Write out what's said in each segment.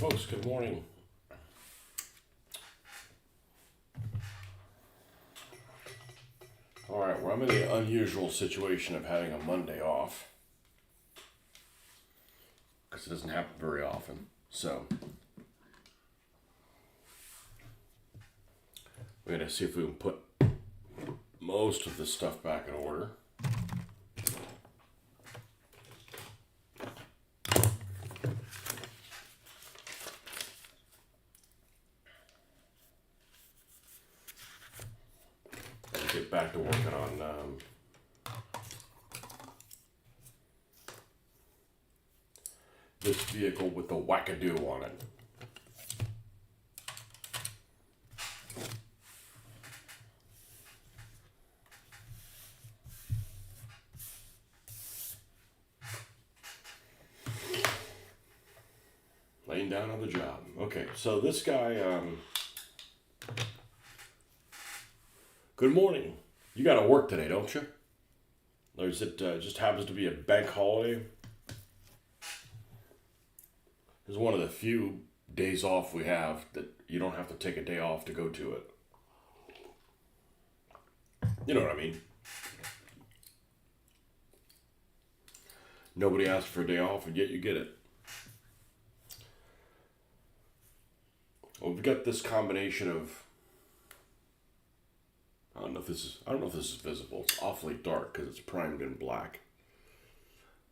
folks, good morning. Alright, well, I'm in the unusual situation of having a Monday off. Because it doesn't happen very often. So, we're going to see if we can put most of this stuff back in order. Get back to working on this vehicle with the wackadoo on it. Laying down on the job. Okay, so this guy, good morning. You got to work today, don't you? Or is it just happens to be a bank holiday? This is one of the few days off we have that you don't have to take a day off to go to it. You know what I mean? Nobody asks for a day off, and yet you get it. Well, we've got this combination of, I don't know if this is visible. It's awfully dark because it's primed in black.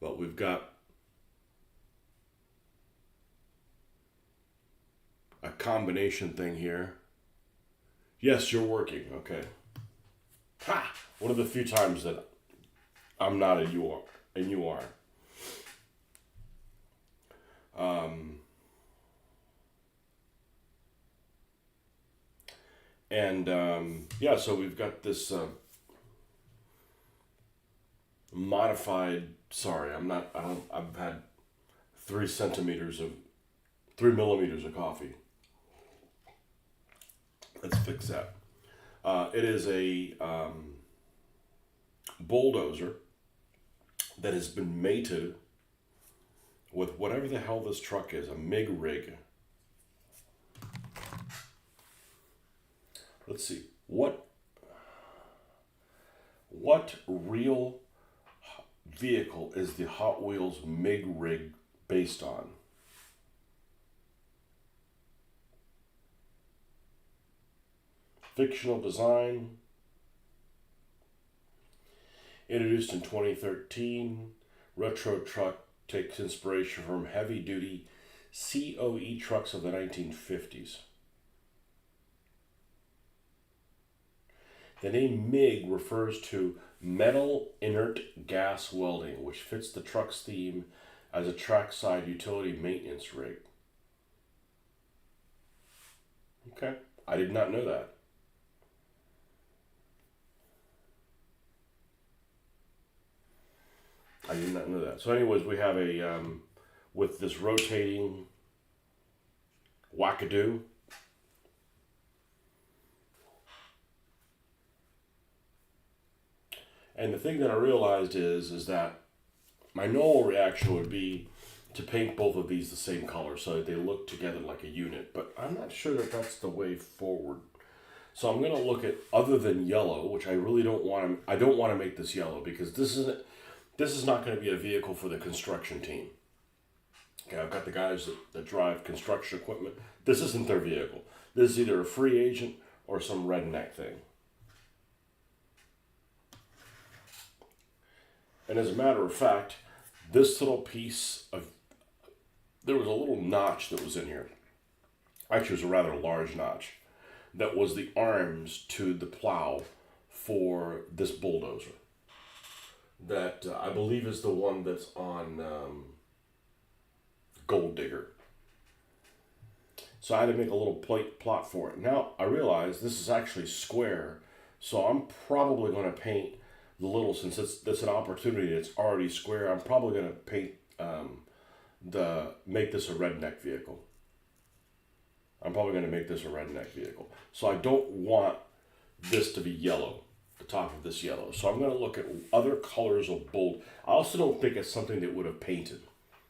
But we've got a combination thing here. Yes, you're working. Okay. Ha! One of the few times that I'm not and you are. And you are. Yeah, so we've got this modified, I've had 3 millimeters of coffee. Let's fix that. It is a bulldozer that has been mated with whatever the hell this truck is, a MIG rig. Let's see, what real vehicle is the Hot Wheels MIG rig based on? Fictional design, introduced in 2013. Retro truck takes inspiration from heavy-duty COE trucks of the 1950s. The name MIG refers to metal inert gas welding, which fits the truck's theme as a trackside utility maintenance rig. Okay, I did not know that. I did not know that. So anyways, we have a, with this rotating wackadoo. And the thing that I realized is that my normal reaction would be to paint both of these the same color so that they look together like a unit. But I'm not sure that that's the way forward. So I'm going to look at, other than yellow, which I really don't want to, I don't want to make this yellow because this is not going to be a vehicle for the construction team. Okay, I've got the guys that drive construction equipment. This isn't their vehicle. This is either a free agent or some redneck thing. And as a matter of fact, this little piece of, there was a little notch that was in here. Actually, it was a rather large notch. That was the arms to the plow for this bulldozer. That I believe is the one that's on Gold Digger. So I had to make a little plot for it. Now I realize this is actually square, so I'm probably going to paint the little, since it's an opportunity that's already square, I'm probably going to paint make this a redneck vehicle. So I don't want this to be yellow, the top of this yellow. So I'm going to look at other colors of bold. I also don't think it's something that would have painted.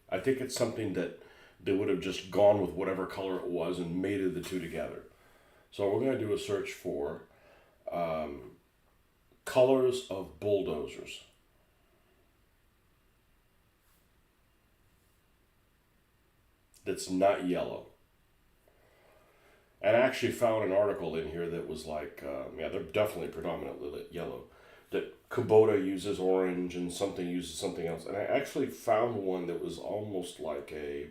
I think it's something that they would have just gone with whatever color it was and mated the two together. So we're going to do a search for colors of bulldozers. That's not yellow. And I actually found an article in here that was like, yeah, they're definitely predominantly yellow. That Kubota uses orange and something uses something else. And I actually found one that was almost like a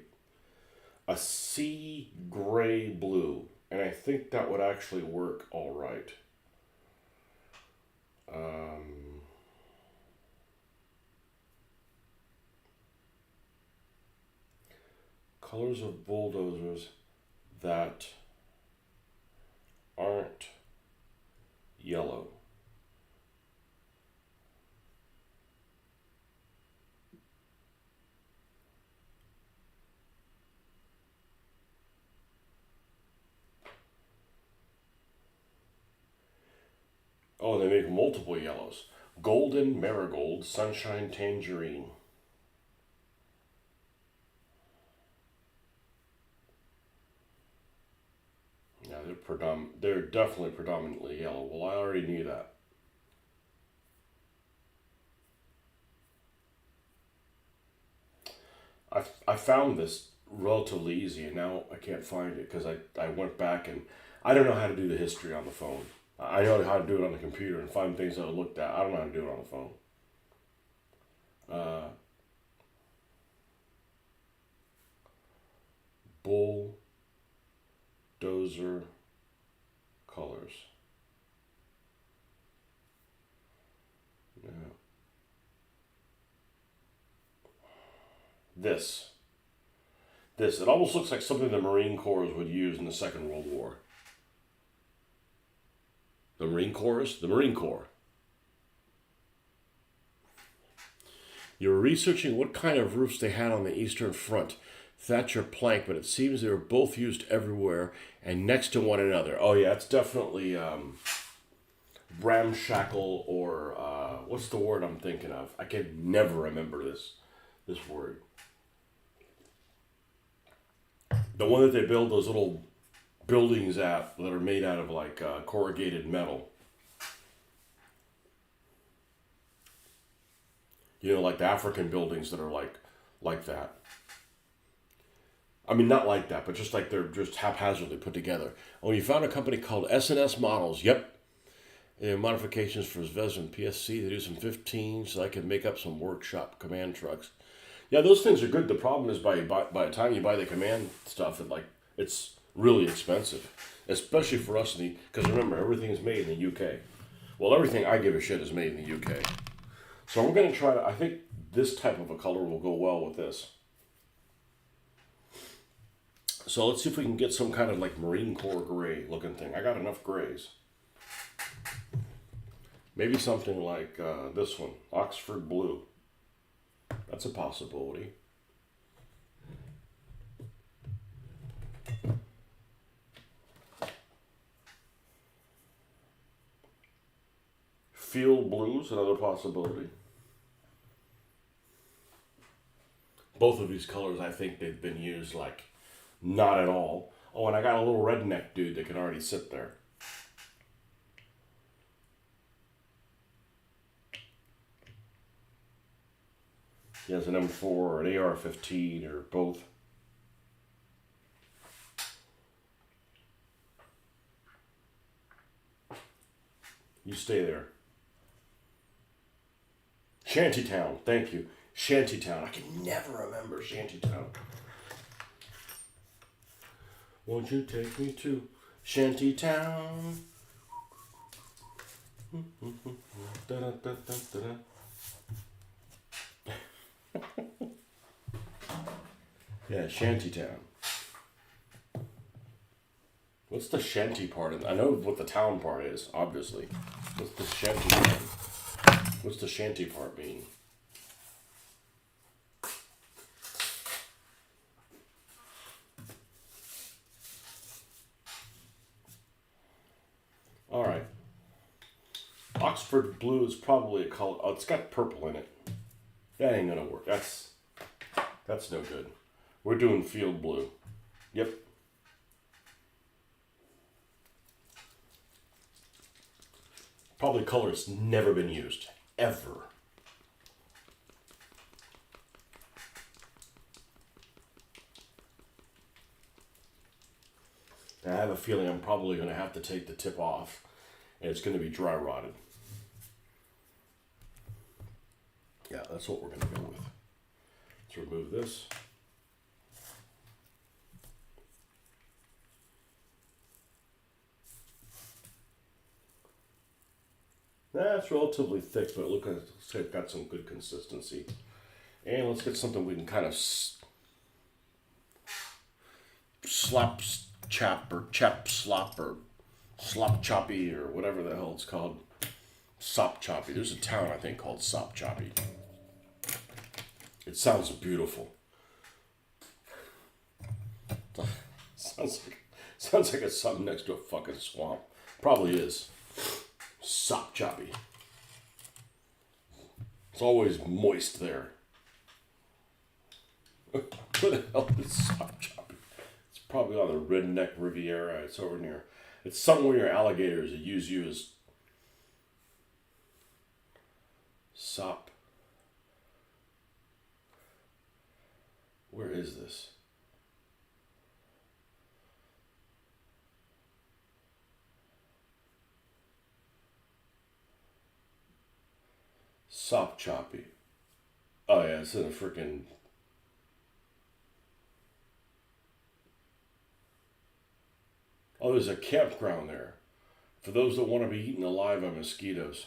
sea gray blue. And I think that would actually work all right. Colors of bulldozers that aren't yellow. Oh, they make multiple yellows. Golden marigold, sunshine tangerine. Yeah, they're definitely predominantly yellow. Well, I already knew that. I found this relatively easy, and now I can't find it because I went back and I don't know how to do the history on the phone. I know how to do it on the computer and find things that I looked at. I don't know how to do it on the phone. Uh, Bulldozer colors. Yeah. This. This. It almost looks like something the Marine Corps would use in the Second World War. The Marine Corps? The Marine Corps. You were researching what kind of roofs they had on the Eastern Front. Thatch or plank, but it seems they were both used everywhere and next to one another. Oh yeah, it's definitely ramshackle or what's the word I'm thinking of? I can never remember this word. The one that they build those little buildings at that are made out of like corrugated metal. You know, like the African buildings that are like that. I mean, not like that, but just like they're just haphazardly put together. Oh, you found a company called S&S Models. Yep. And modifications for Zvezda and PSC. They do some 15, so I can make up some workshop command trucks. Yeah, those things are good. The problem is by the time you buy the command stuff, it's really expensive, especially for us because remember, everything is made in the UK. Well, everything I give a shit is made in the UK. So we're going to try to, I think this type of a color will go well with this. So let's see if we can get some kind of like Marine Corps gray looking thing. I got enough grays. Maybe something like this one, Oxford Blue. That's a possibility. Field Blue's another possibility. Both of these colors, I think they've been used like not at all. Oh, and I got a little redneck dude that can already sit there. He has an M4 or an AR-15 or both. You stay there. Shantytown, thank you. Shantytown. I can never remember Shantytown. Won't you take me to Shantytown? Yeah, Shantytown. What's the shanty part? I know what the town part is, obviously. What's the shanty part? What's the shanty part mean? All right. Oxford Blue is probably a color. Oh, it's got purple in it. That ain't gonna work. That's no good. We're doing field blue. Yep. Probably color that's never been used. Ever. And I have a feeling I'm probably going to have to take the tip off. And it's going to be dry rotted. Yeah, that's what we're going to go with. Let's remove this. That's relatively thick, but look, it's got some good consistency. And let's get something we can kind of slop chop or chap slop or slop choppy or whatever the hell it's called. Sop choppy. There's a town I think called Sop Choppy. It sounds beautiful. Sounds like it's something next to a fucking swamp. Probably is. Sop choppy. It's always moist there. Where the hell is Sop choppy? It's probably on the Redneck Riviera. It's over near. It's somewhere near alligators that use you as sop. Where is this? Sop choppy. Oh yeah, it's in a freaking. Oh, there's a campground there. For those that want to be eaten alive by mosquitoes.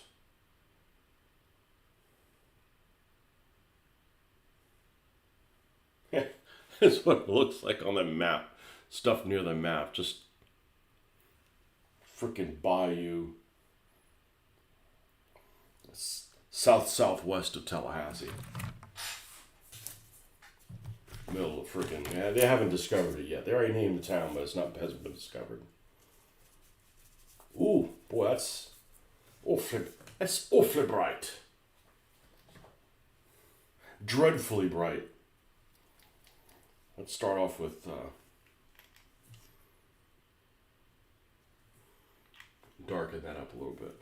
That's what it looks like on the map. Stuff near the map. Just freaking bayou. Southwest of Tallahassee. Middle of freaking. Yeah, they haven't discovered it yet. They already named the town, but hasn't been discovered. Ooh, boy, that's awfully bright. Dreadfully bright. Let's start off with darken that up a little bit.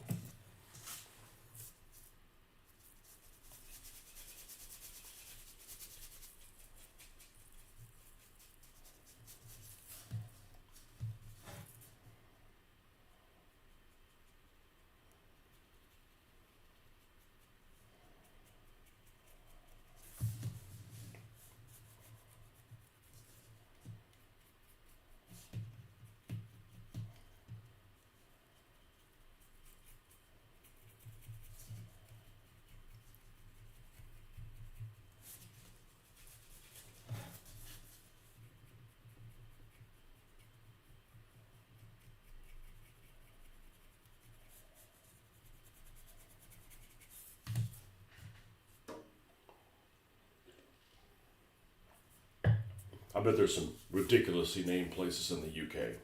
I bet there's some ridiculously named places in the UK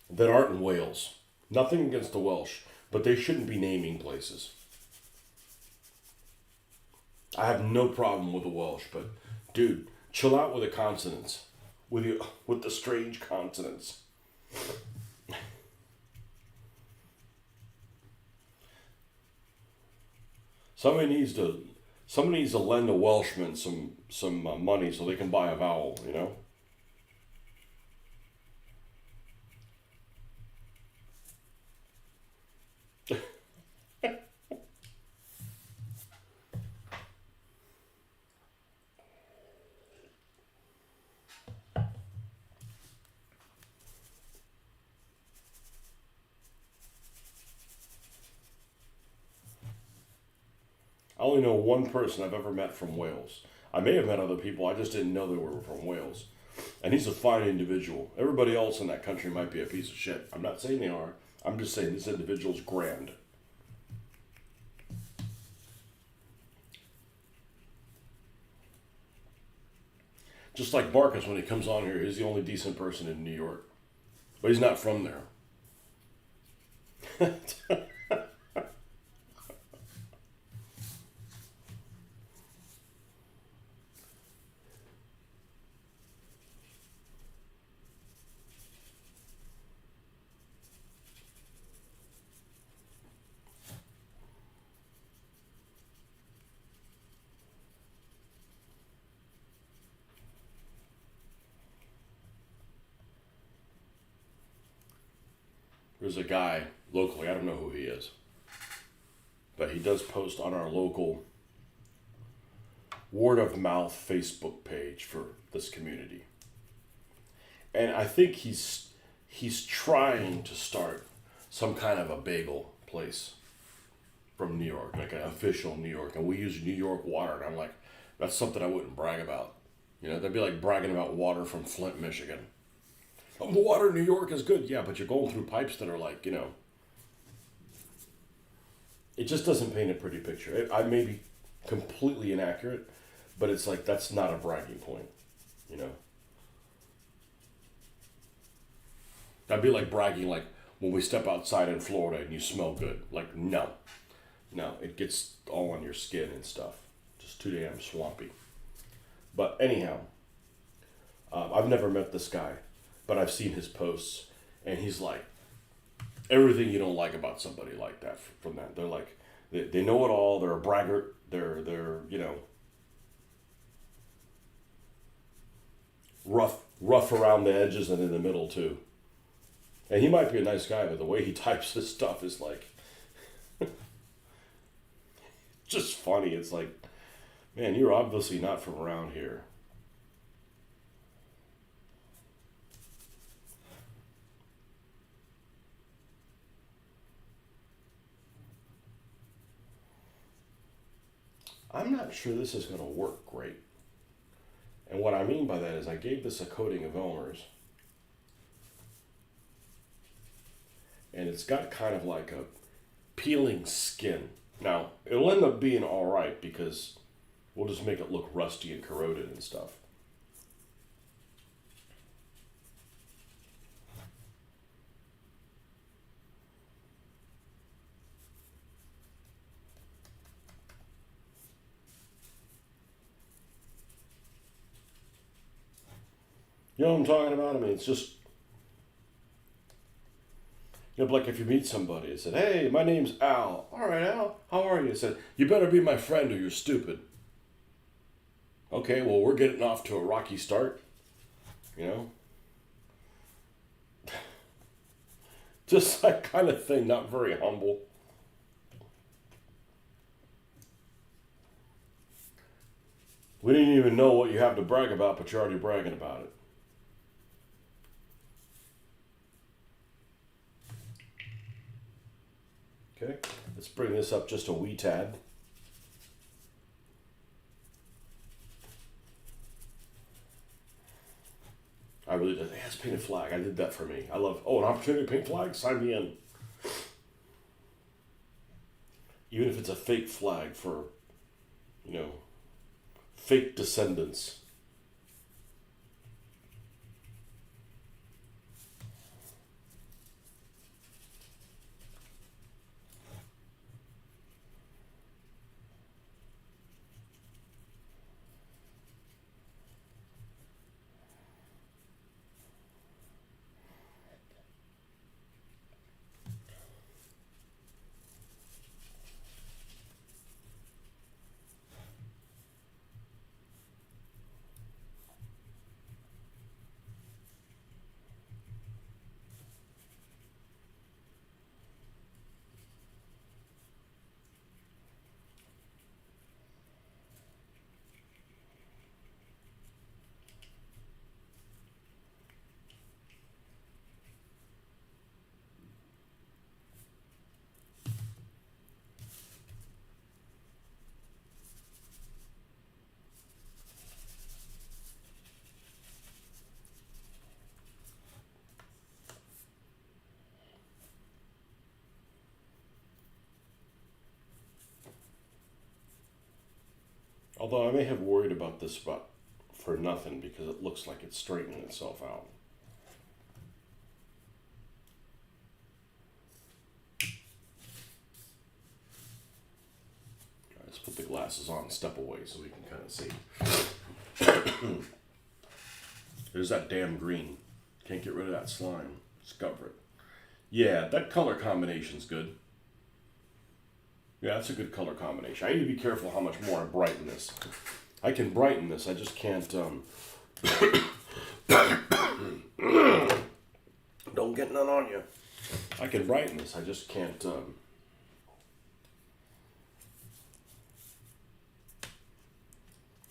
that aren't in Wales. Nothing against the Welsh, but they shouldn't be naming places. I have no problem with the Welsh, but dude, chill out with the consonants, with the strange consonants. Somebody needs to lend a Welshman some money so they can buy a vowel, you know? I only know one person I've ever met from Wales. I may have met other people, I just didn't know they were from Wales. And he's a fine individual. Everybody else in that country might be a piece of shit. I'm not saying they are. I'm just saying this individual's grand. Just like Marcus, when he comes on here, he's the only decent person in New York. But he's not from there. There's a guy locally, I don't know who he is, but he does post on our local word of mouth Facebook page for this community. And I think he's trying to start some kind of a bagel place from New York, like an official New York. And we use New York water. And I'm like, that's something I wouldn't brag about. You know, that'd be like bragging about water from Flint, Michigan. Oh, the water in New York is good. Yeah, but you're going through pipes that are like, you know, it just doesn't paint a pretty picture. I may be completely inaccurate, but it's like, that's not a bragging point, you know. That'd be like bragging, like when we step outside in Florida and you smell good. Like, no, it gets all on your skin and stuff. Just too damn swampy. But anyhow, I've never met this guy, but I've seen his posts, and he's like, everything you don't like about somebody like that from that. They're like, they know it all. They're a braggart. They're you know, rough around the edges and in the middle too. And he might be a nice guy, but the way he types his stuff is like, just funny. It's like, man, you're obviously not from around here. I'm not sure this is going to work great. And what I mean by that is I gave this a coating of Elmer's. And it's got kind of like a peeling skin. Now, it'll end up being all right because we'll just make it look rusty and corroded and stuff. You know what I'm talking about? I mean, it's just, you know, like if you meet somebody and said, hey, my name's Al. All right, Al, how are you? I said, you better be my friend or you're stupid. Okay, well, we're getting off to a rocky start, you know? Just that kind of thing, not very humble. We didn't even know what you have to brag about, but you're already bragging about it. Okay, let's bring this up just a wee tad. I really did. Hey, let's paint a flag. I did that for me. I love, an opportunity to paint flags? Sign me in. Even if it's a fake flag for, you know, fake descendants. Although I may have worried about this spot for nothing because it looks like it's straightening itself out. Right, let's put the glasses on and step away so we can kind of see. There's that damn green. Can't get rid of that slime. Discover it. Yeah, that color combination's good. Yeah, that's a good color combination. I need to be careful how much more I brighten this. I can brighten this, I just can't, don't get none on you. I can brighten this, I just can't,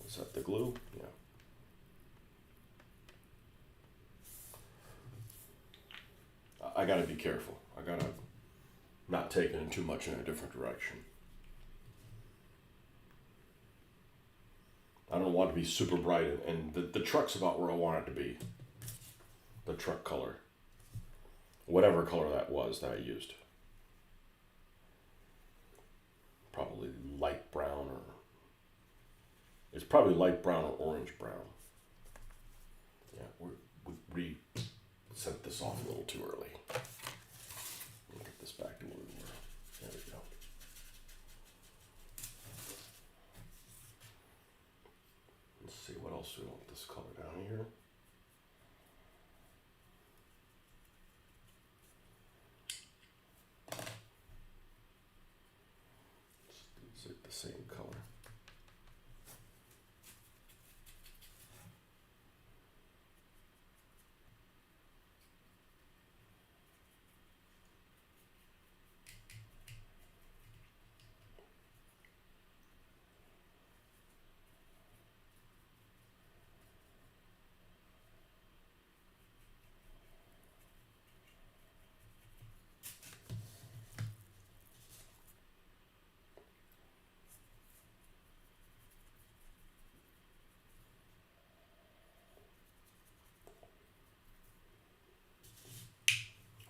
is that the glue? Yeah. I gotta be careful. I gotta not take it too much in a different direction. I don't want it to be super bright, and the truck's about where I want it to be. The truck color. Whatever color that was that I used. Probably light brown or... It's probably light brown or orange brown. Yeah, we sent this off a little too early. Let me get this back to where we were. There we go. Let's see, what else do we want this color down here? It's like the same color.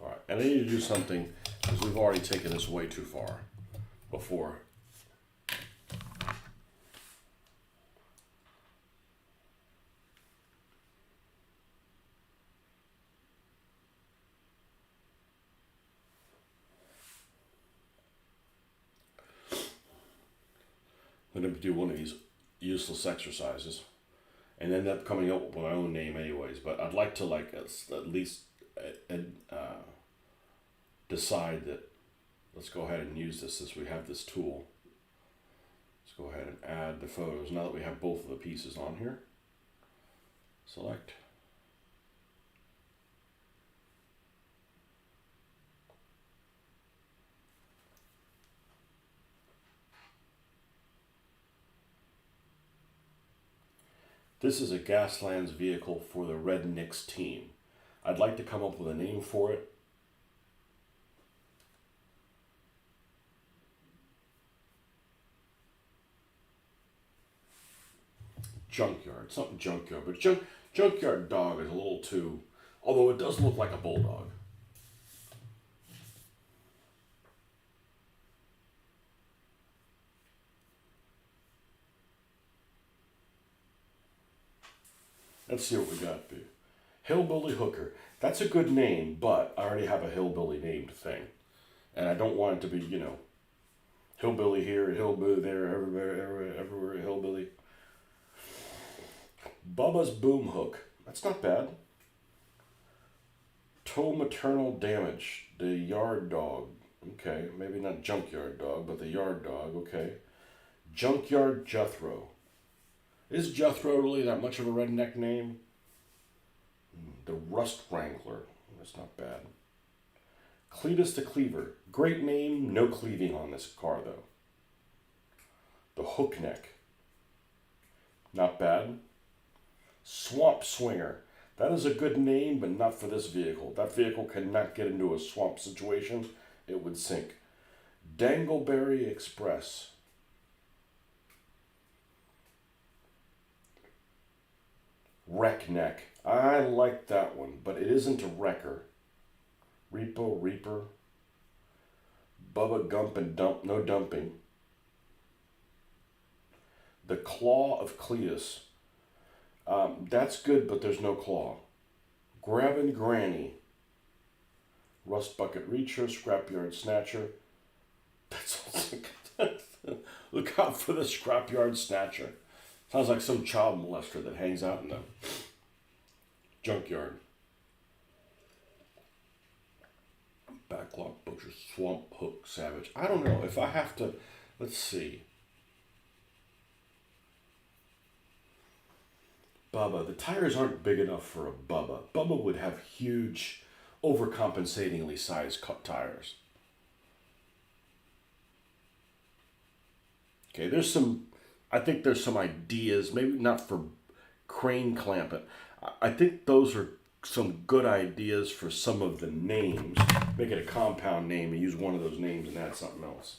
Alright, and I need to do something because we've already taken this way too far before. I'm going to do one of these useless exercises and end up coming up with my own name anyways, but I'd like to at least decide that let's go ahead and use this since we have this tool. Let's go ahead and add the photos now that we have both of the pieces on here. Select. This is a Gaslands vehicle for the Rednecks team. I'd like to come up with a name for it. Junkyard, something junkyard, but junkyard dog is a little too, although it does look like a bulldog. Let's see what we got. Hillbilly Hooker. That's a good name, but I already have a hillbilly named thing. And I don't want it to be, hillbilly here, hillbilly there, everywhere, hillbilly. Bubba's Boom Hook. That's not bad. Toe Maternal Damage. The Yard Dog. Okay, maybe not Junkyard Dog, but the Yard Dog. Okay. Junkyard Jethro. Is Jethro really that much of a redneck name? The Rust Wrangler. That's not bad. Cletus the Cleaver. Great name, no cleaving on this car though. The Hook Neck. Not bad. Swamp Swinger. That is a good name, but not for this vehicle. That vehicle cannot get into a swamp situation. It would sink. Dangleberry Express. Wreck Neck. I like that one, but it isn't a wrecker. Reaper. Bubba Gump and Dump. No dumping. The Claw of Cletus. That's good, but there's no claw. Grabbin' Granny. Rust Bucket Reacher, Scrapyard Snatcher. That's look out for the Scrapyard Snatcher. Sounds like some child molester that hangs out in the junkyard. Backlog Butcher, Swamp Hook Savage. I don't know if I have to. Let's see. Bubba. The tires aren't big enough for a Bubba. Bubba would have huge overcompensatingly sized tires. Okay, I think there's some ideas, maybe not for crane clamping. I think those are some good ideas for some of the names. Make it a compound name and use one of those names and add something else.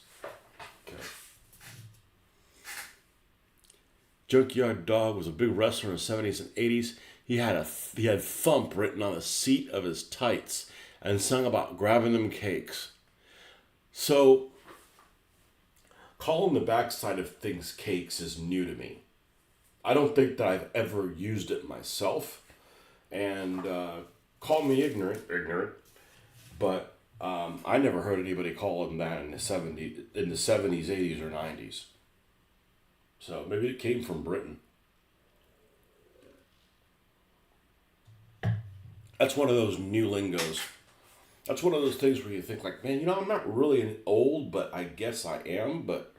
Okay. Junkyard Dog was a big wrestler in the 70s and 80s. He had thump written on the seat of his tights and sung about grabbing them cakes. So, calling the backside of things cakes is new to me. I don't think that I've ever used it myself. And call me ignorant, but I never heard anybody call them that in the 70s, 80s, or 90s. So maybe it came from Britain. That's one of those new lingos. That's one of those things where you think like, man, I'm not really old, but I guess I am, but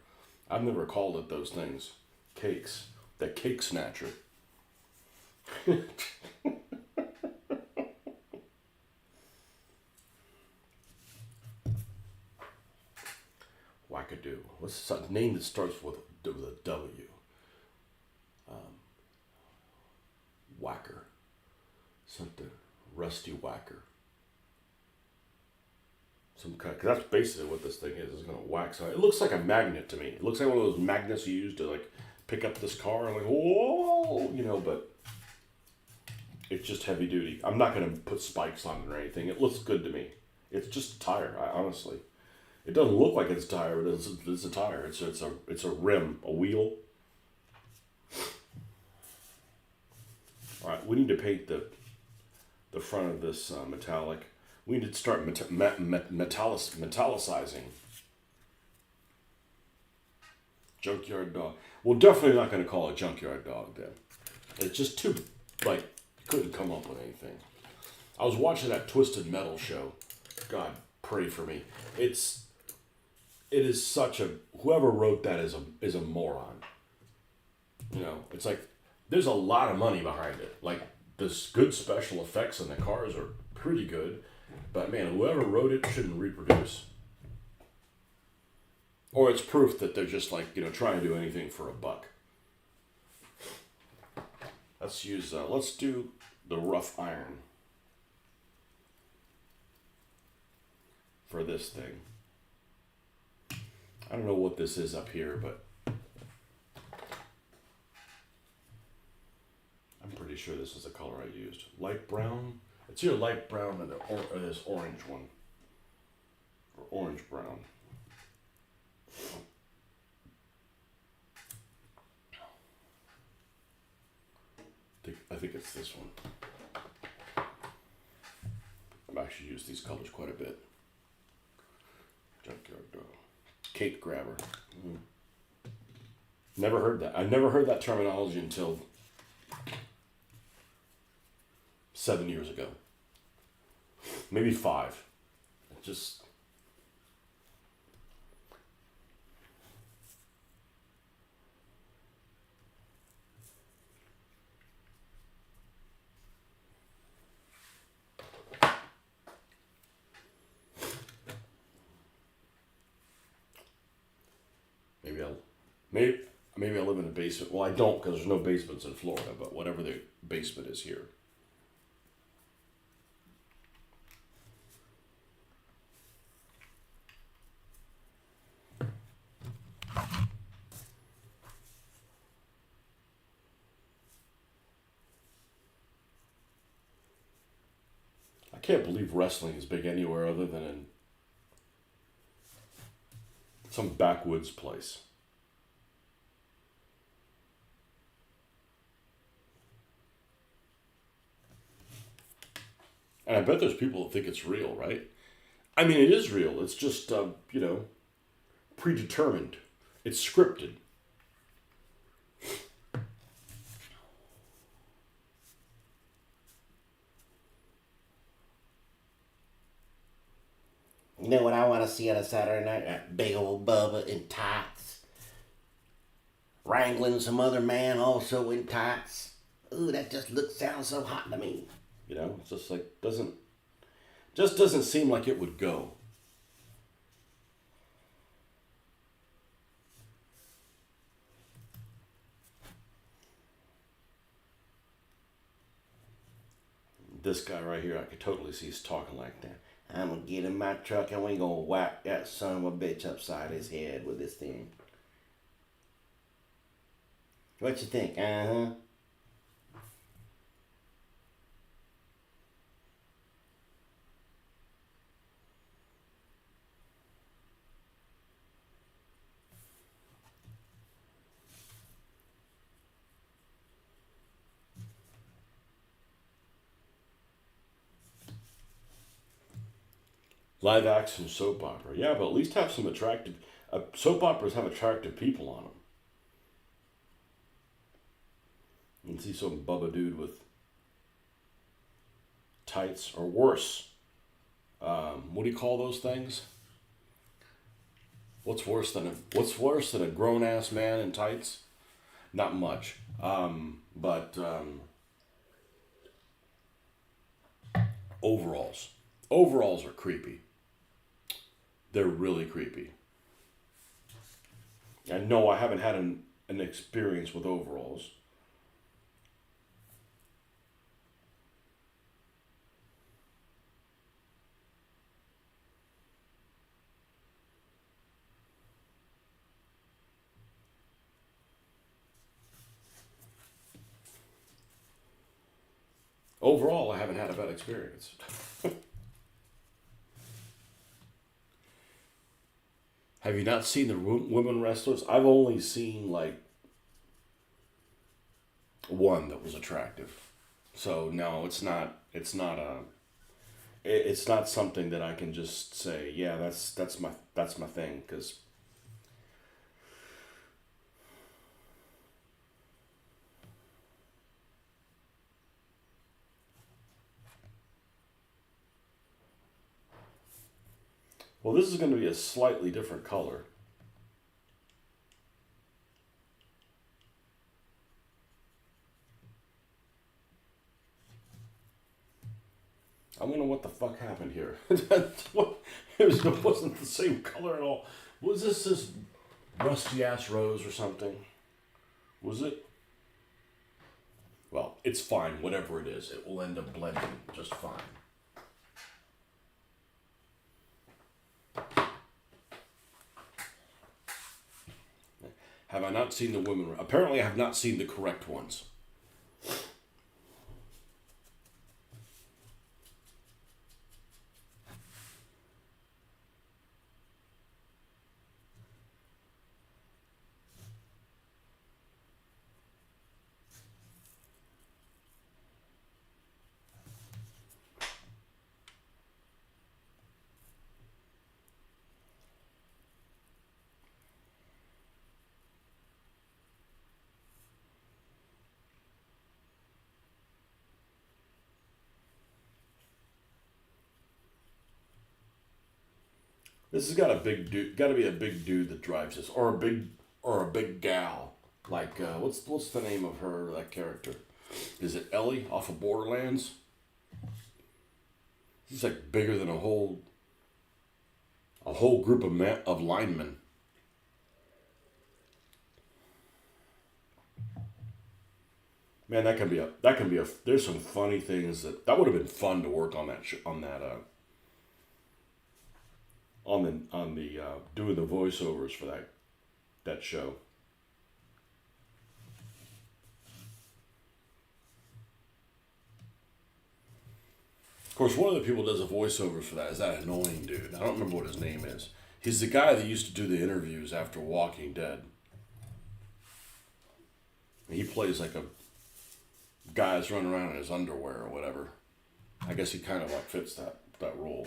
I've never called it those things. Cakes. The cake snatcher. Wackadoo. What's the name that starts with a W? Whacker. Something. Rusty Whacker. Some kind. Cause that's basically what this thing is. It's gonna whack. So it looks like a magnet to me. It looks like one of those magnets you use to like pick up this car. I'm like, whoa, but it's just heavy duty. I'm not gonna put spikes on it or anything. It looks good to me. It's just a tire. Honestly. It doesn't look like it's a tire, but it's a tire. It's a rim, a wheel. All right, we need to paint the front of this metallic. We need to start metallicizing. Junkyard Dog. We're definitely not going to call it Junkyard Dog then. It's just too, couldn't come up with anything. I was watching that Twisted Metal show. God, pray for me. It is such a, whoever wrote that is a moron. It's like, there's a lot of money behind it. Like, there's good special effects and the cars are pretty good. But man, whoever wrote it shouldn't reproduce. Or it's proof that they're just like, trying to do anything for a buck. Let's do the rough iron for this thing. I don't know what this is up here, but I'm pretty sure this is the color I used. Light brown. It's either light brown or this orange one. Or orange brown. I think it's this one. I've actually used these colors quite a bit. Junkyard Dog. Cake grabber. Never heard that. I never heard that terminology until 7 years ago. Maybe 5. It just... Maybe I live in a basement. Well, I don't because there's no basements in Florida, but whatever the basement is here. I can't believe wrestling is big anywhere other than in some backwoods place. And I bet there's people that think it's real, right? I mean, it is real. It's just, predetermined. It's scripted. You know what I want to see on a Saturday night? That big old Bubba in tights. Wrangling some other man also in tights. Ooh, that just sounds so hot to me. It's just like, doesn't Just doesn't seem like it would go. This guy right here, I could totally see he's talking like that. I'm gonna get in my truck and we gonna whack that son of a bitch upside his head with this thing. What you think? Uh-huh. Live action soap opera. Yeah, but at least have some attractive... soap operas have attractive people on them. You can see some bubba dude with tights, or worse. What do you call those things? What's worse than a grown ass man in tights? Not much. But overalls. Overalls are creepy. They're really creepy. And no, I haven't had an experience with overalls. Overall, I haven't had a bad experience. Have you not seen the women wrestlers? I've only seen like one that was attractive. So no, it's not. It's not something that I can just say. Yeah, that's my thing. Because well, this is going to be a slightly different color. I wonder what the fuck happened here. It wasn't the same color at all. Was this rusty ass rose or something? Was it? Well, it's fine. Whatever it is, it will end up blending just fine. Have I not seen the women? Apparently, I have not seen the correct ones. This has got a big dude. Got to be a big dude that drives this, or a big gal. Like what's the name of her that character? Is it Ellie off of Borderlands? She's like bigger than a whole group of linemen. Man, that can be a. There's some funny things that would have been fun to work on the doing the voiceovers for that show. Of course, one of the people who does the voiceovers for that is that annoying dude. I don't remember what his name is. He's the guy that used to do the interviews after Walking Dead. He plays like a guy that's running around in his underwear or whatever. I guess he kind of like fits that role.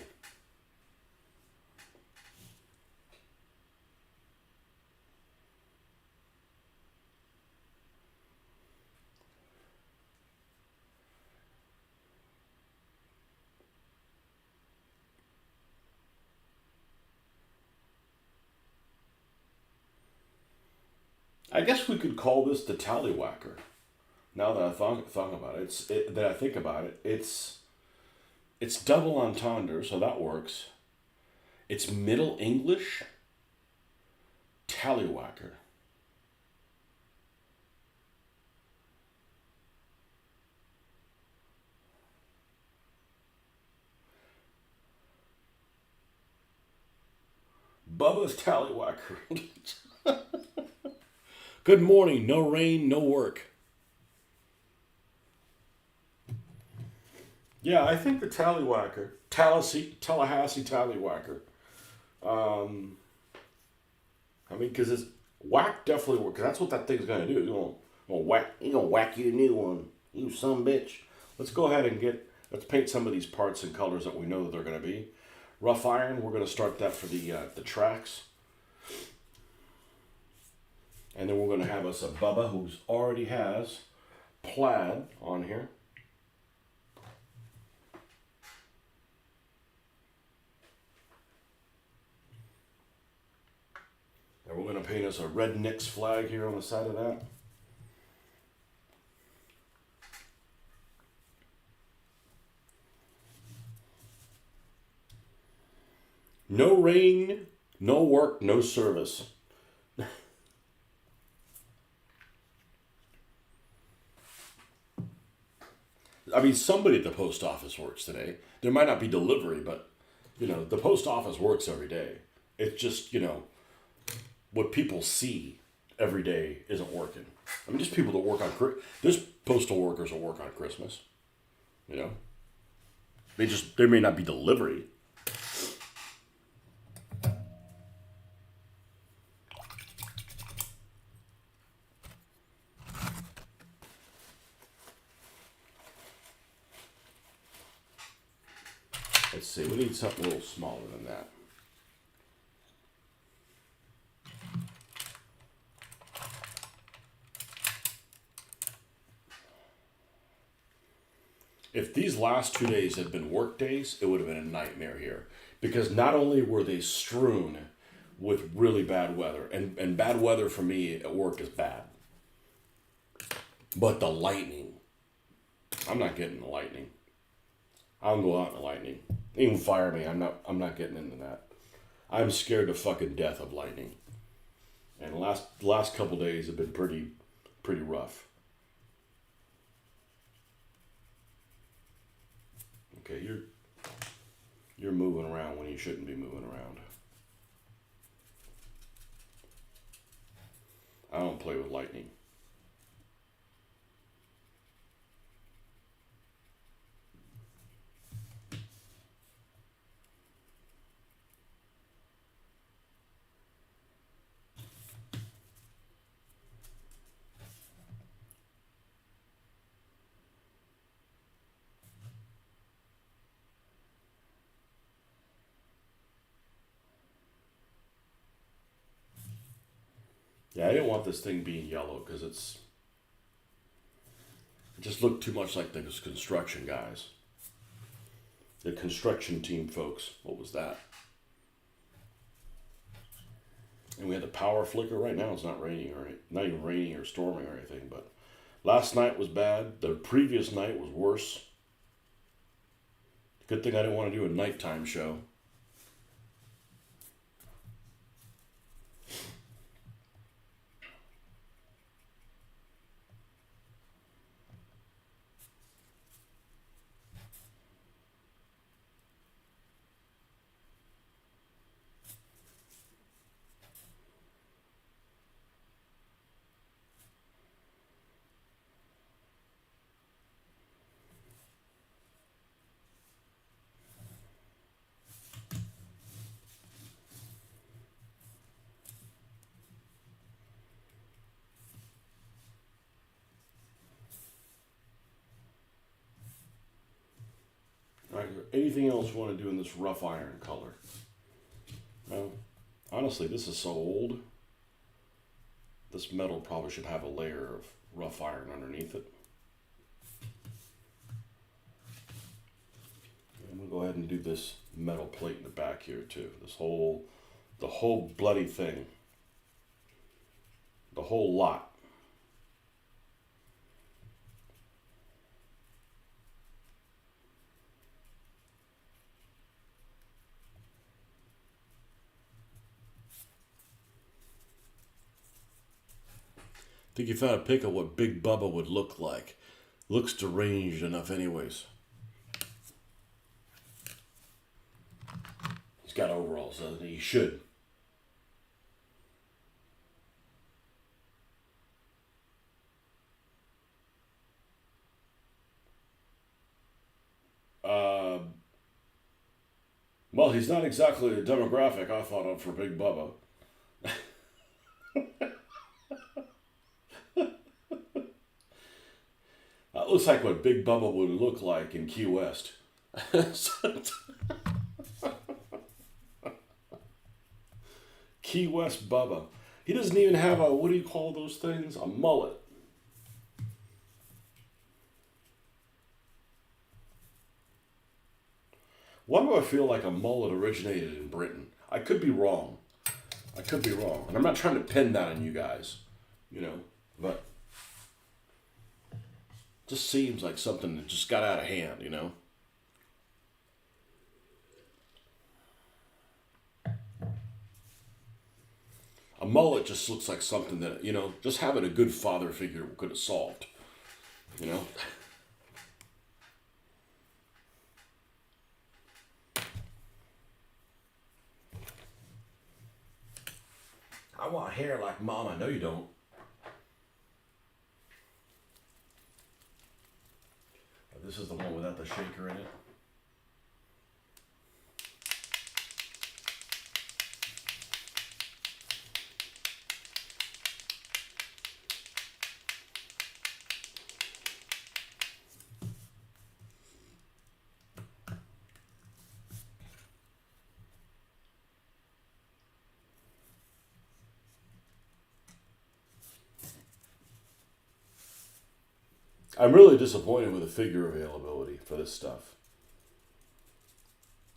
I guess we could call this the tallywhacker. Now that I think about it, it's It's double entendre, so that works. It's Middle English tallywhacker. Bubba's tallywhacker. Good morning. No rain, no work. Yeah, I think the tallywhacker, Tallahassee tallywhacker. I mean, because it's whack definitely works. That's what that thing's gonna do. He gonna whack you a new one. You some bitch. Let's go ahead and let's paint some of these parts in colors that we know that they're gonna be. Rough iron. We're gonna start that for the tracks, and then we're gonna have us a Bubba who's already has plaid on here. And we're going to paint us a red Knicks flag here on the side of that. No rain, no work, no service. I mean, somebody at the post office works today. There might not be delivery, but, the post office works every day. It's just, what people see every day isn't working. I mean, just people that work on there's postal workers that work on Christmas. There may not be delivery. Let's see, we need something a little smaller than that. If these last 2 days had been work days, it would have been a nightmare here. Because not only were they strewn with really bad weather, and bad weather for me at work is bad, but the lightning. I'm not getting the lightning. I don't go out in the lightning. Even fire me, I'm not getting into that. I'm scared to fucking death of lightning. And the last couple days have been pretty rough. Okay, you're moving around when you shouldn't be moving around. I don't play with lightning. Yeah, I didn't want this thing being yellow because it just looked too much like those construction guys. The construction team folks. What was that? And we had the power flicker. Right now it's not raining not even raining or storming or anything, but last night was bad. The previous night was worse. Good thing I didn't want to do a nighttime show. All right, anything else you want to do in this rough iron color? No. Honestly, this is so old. This metal probably should have a layer of rough iron underneath it. And we'll go ahead and do this metal plate in the back here too. The whole bloody thing. The whole lot. think you found a pic of what Big Bubba would look like. Looks deranged enough anyways. He's got overalls, doesn't he? He should. Well, he's not exactly the demographic I thought of for Big Bubba. That looks like what Big Bubba would look like in Key West. Key West Bubba. He doesn't even have a, what do you call those things? A mullet. Why do I feel like a mullet originated in Britain? I could be wrong. I could be wrong. And I'm not trying to pin that on you guys, you know, but just seems like something that just got out of hand, you know? A mullet just looks like something that, you know, just having a good father figure could have solved, you know? I want hair like Mama. No, you don't. This is the one without the shaker in it. I'm really disappointed with the figure availability for this stuff.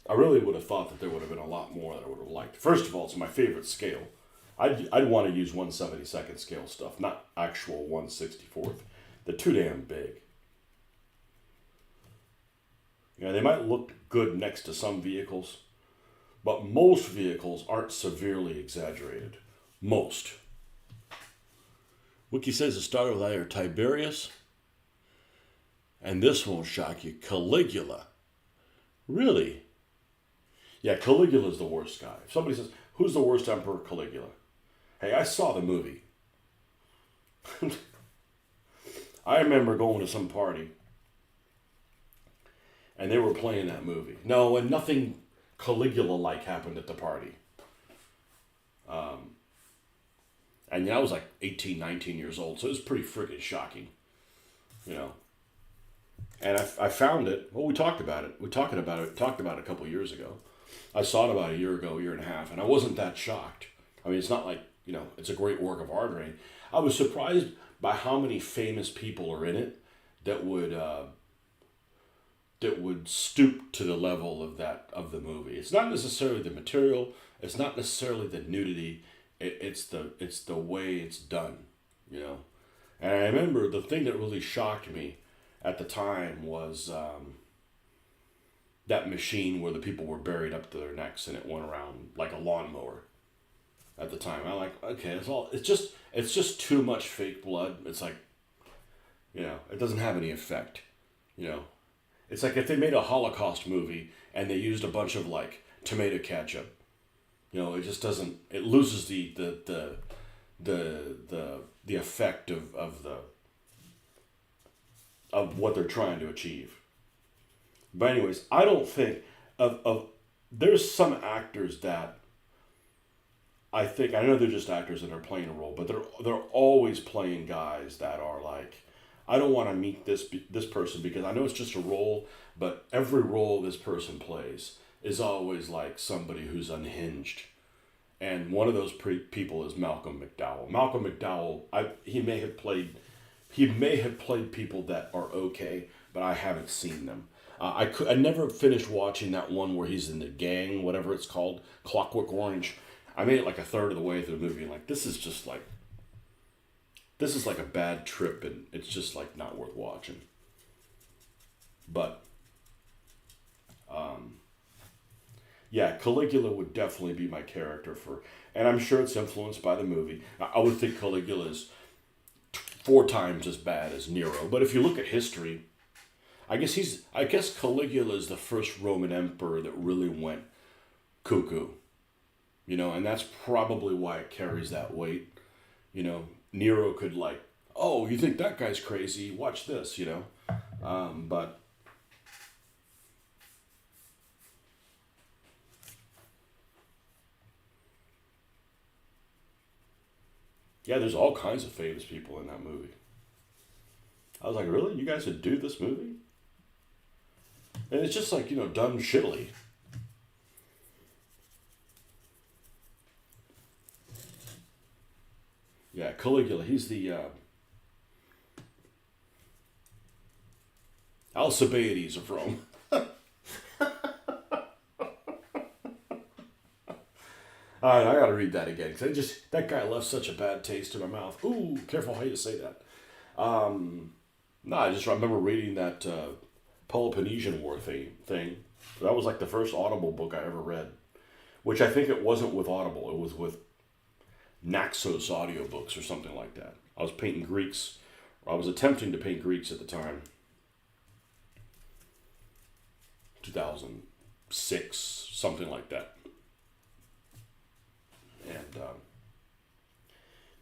I really would have thought that there would have been a lot more that I would have liked. First of all, it's my favorite scale. I'd want to use 1/72nd scale stuff, not actual 1/64th. They're too damn big. You know, they might look good next to some vehicles, but most vehicles aren't severely exaggerated. Most. Wiki says it started with either Tiberius, and this won't shock you, Caligula. Really? Yeah, Caligula's the worst guy. If somebody says, who's the worst emperor? Caligula. Hey, I saw the movie. I remember going to some party, and they were playing that movie. No, and nothing Caligula-like happened at the party. And yeah, I was like 18, 19 years old, so it was pretty freaking shocking, you know. And I found it. Well, we talked about it. Talked about it a couple of years ago. I saw it about a year ago, year and a half, and I wasn't that shocked. I mean, it's not like, you know, it's a great work of art or anything. I was surprised by how many famous people are in it that would stoop to the level of the movie. It's not necessarily the material. It's not necessarily the nudity. It's the way it's done, you know. And I remember the thing that really shocked me at the time was that machine where the people were buried up to their necks and it went around like a lawnmower. At the time, I'm like, okay, it's just too much fake blood. It's like, you know, it doesn't have any effect, you know. It's like if they made a Holocaust movie and they used a bunch of like tomato ketchup, you know, it just doesn't. It loses the effect of what they're trying to achieve. But anyways, I don't think of there's some actors that I think, I know they're just actors and they're playing a role, but they're always playing guys that are like, I don't want to meet this person because I know it's just a role, but every role this person plays is always like somebody who's unhinged. And one of those people is Malcolm McDowell. Malcolm McDowell, he may have played people that are okay, but I haven't seen them. I never finished watching that one where he's in the gang, whatever it's called, Clockwork Orange. I made it like a third of the way through the movie, and like this is like a bad trip, and it's just like not worth watching. But yeah, Caligula would definitely be my character and I'm sure it's influenced by the movie. I would think Caligula is 4 times as bad as Nero. But if you look at history, I guess Caligula is the first Roman emperor that really went cuckoo. And that's probably why it carries that weight. Nero could oh, you think that guy's crazy? Watch this, but yeah, there's all kinds of famous people in that movie. I was like, really? You guys would do this movie? And it's just done shittily. Yeah, Caligula, he's the Alcibiades of Rome. All right, I gotta read that again because that guy left such a bad taste in my mouth. Ooh, careful how you say that. No, I just remember reading that Peloponnesian War thing. That was the first Audible book I ever read, which I think it wasn't with Audible. It was with Naxos audiobooks or something like that. I was painting Greeks. I was attempting to paint Greeks at the time. 2006, something like that. And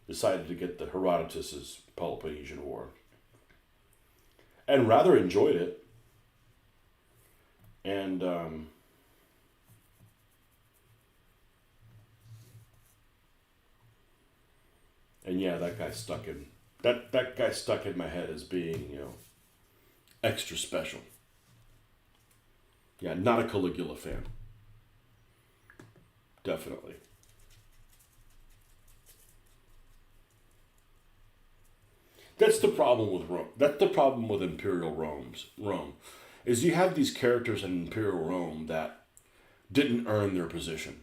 decided to get the Herodotus's Peloponnesian War. And rather enjoyed it. And yeah, that guy stuck in my head as being, extra special. Yeah, not a Caligula fan. Definitely. That's the problem with Rome. That's the problem with Imperial Rome, is you have these characters in Imperial Rome that didn't earn their position.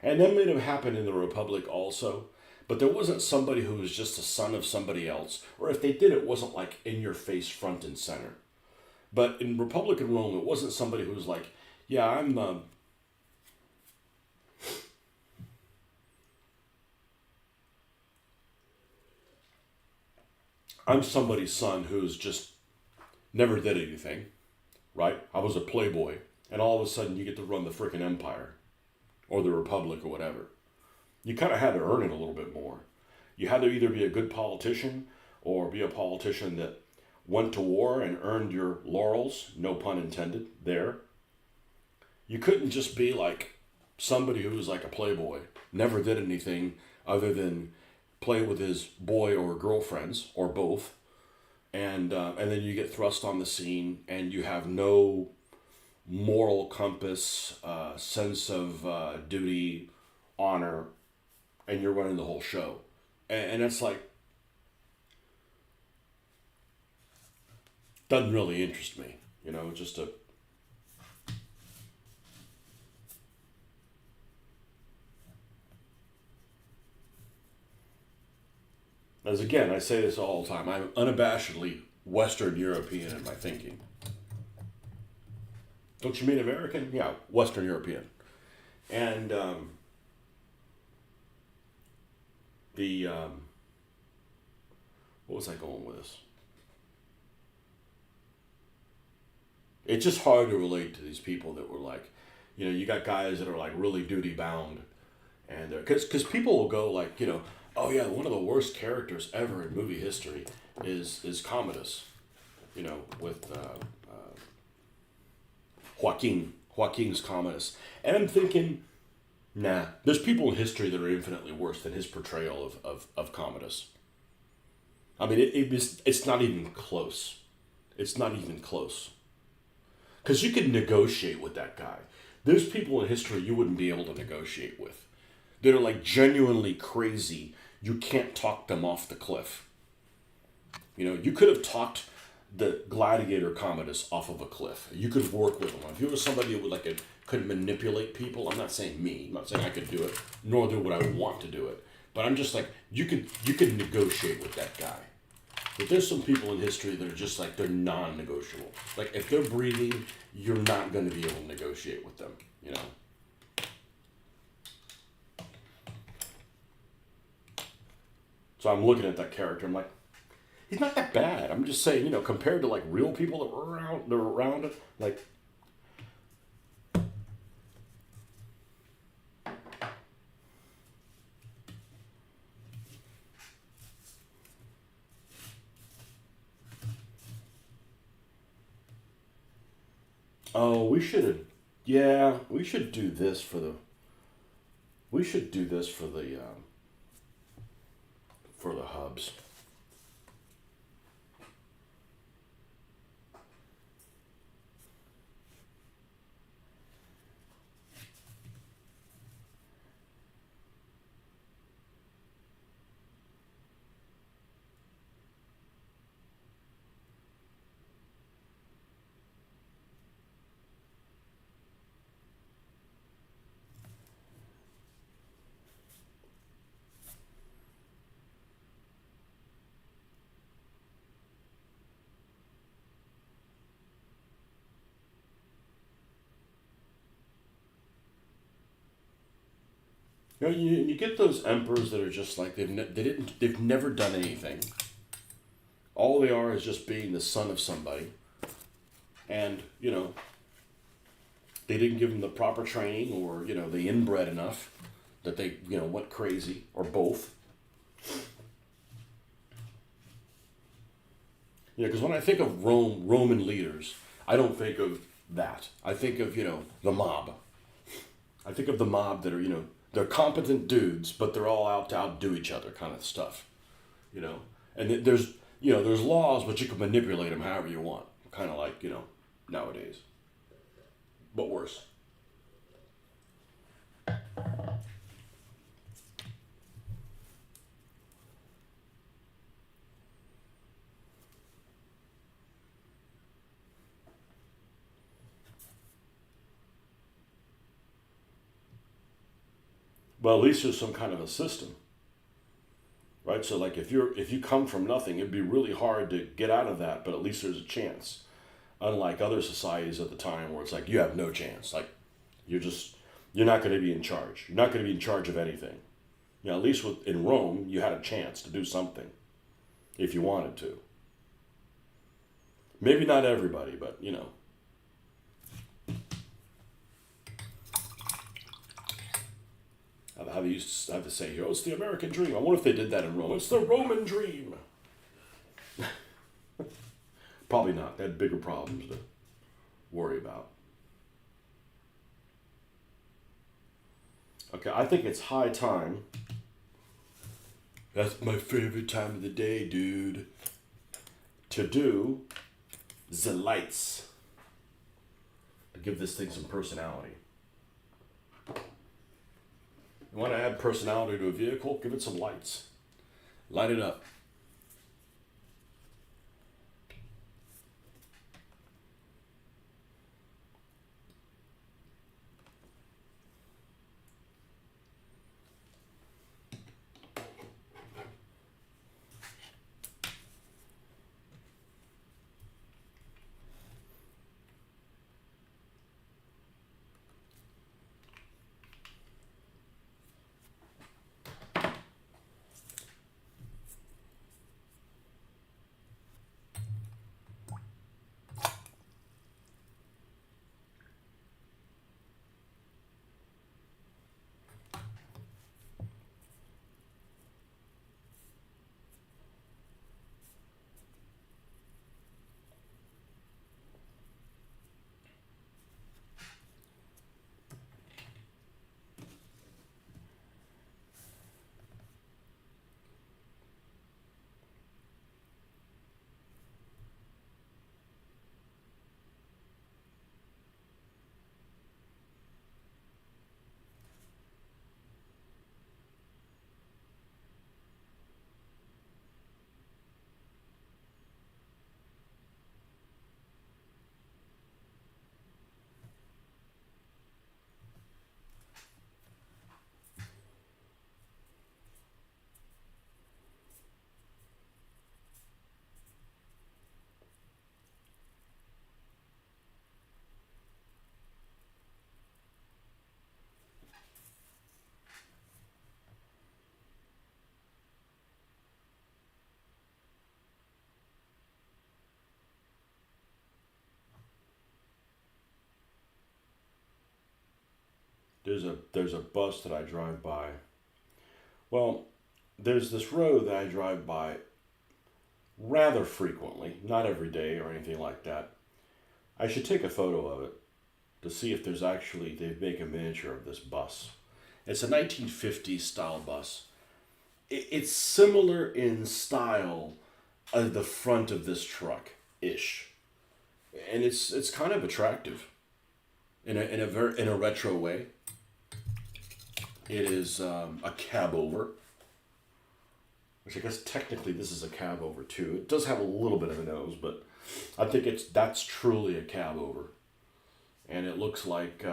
And that may have happened in the Republic also, but there wasn't somebody who was just a son of somebody else, or if they did, it wasn't in your face, front and center. But in Republican Rome, it wasn't somebody who was yeah, I'm somebody's son who's just never did anything, right? I was a playboy, and all of a sudden you get to run the frickin' empire, or the republic, or whatever. You kind of had to earn it a little bit more. You had to either be a good politician, or be a politician that went to war and earned your laurels, no pun intended, there. You couldn't just be somebody who was a playboy, never did anything other than play with his boy or girlfriends, or both, and then you get thrust on the scene, and you have no moral compass, sense of duty, honor, and you're running the whole show. And it's doesn't really interest me, just a... As again, I say this all the time, I'm unabashedly Western European in my thinking. Don't you mean American? Yeah, Western European. And what was I going with this? It's just hard to relate to these people that were you got guys that are really duty bound, and because people will go oh yeah, one of the worst characters ever in movie history is Commodus, with Joaquin's Commodus, and I'm thinking, nah, there's people in history that are infinitely worse than his portrayal of Commodus. I mean, it's not even close. It's not even close. Because you could negotiate with that guy. There's people in history you wouldn't be able to negotiate with. That are genuinely crazy. You can't talk them off the cliff. You could have talked the gladiator Commodus off of a cliff. You could work with him. If you were somebody who could manipulate people, I'm not saying me. I'm not saying I could do it, nor would I want to do it. But I'm just you could negotiate with that guy. But there's some people in history that are just they're non-negotiable. If they're breathing, you're not going to be able to negotiate with them, So I'm looking at that character, I'm he's not that bad. I'm just saying, compared to like real people that were around it, like. Oh, we should have. Yeah, we should do this for the. We should do this for the hubs. You get those emperors that are just like they've never done anything. All they are is just being the son of somebody, and they didn't give them the proper training, or they inbred enough that they went crazy, or both. Because when I think of Roman leaders, I don't think of that. I think of the mob. I think of the mob that are they're competent dudes, but they're all out to outdo each other, kind of stuff. And there's laws, but you can manipulate them however you want, kind of like nowadays, but worse. Well, at least there's some kind of a system, right? So like if you come from nothing, it'd be really hard to get out of that, but at least there's a chance. Unlike other societies at the time where it's like you have no chance. Like you're not going to be in charge. You're not going to be in charge of anything. At least in Rome, you had a chance to do something if you wanted to. Maybe not everybody, but how they used to have to say, it's the American dream. I wonder if they did that in Rome. It's the Roman dream. Probably not. They had bigger problems to worry about. Okay, I think it's high time. That's my favorite time of the day, dude. To do the lights. To give this thing some personality. You want to add personality to a vehicle? Give it some lights. Light it up. There's a bus that I drive by. Well, there's this road that I drive by rather frequently, not every day or anything like that. I should take a photo of it to see if there's actually they make a miniature of this bus. It's a 1950s style bus. It's similar in style of the front of this truck ish, and it's kind of attractive in a retro way. It is a cab over, which I guess technically this is a cab over too. It does have a little bit of a nose, but I think that's truly a cab over, and it looks like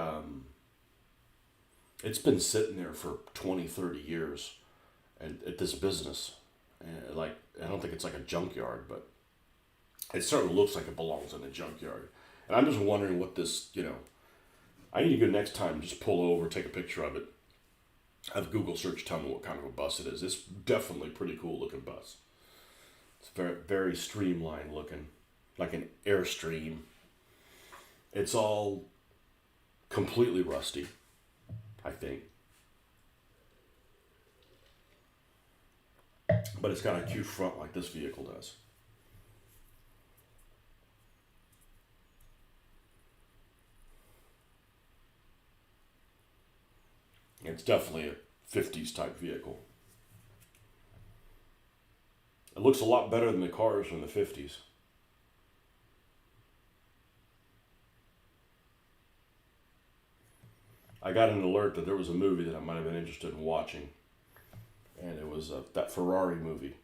it's been sitting there for 20, 30 years, and at this business, and like I don't think it's like a junkyard, but it certainly looks like it belongs in a junkyard. And I'm just wondering what this, I need to go next time, just pull over, take a picture of it, have Google search tell me what kind of a bus it is. It's definitely a pretty cool looking bus. It's very, very streamlined looking, like an Airstream. It's all completely rusty, I think. But it's got a cute front like this vehicle does. It's definitely a 50s type vehicle. It looks a lot better than the cars from the 50s. I got an alert that there was a movie that I might have been interested in watching. And it was that Ferrari movie.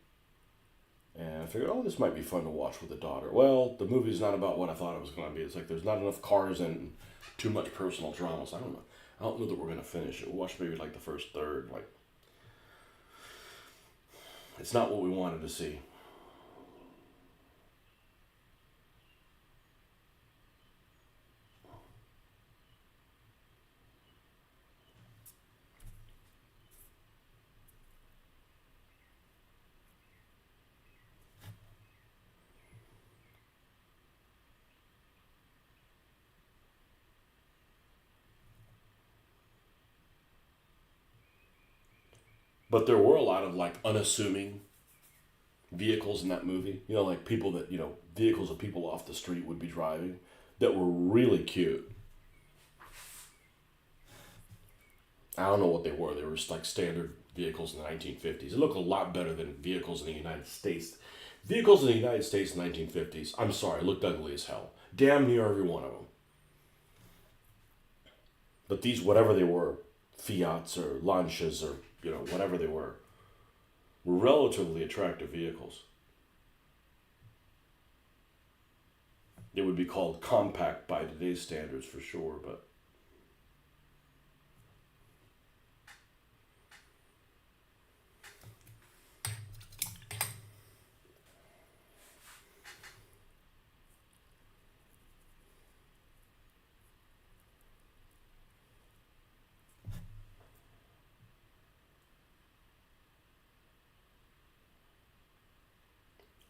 And I figured, oh, this might be fun to watch with a daughter. Well, the movie's not about what I thought it was going to be. It's like there's not enough cars and too much personal drama. So I don't know. I don't know that we're going to finish it. We'll watch maybe like the first third. Like, it's not what we wanted to see. But there were a lot of like unassuming vehicles in that movie. Like people that, vehicles that people off the street would be driving that were really cute. I don't know what they were. They were just like standard vehicles in the 1950s. It looked a lot better than vehicles in the United States. Vehicles in the United States in the 1950s, I'm sorry, looked ugly as hell. Damn near every one of them. But these, whatever they were, Fiats or Lancias or, whatever they were relatively attractive vehicles. They would be called compact by today's standards for sure, but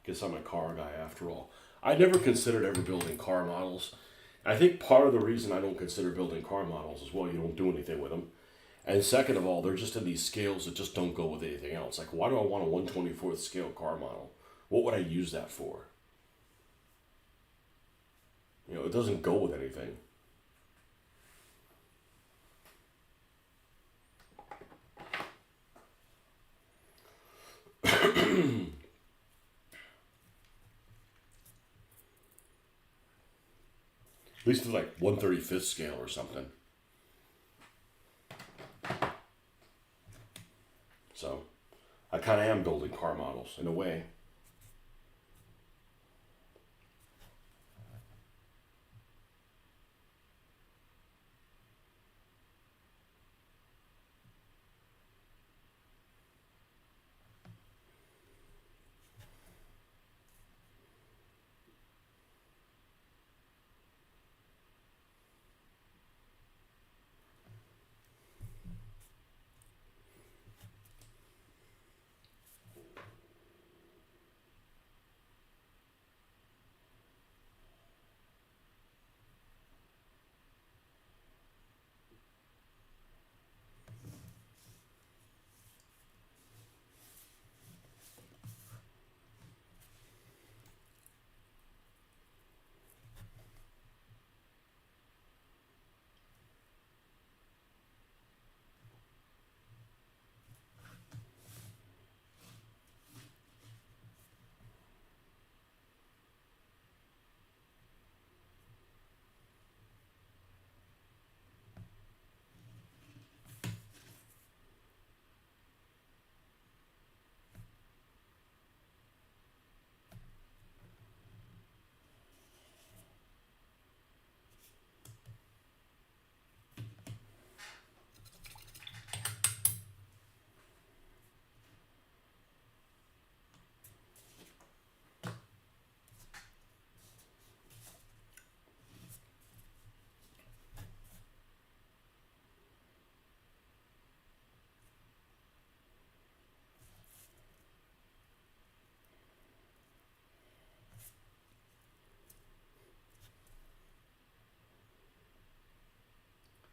guess I'm a car guy after all. I never considered ever building car models. I think part of the reason I don't consider building car models is, well, you don't do anything with them. And second of all, they're just in these scales that just don't go with anything else. Like, why do I want a 1/24th scale car model? What would I use that for? It doesn't go with anything. At least to like 1/35th scale or something. So, I kind of am building car models in a way.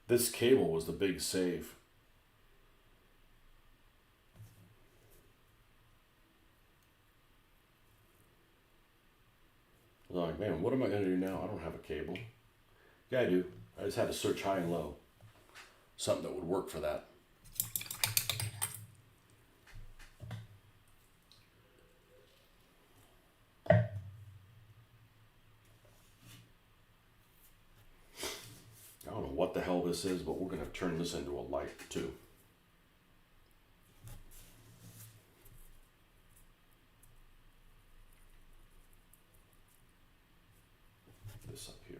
This cable was the big save. I was like, man, what am I going to do now? I don't have a cable. Yeah, I do. I just had to search high and low. Something that would work for that. I don't know what the hell this is, but we're going to turn this into a light too. This up here.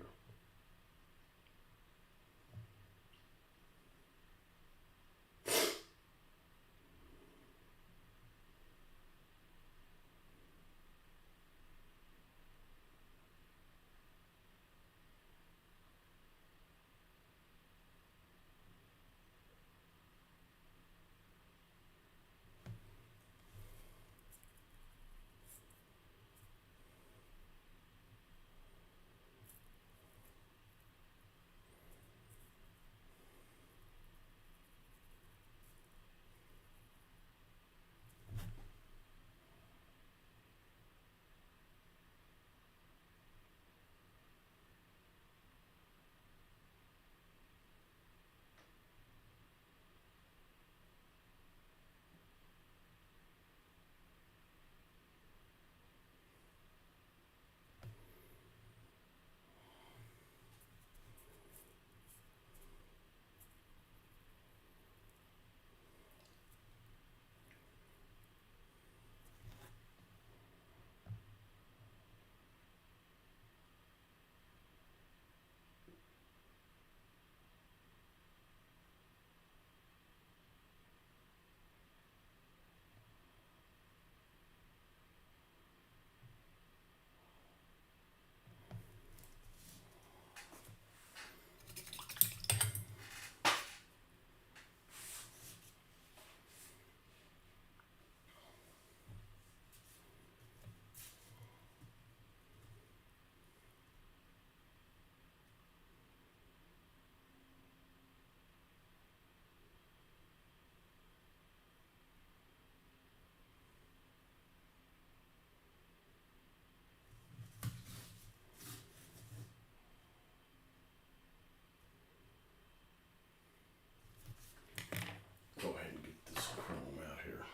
Go ahead and get this chrome out here.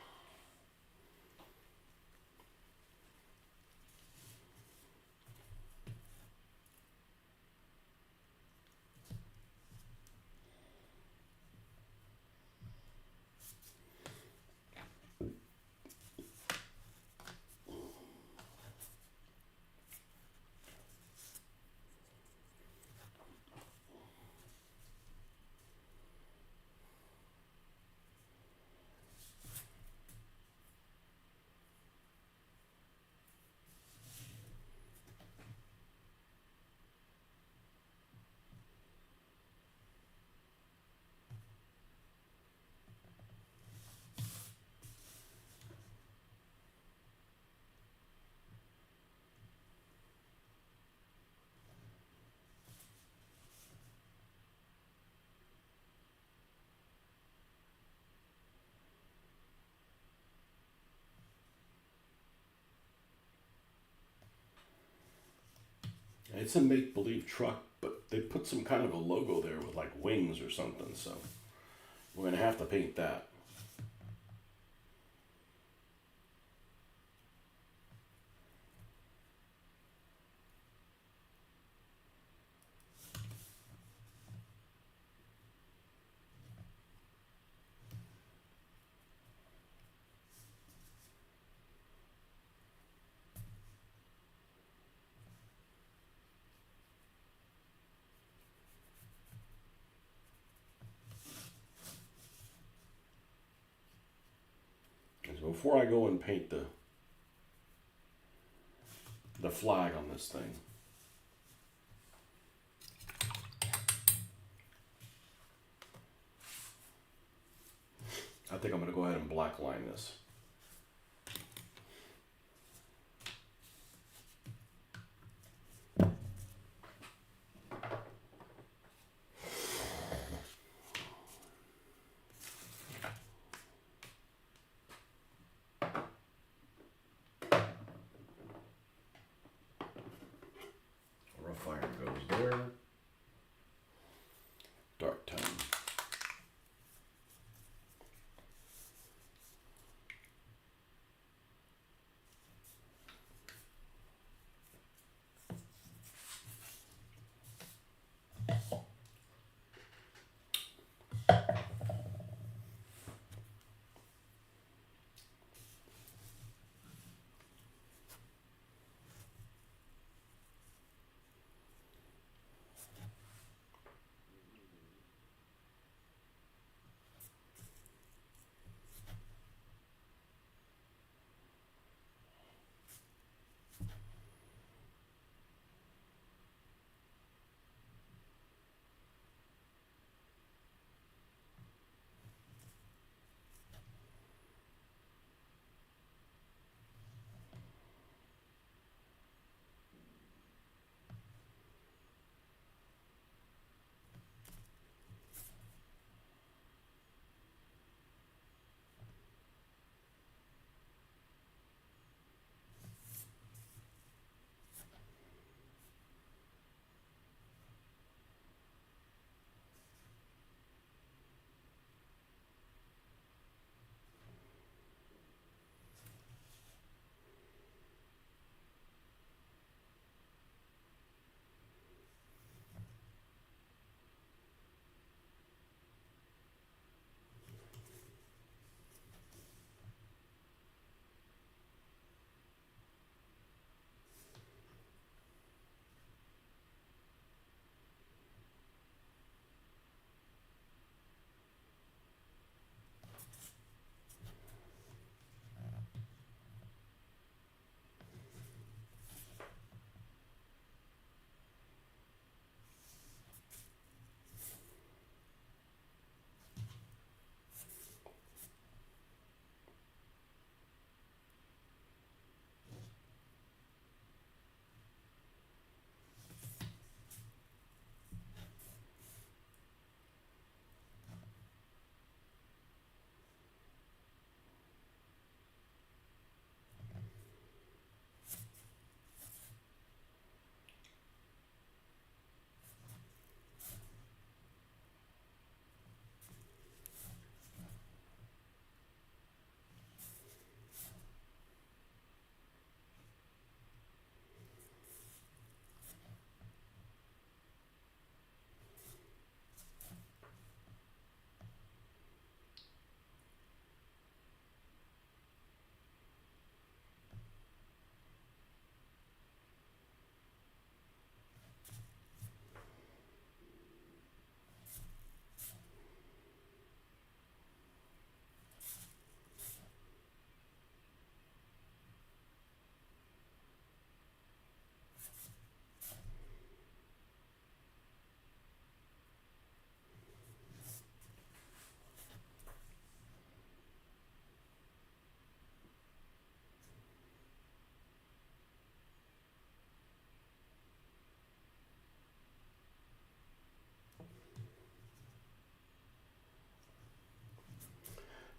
It's a make-believe truck, but they put some kind of a logo there with like wings or something, so we're going to have to paint that. And so before I go and paint the flag on this thing, I think I'm going to go ahead and black line this. goes there. Dark tone.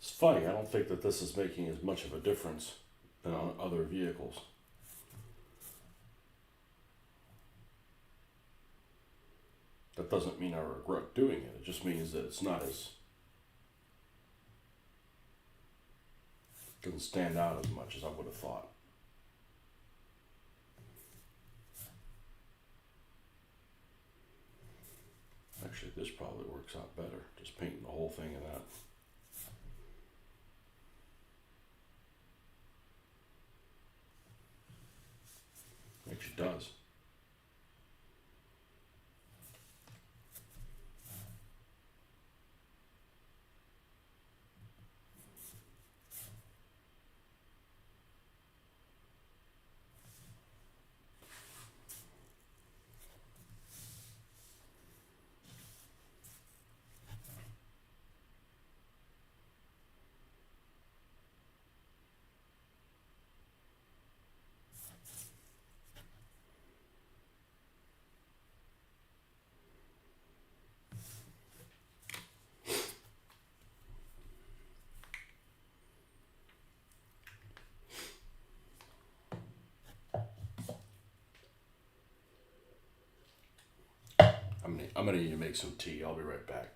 It's funny, I don't think that this is making as much of a difference than on other vehicles. That doesn't mean I regret doing it. It just means that it's not as, doesn't stand out as much as I would have thought. Actually, this probably works out better, just painting the whole thing in that. Actually does. I'm gonna need to make some tea. I'll be right back.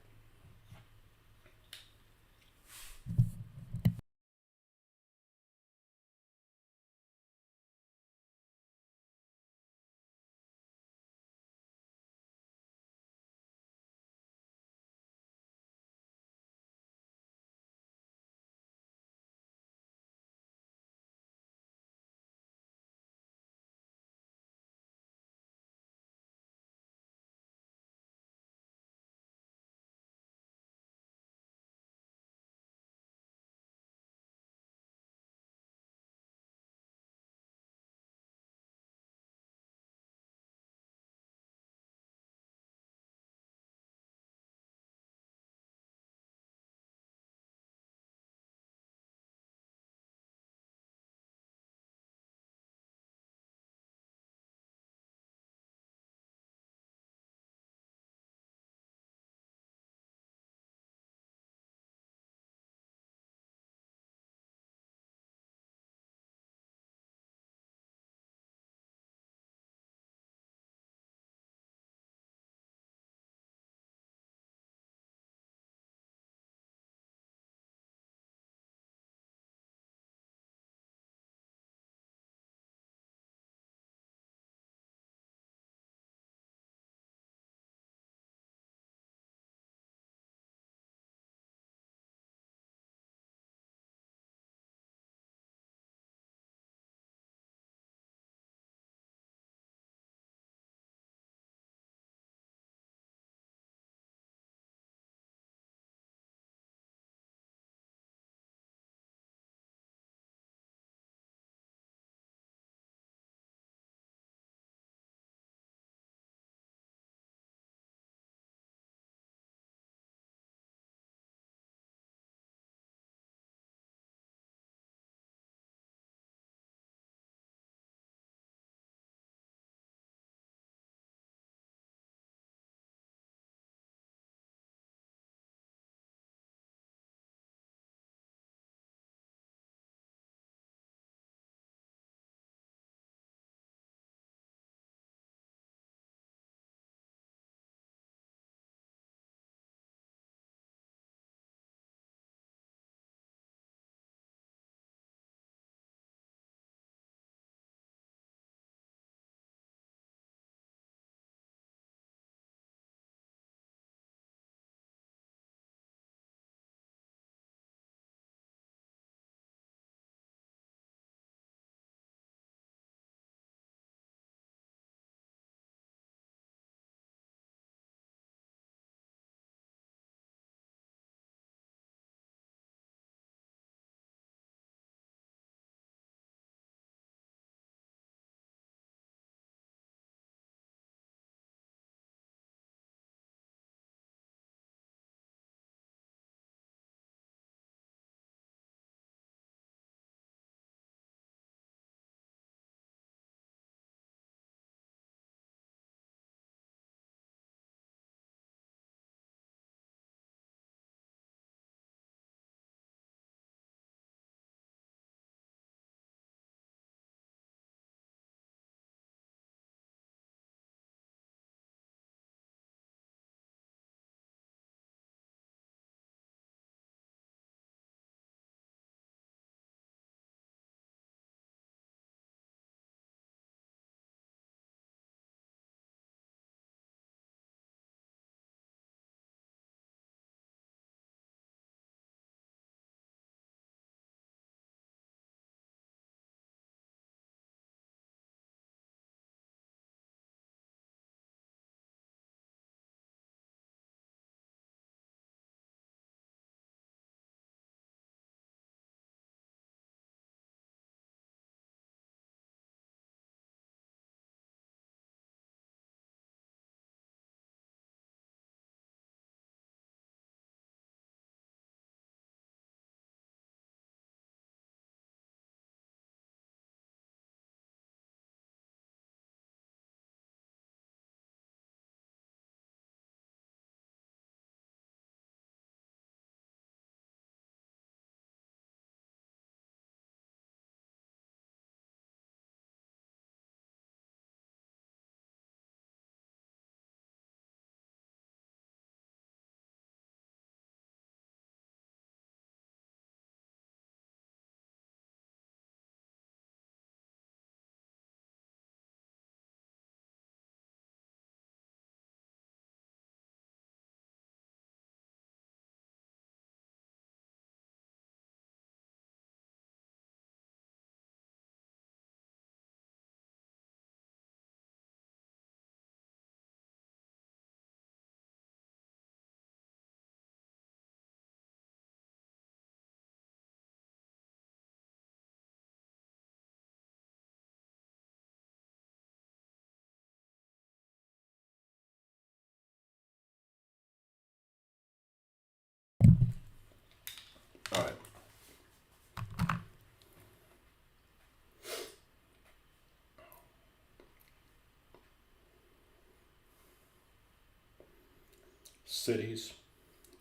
cities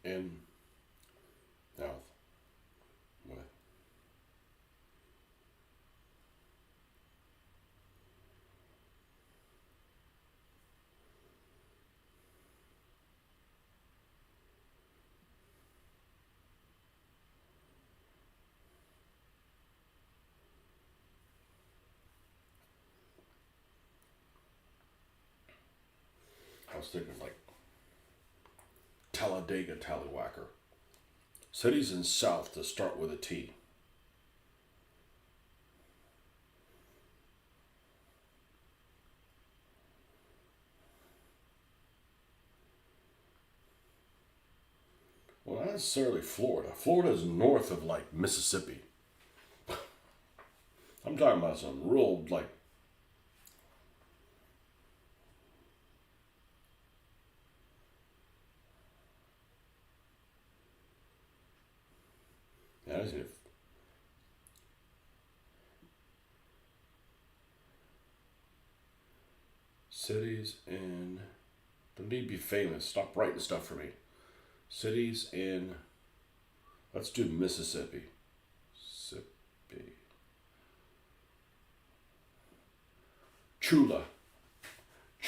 in South with. I was thinking like Talladega Tallywhacker. Cities in South to start with a T. Well, not necessarily Florida. Florida is north of like Mississippi. I'm talking about some real like. Yeah, I see if cities in. Don't need to be famous. Stop writing stuff for me. Cities in. Let's do Mississippi. Mississippi. Chula.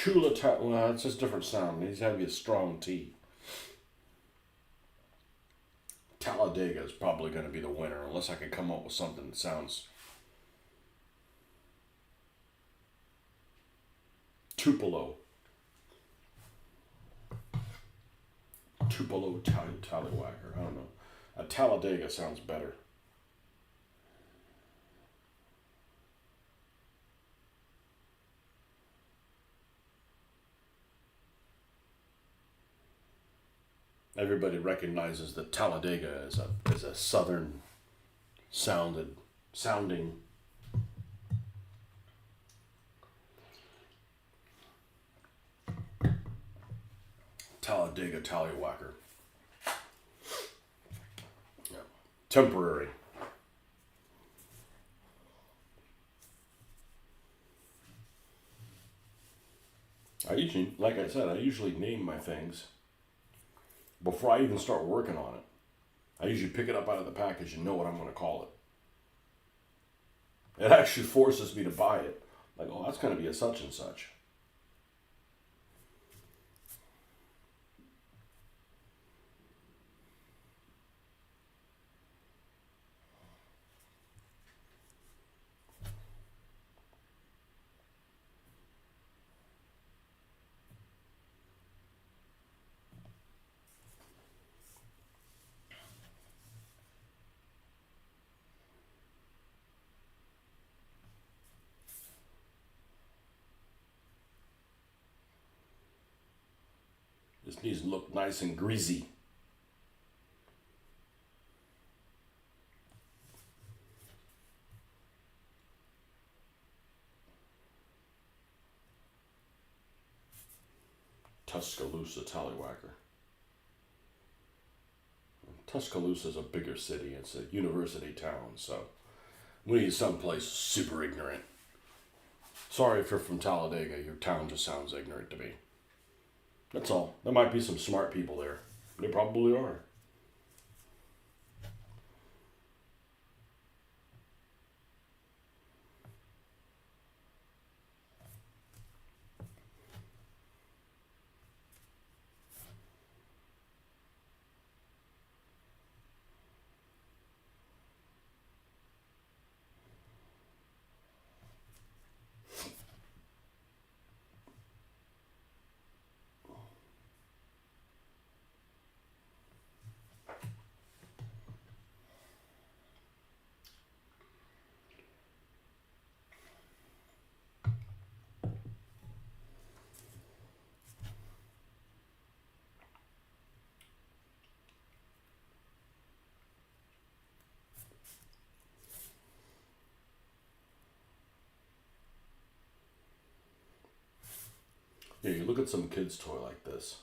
Well, it's just a different sound. It needs to have a strong T. Talladega is probably going to be the winner, unless I can come up with something that sounds. Tupelo. Tupelo Tallywhacker. I don't know. A Talladega sounds better. Everybody recognizes that Talladega is a southern sounding. Talladega Tallywhacker. Yeah. Temporary. Like I said, I usually name my things before I even start working on it. I usually pick it up out of the package and know what I'm going to call it. It actually forces me to buy it. Like, oh, that's going to be a such and such. This needs to look nice and greasy. Tuscaloosa Tallywhacker. Tuscaloosa is a bigger city. It's a university town, so we need someplace super ignorant. Sorry if you're from Talladega, your town just sounds ignorant to me. That's all. There might be some smart people there. There probably are. Yeah, you look at some kid's toy like this,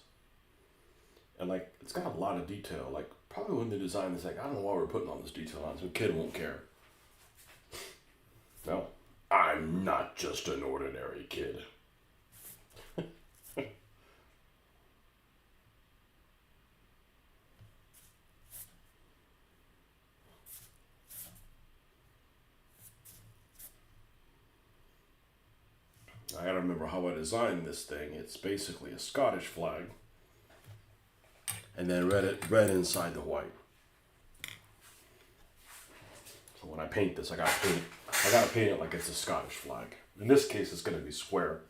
and like it's got a lot of detail. Like probably when they designed this, like I don't know why we're putting all this detail on. Some kid won't care. No, I'm not just an ordinary kid. I gotta remember how I designed this thing. It's basically a Scottish flag, and then red inside the white. So when I paint this, I gotta paint it like it's a Scottish flag. In this case, it's gonna be square.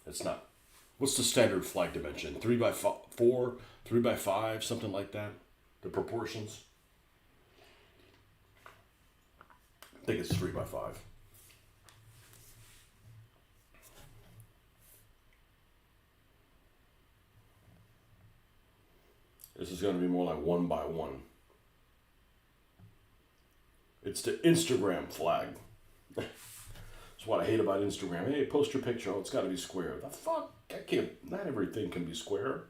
It's not. What's the standard flag dimension? 3x4, 3x5, something like that. The proportions. I think it's 3x5. This is going to be more like 1x1. It's the Instagram flag. That's what I hate about Instagram. Hey, post your picture. Oh, it's got to be square. The fuck? I can't. Not everything can be square.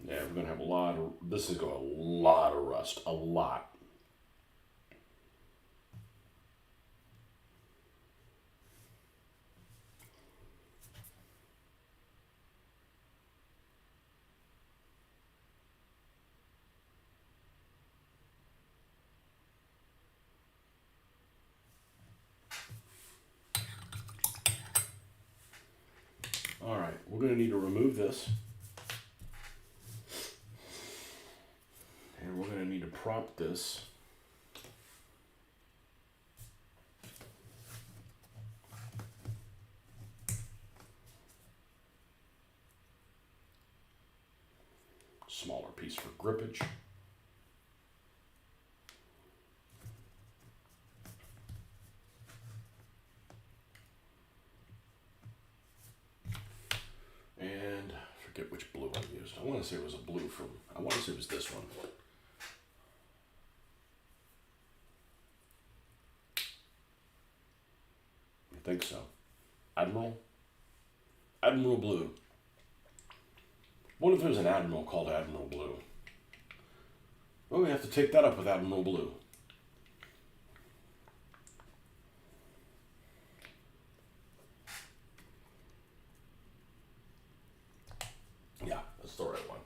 Yeah, we're gonna have a lot of. This is going to a lot of rust. A lot. All right, we're going to need to remove this. And we're going to need to prop this. Smaller piece for grippage. And I forget which blue I used. I want to say it was a blue from, I want to say it was this one. I think so. Admiral? Admiral Blue. What if there's an Admiral called Admiral Blue? Well, we have to take that up with Admiral Blue. Yeah, that's the right one.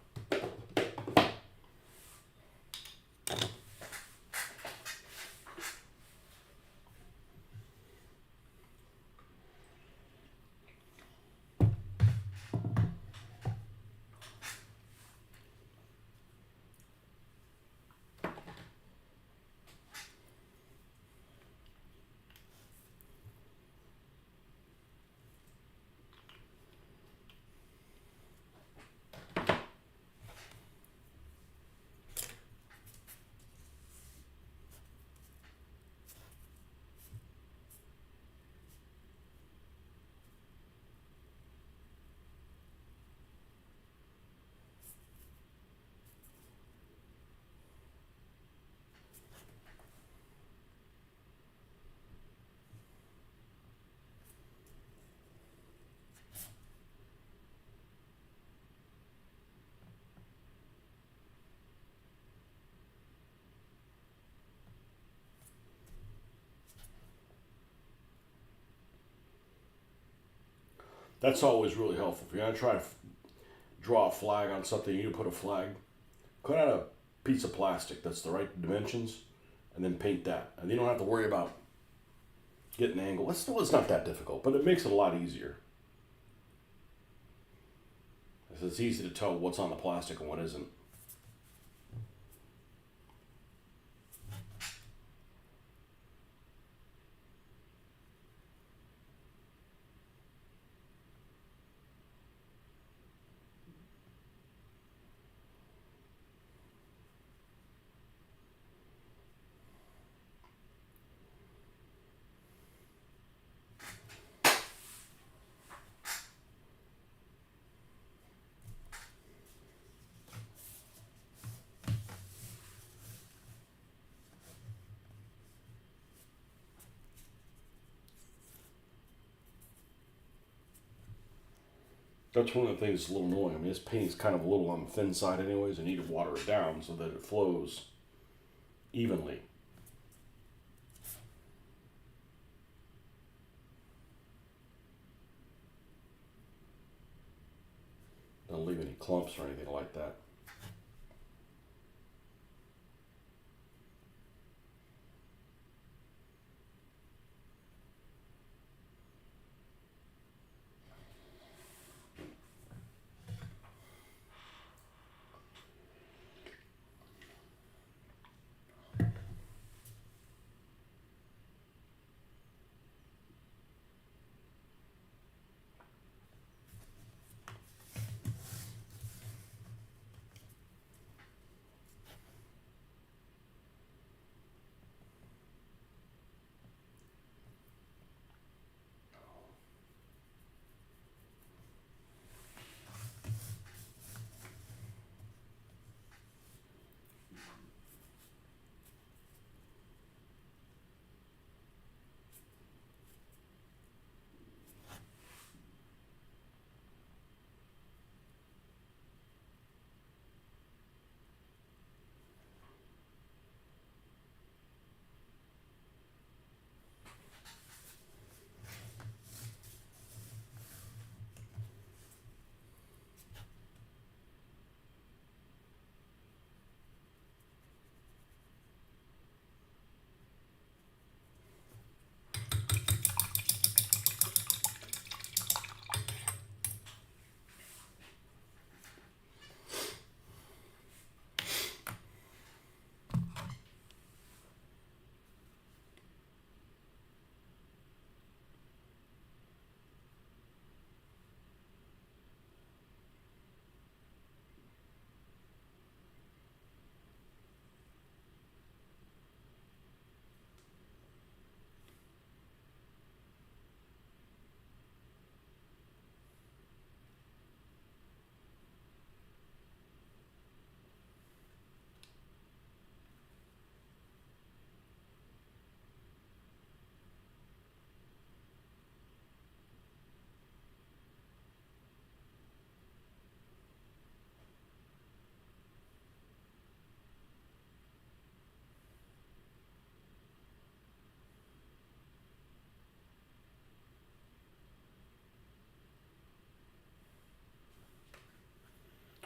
That's always really helpful. If you're going to try to draw a flag on something, you need to put a flag. Cut out a piece of plastic that's the right dimensions, and then paint that. And you don't have to worry about getting an angle. It's not that difficult, but it makes it a lot easier. It's easy to tell what's on the plastic and what isn't. That's one of the things that's a little annoying. I mean, this paint's kind of a little on the thin side anyways. I need to water it down so that it flows evenly. Don't leave any clumps or anything like that.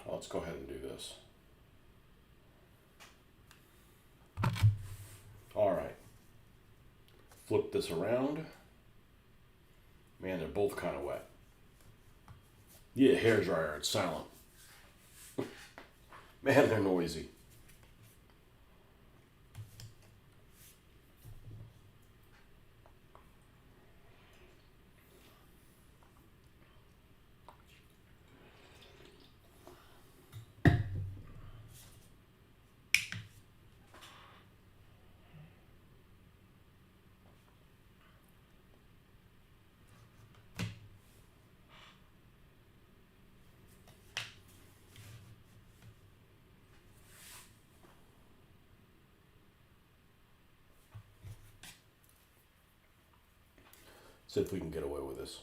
Let's go ahead and do this. All right. Flip this around. Man, they're both kind of wet. Yeah, hair dryer, it's silent. Man, they're noisy. See if we can get away with this.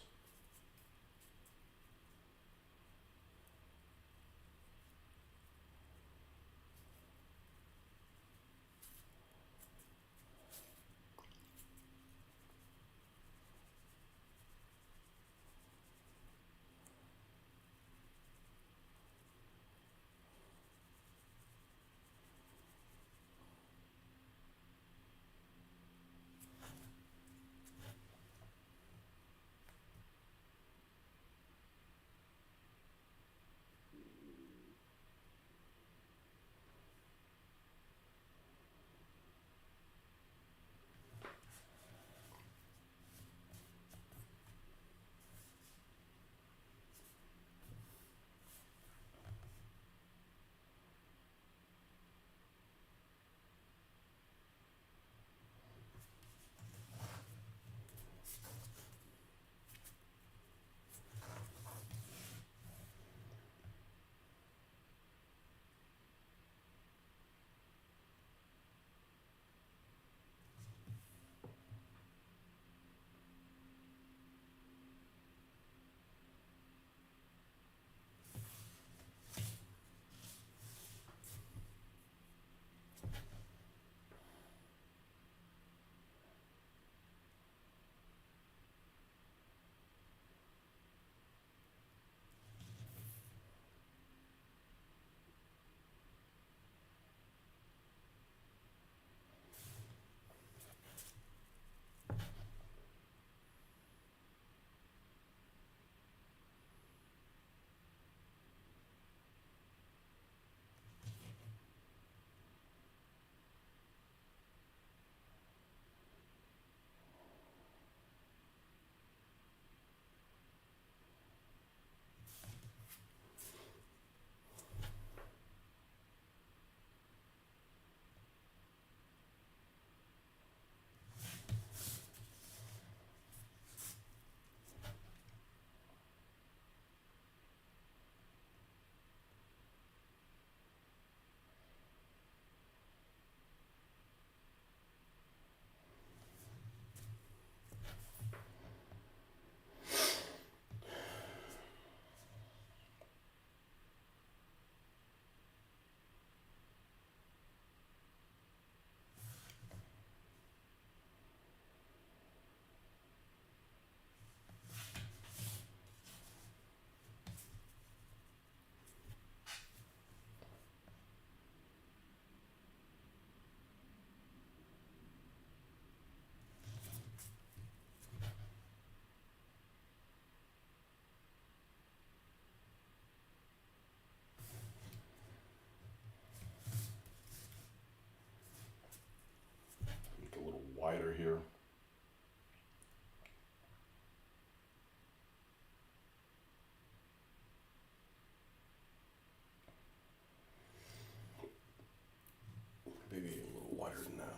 Maybe a little wider than that.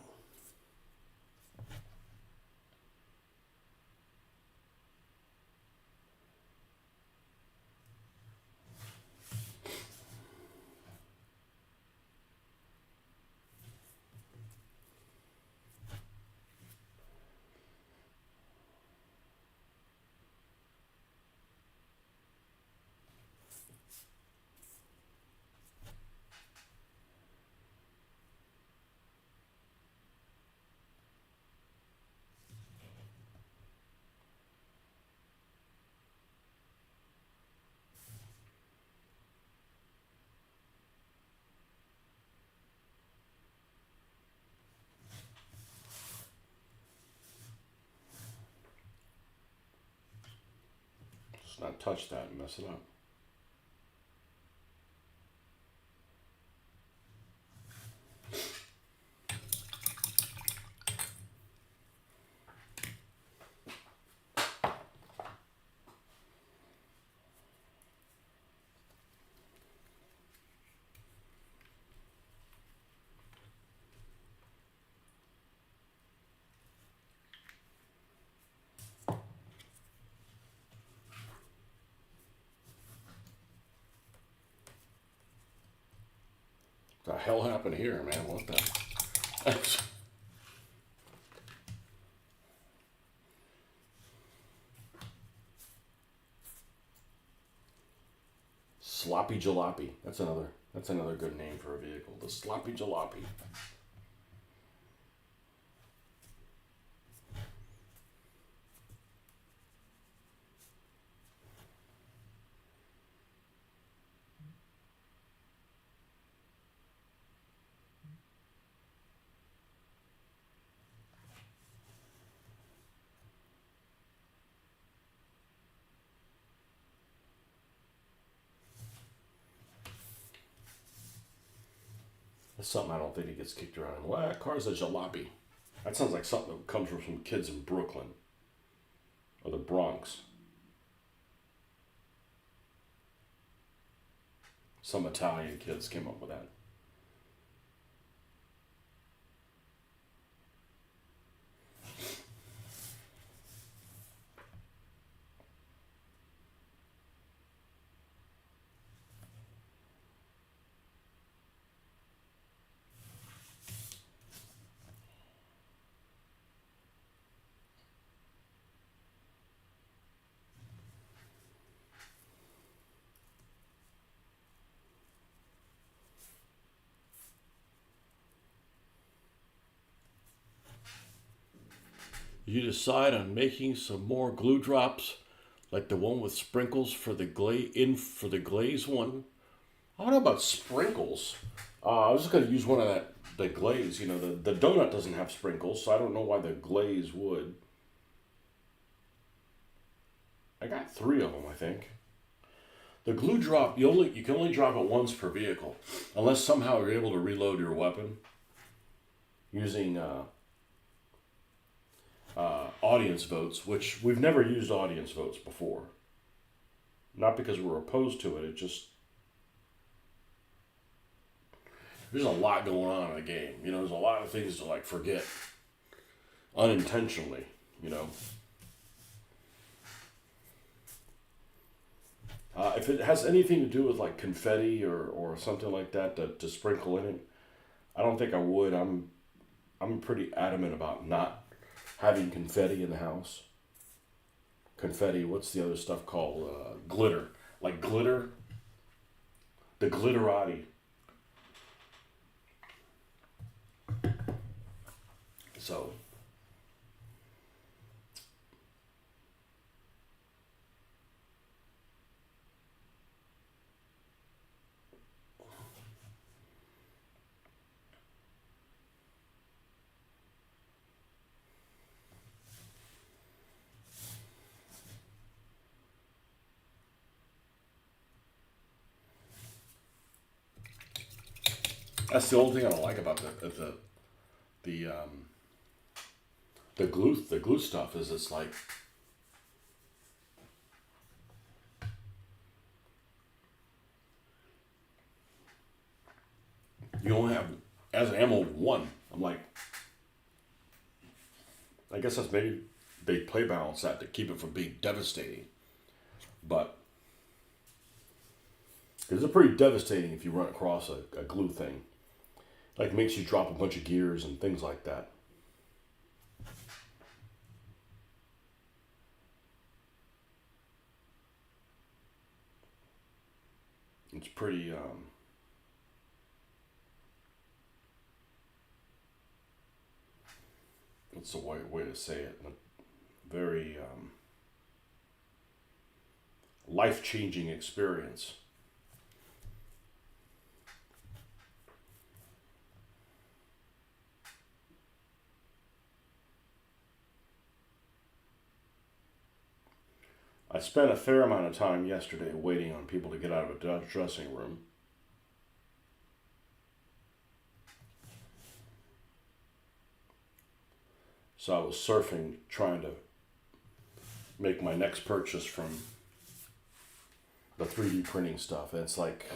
Let's not touch that and mess it up. What the hell happened here, man? What the? Sloppy Jalopy. That's another good name for a vehicle. The Sloppy Jalopy. That's something I don't think it gets kicked around. Well, that car's a jalopy. That sounds like something that comes from some kids in Brooklyn or the Bronx. Some Italian kids came up with that. You decide on making some more glue drops, like the one with sprinkles for the glaze one. I don't know about sprinkles. I was just gonna use one of the glaze. You know, the donut doesn't have sprinkles, so I don't know why the glaze would. I got 3 of them, I think. The glue drop, you can only drop it once per vehicle, unless somehow you're able to reload your weapon using audience votes, which we've never used audience votes before. Not because we're opposed to it, there's a lot going on in the game. You know, there's a lot of things to like forget unintentionally, you know. If it has anything to do with like confetti or something like that to sprinkle in it, I don't think I would. I'm pretty adamant about not having confetti in the house. Confetti, what's the other stuff called? Glitter. Like glitter. The glitterati. So. That's the only thing I don't like about the glue stuff is it's like you only have as an M1. I'm like, I guess that's maybe they play balance that to keep it from being devastating. But it's pretty devastating if you run across a glue thing. Like makes you drop a bunch of gears and things like that. It's pretty, what's the way to say it? Very life-changing experience. I spent a fair amount of time yesterday waiting on people to get out of a dressing room. So I was surfing, trying to make my next purchase from the 3D printing stuff. And it's like,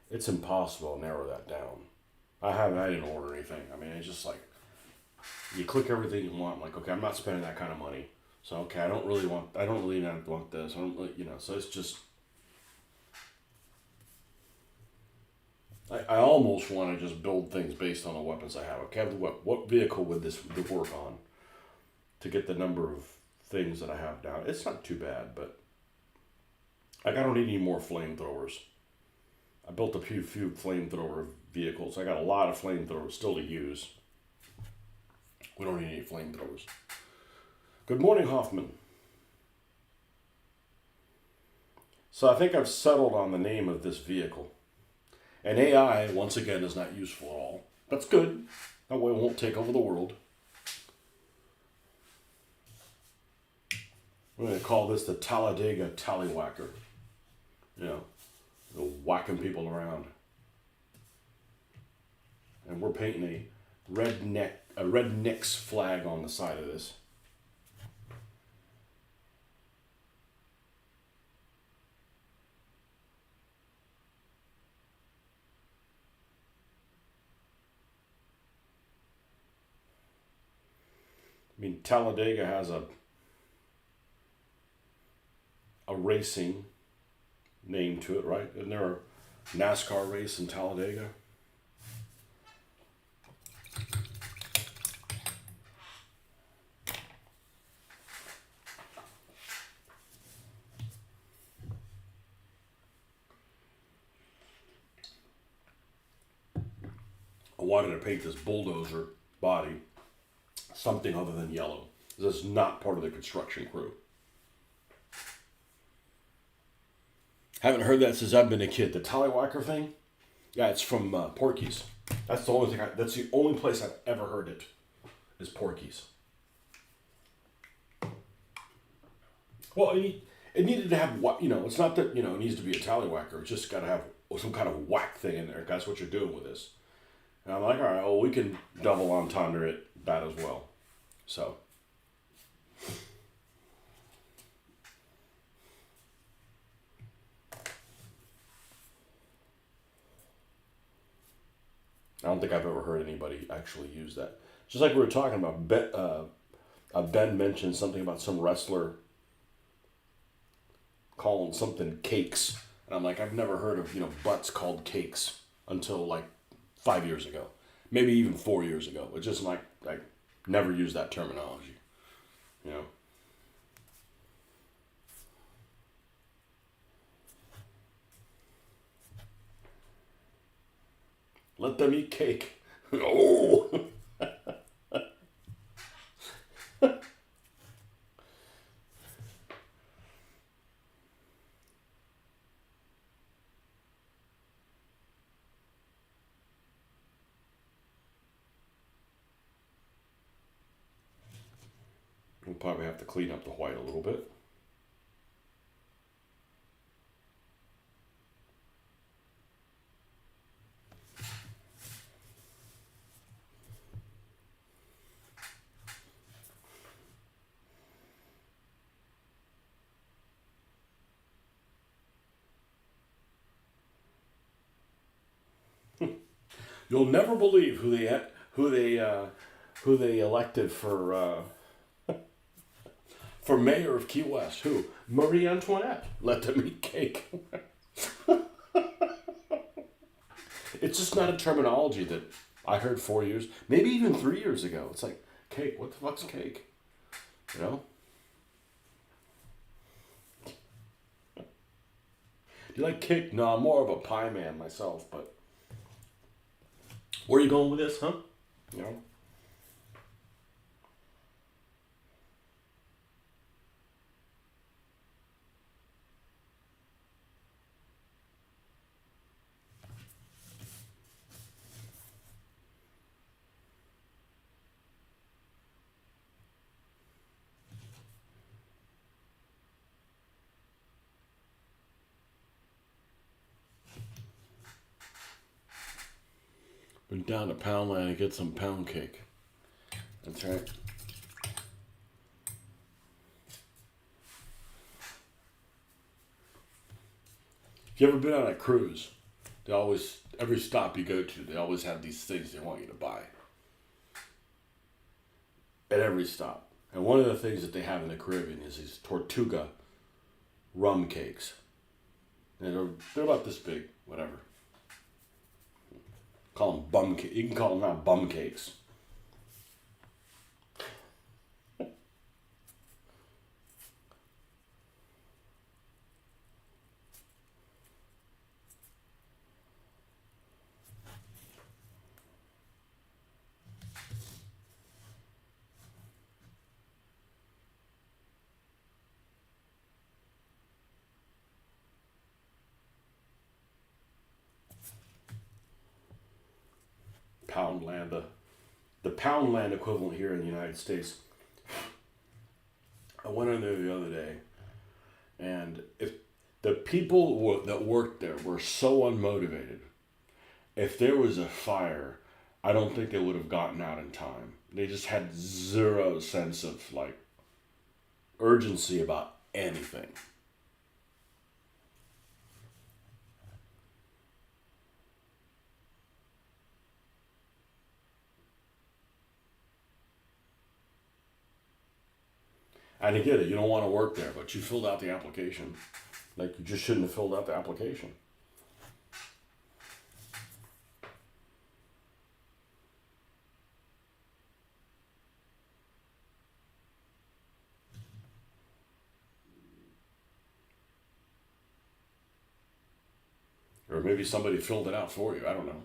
it's impossible to narrow that down. I didn't order anything. I mean, it's just like, you click everything you want. I'm like, okay, I'm not spending that kind of money. So, okay, I don't really want this. I don't really, so it's just, I almost want to just build things based on the weapons I have. Okay, what vehicle would this work on to get the number of things that I have down? It's not too bad, but I don't need any more flamethrowers. I built a few flamethrower vehicles. I got a lot of flamethrowers still to use. We don't need any flamethrowers. Good morning, Hoffman. So I think I've settled on the name of this vehicle. And AI, once again, is not useful at all. That's good. That way it won't take over the world. We're going to call this the Talladega Tallywhacker. Whacking people around. And we're painting a redneck's flag on the side of this. I mean, Talladega has a racing name to it, right? Isn't there a NASCAR race in Talladega? I wanted to paint this bulldozer body something other than yellow. This is not part of the construction crew. Haven't heard that since I've been a kid. The Tallywhacker thing? Yeah, it's from Porky's. That's the only thing. That's the only place I've ever heard it. Is Porky's. Well, it needed to have what It's not that it needs to be a Tallywhacker. It's just got to have some kind of whack thing in there. That's what you're doing with this. And I'm like, all right, well, we can double entendre it that as well. So. I don't think I've ever heard anybody actually use that. Just like we were talking about, Ben mentioned something about some wrestler calling something cakes. And I'm like, I've never heard of, butts called cakes until like 5 years ago. Maybe even 4 years ago. It's just like, I never used that terminology. Let them eat cake. Oh! We'll probably have to clean up the white a little bit. You'll never believe who they elected for mayor of Key West. Who? Marie Antoinette. Let them eat cake. It's just not a terminology that I heard 4 years, maybe even 3 years ago. It's like, cake. What the fuck's cake? You know? Do you like cake? No, I'm more of a pie man myself, but where are you going with this, huh? You know? Been down to Poundland to get some pound cake. That's right. If you ever been on a cruise, they always, every stop you go to, they always have these things they want you to buy. At every stop. And one of the things that they have in the Caribbean is these Tortuga rum cakes. And they're about this big, whatever. Call them bum cakes. You can call them now bum cakes. Poundland, the Poundland equivalent here in the United States. I went in there the other day, and if the people that worked there were so unmotivated, if there was a fire, I don't think they would have gotten out in time. They just had zero sense of like urgency about anything. And I get it, you don't want to work there, but you filled out the application. Like, you just shouldn't have filled out the application. Or maybe somebody filled it out for you, I don't know.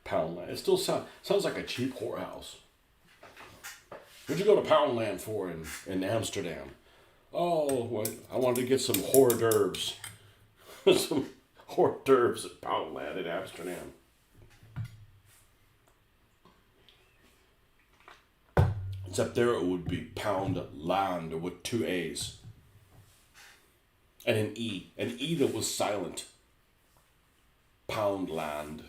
Poundland. It still sounds like a cheap whorehouse. What'd you go to Poundland for in Amsterdam? Oh, well, I wanted to get some hors d'oeuvres. Some hors d'oeuvres at Poundland in Amsterdam. Except there it would be Poundland with two A's. And an E. An E that was silent. Poundland.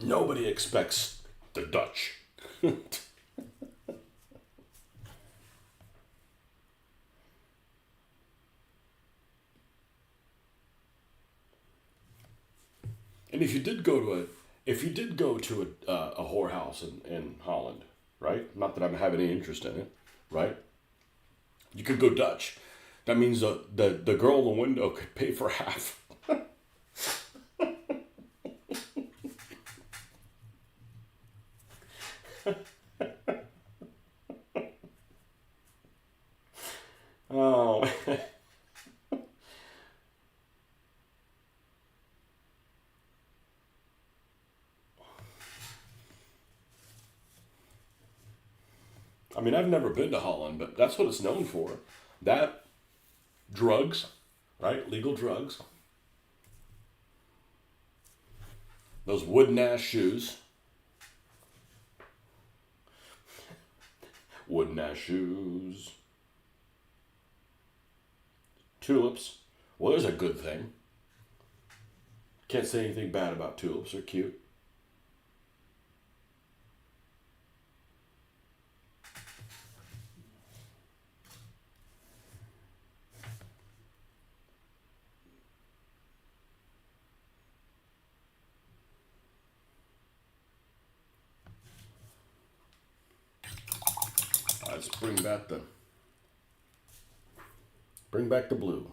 Nobody expects the Dutch. And if you did go to a whorehouse in Holland, right? Not that I have any interest in it, right? You could go Dutch. That means the girl in the window could pay for half. Oh, I mean, I've never been to Holland, but that's what it's known for. That, drugs, right? Legal drugs. Those wooden ass shoes. Wooden ass shoes. Tulips. Well, there's a good thing. Can't say anything bad about tulips. They're cute. Let's bring back the blue.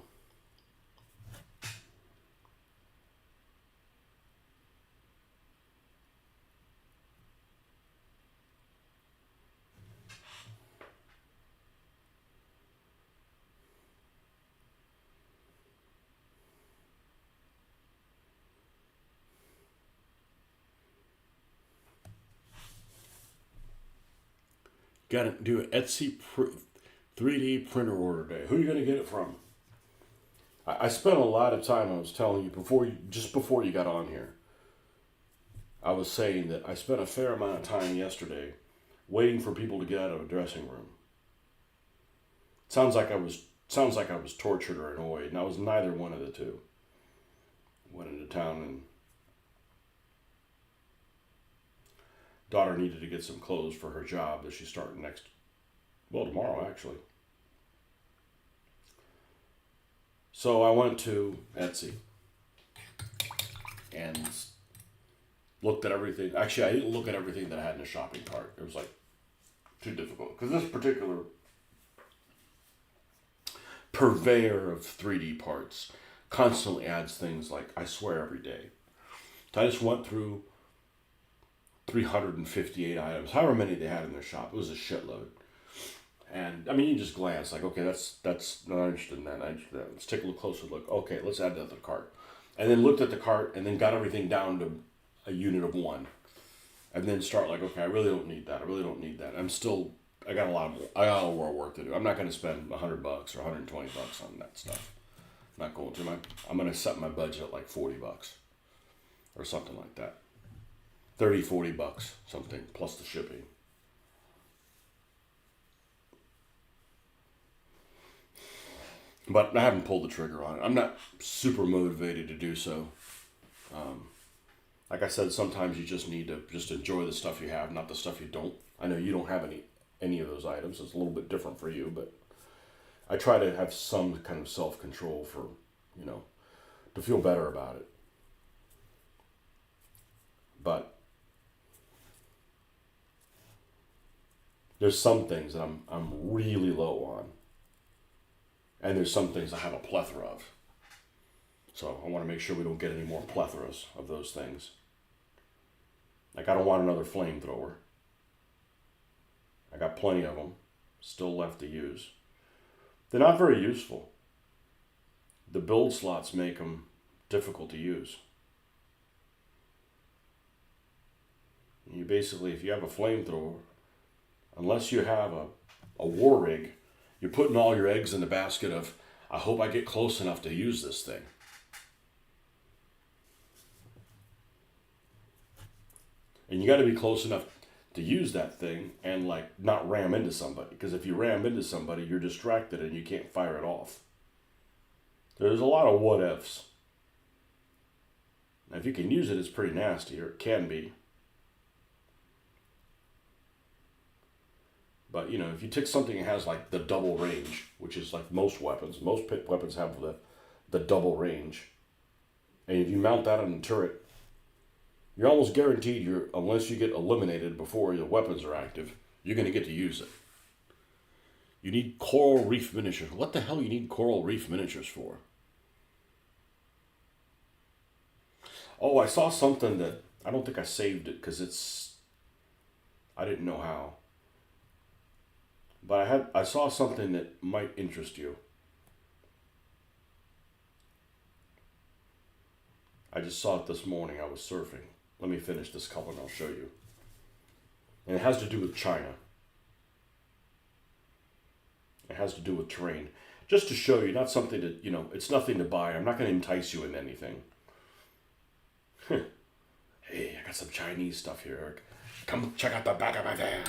Got to do an Etsy 3D printer order day. Who are you going to get it from? I spent a lot of time. I was telling you just before you got on here. I was saying that I spent a fair amount of time yesterday waiting for people to get out of a dressing room. Sounds like I was tortured or annoyed, and I was neither one of the two. Went into town and daughter needed to get some clothes for her job that she's starting tomorrow actually. So I went to Etsy and looked at everything. Actually, I didn't look at everything that I had in the shopping cart. It was like too difficult because this particular purveyor of 3D parts constantly adds things like, I swear, every day. So I just went through 358 items, however many they had in their shop. It was a shitload. And I mean, you just glance like, okay, that's not interested in that. Not interested in that. Let's take a closer look. Okay, let's add that to the cart. And then looked at the cart and then got everything down to a unit of one. And then start like, okay, I really don't need that. I really don't need that. I got a lot more work to do. I'm not going to spend $100 or $120 on that stuff. I'm not going to. I'm going to set my budget at like $40 or something like that. $30-$40, something, plus the shipping. But I haven't pulled the trigger on it. I'm not super motivated to do so. Like I said, sometimes you just need to just enjoy the stuff you have, not the stuff you don't. I know you don't have any of those items. It's a little bit different for you, but I try to have some kind of self-control for, to feel better about it. But there's some things that I'm really low on. And there's some things I have a plethora of. So I want to make sure we don't get any more plethoras of those things. Like I don't want another flamethrower. I got plenty of them still left to use. They're not very useful. The build slots make them difficult to use. You basically, if you have a flamethrower, unless you have a war rig, you're putting all your eggs in the basket of, I hope I get close enough to use this thing. And you got to be close enough to use that thing and like not ram into somebody. Because if you ram into somebody, you're distracted and you can't fire it off. There's a lot of what ifs. Now, if you can use it, it's pretty nasty, or it can be. But, if you take something that has like the double range, which is like most weapons have the double range. And if you mount that on a turret, you're almost guaranteed unless you get eliminated before your weapons are active, you're going to get to use it. You need coral reef miniatures. What the hell you need coral reef miniatures for? Oh, I saw something that I don't think I saved it because I didn't know how. But I saw something that might interest you. I just saw it this morning. I was surfing. Let me finish this color and I'll show you. And it has to do with China. It has to do with terrain. Just to show you, not something to, it's nothing to buy. I'm not going to entice you into anything. Hey, I got some Chinese stuff here, Eric. Come check out the back of my van.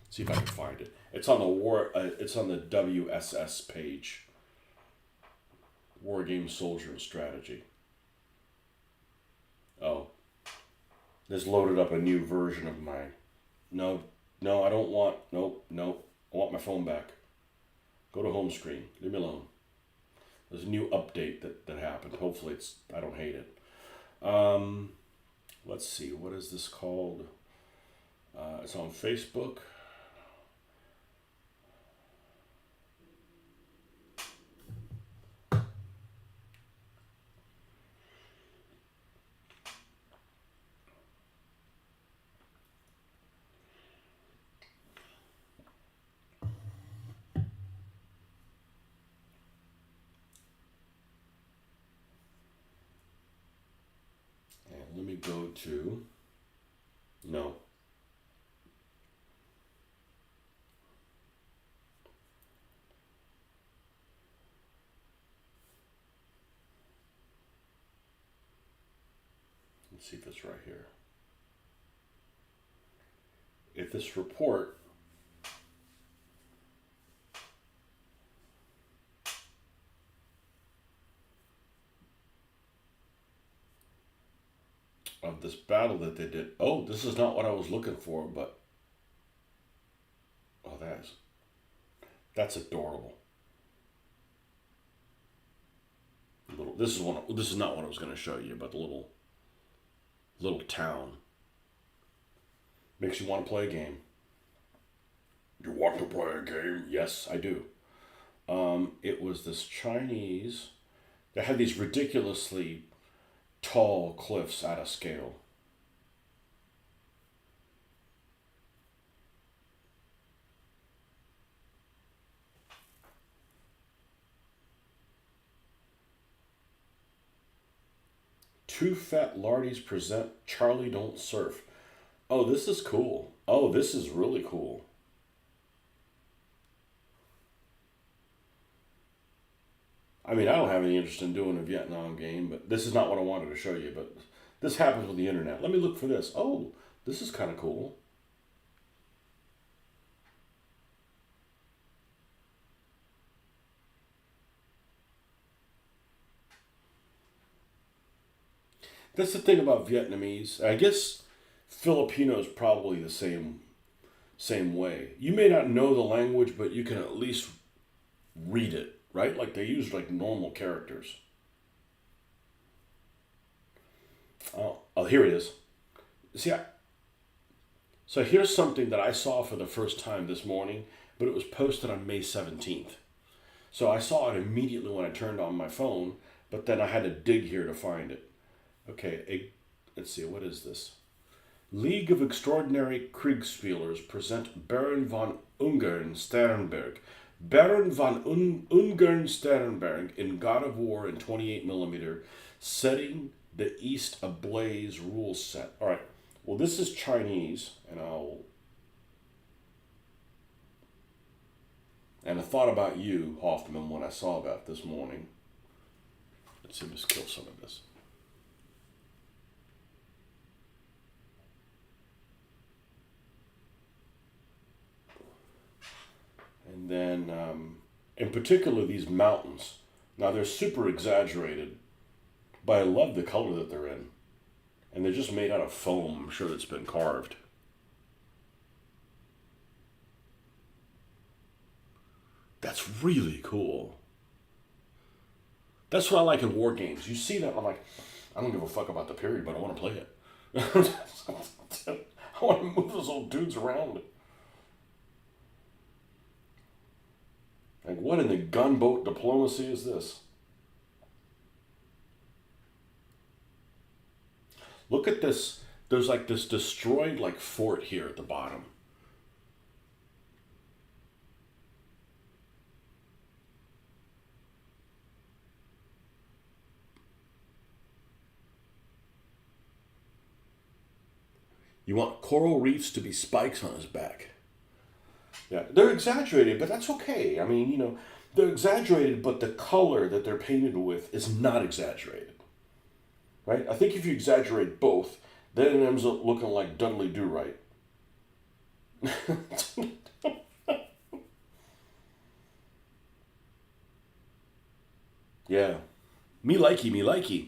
See if I can find it. It's on the WSS page. War Game Soldier Strategy. Oh. This loaded up a new version of mine. No, I don't want, nope. I want my phone back. Go to home screen. Leave me alone. There's a new update that happened. Hopefully I don't hate it. Let's see, what is this called? It's on Facebook. Let me go to, no. Let's see if it's right here. If this report of this battle that they did. Oh, this is not what I was looking for, but oh, that's adorable. This is not what I was going to show you, but the little town makes you want to play a game. You want to play a game? Yes, I do. It was this Chinese. They had these ridiculously tall cliffs out of scale. Two fat lardies present Charlie Don't Surf. Oh, this is cool. Oh, this is really cool. I mean, I don't have any interest in doing a Vietnam game, but this is not what I wanted to show you, but this happens with the internet. Let me look for this. Oh, this is kind of cool. That's the thing about Vietnamese. I guess Filipinos probably the same way. You may not know the language, but you can at least read it, right? Like they use like normal characters. Oh, here it is. See, so here's something that I saw for the first time this morning, but it was posted on May 17th. So I saw it immediately when I turned on my phone, but then I had to dig here to find it. Okay, let's see, what is this? League of Extraordinary Kriegspielers present Baron von Ungern Sternberg. Baron von Ungern Sternberg in God of War in 28mm, setting the East ablaze rule set. All right, well, this is Chinese, and I thought about you, Hoffman, when I saw that this morning. Let's see, let's kill some of this. And then, in particular, these mountains. Now, they're super exaggerated, but I love the color that they're in. And they're just made out of foam. I'm sure it's been carved. That's really cool. That's what I like in war games. You see that, I'm like, I don't give a fuck about the period, but I want to play it. I want to move those old dudes around. Like, what in the gunboat diplomacy is this? Look at this there's like this destroyed like fort here at the bottom. You want coral reefs to be spikes on his back. Yeah, they're exaggerated, but that's okay. I mean, they're exaggerated, but the color that they're painted with is not exaggerated. Right? I think if you exaggerate both, then it ends up looking like Dudley Do-Right. Yeah. Me likey, me likey.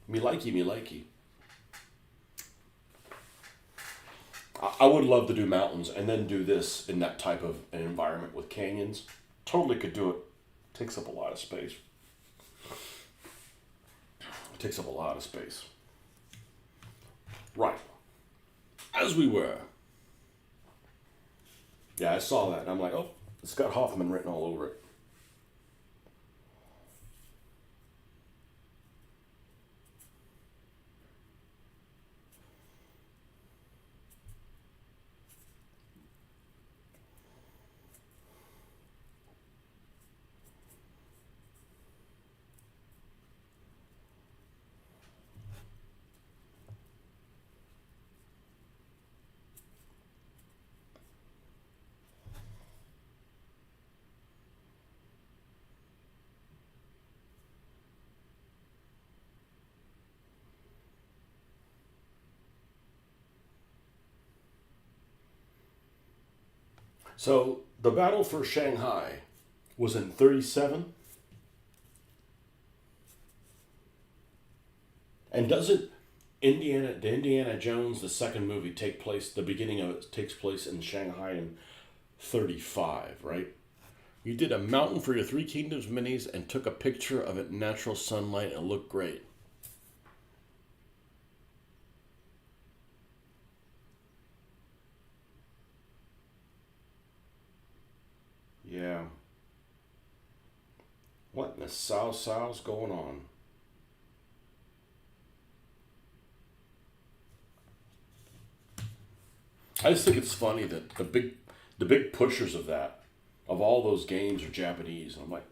Me likey, me likey. I would love to do mountains and then do this in that type of an environment with canyons. Totally could do it. Takes up a lot of space. It takes up a lot of space. Right. As we were. Yeah, I saw that and I'm like, oh, it's got Hoffman written all over it. So the battle for Shanghai was in 37. And doesn't Indiana Jones, the second movie, take place, the beginning of it takes place in Shanghai in 35, right? You did a Mountain for Your Three Kingdoms minis and took a picture of it in natural sunlight and it looked great. Yeah. What in the South's going on? I just think it's funny that the big pushers of that, of all those games, are Japanese. And I'm like,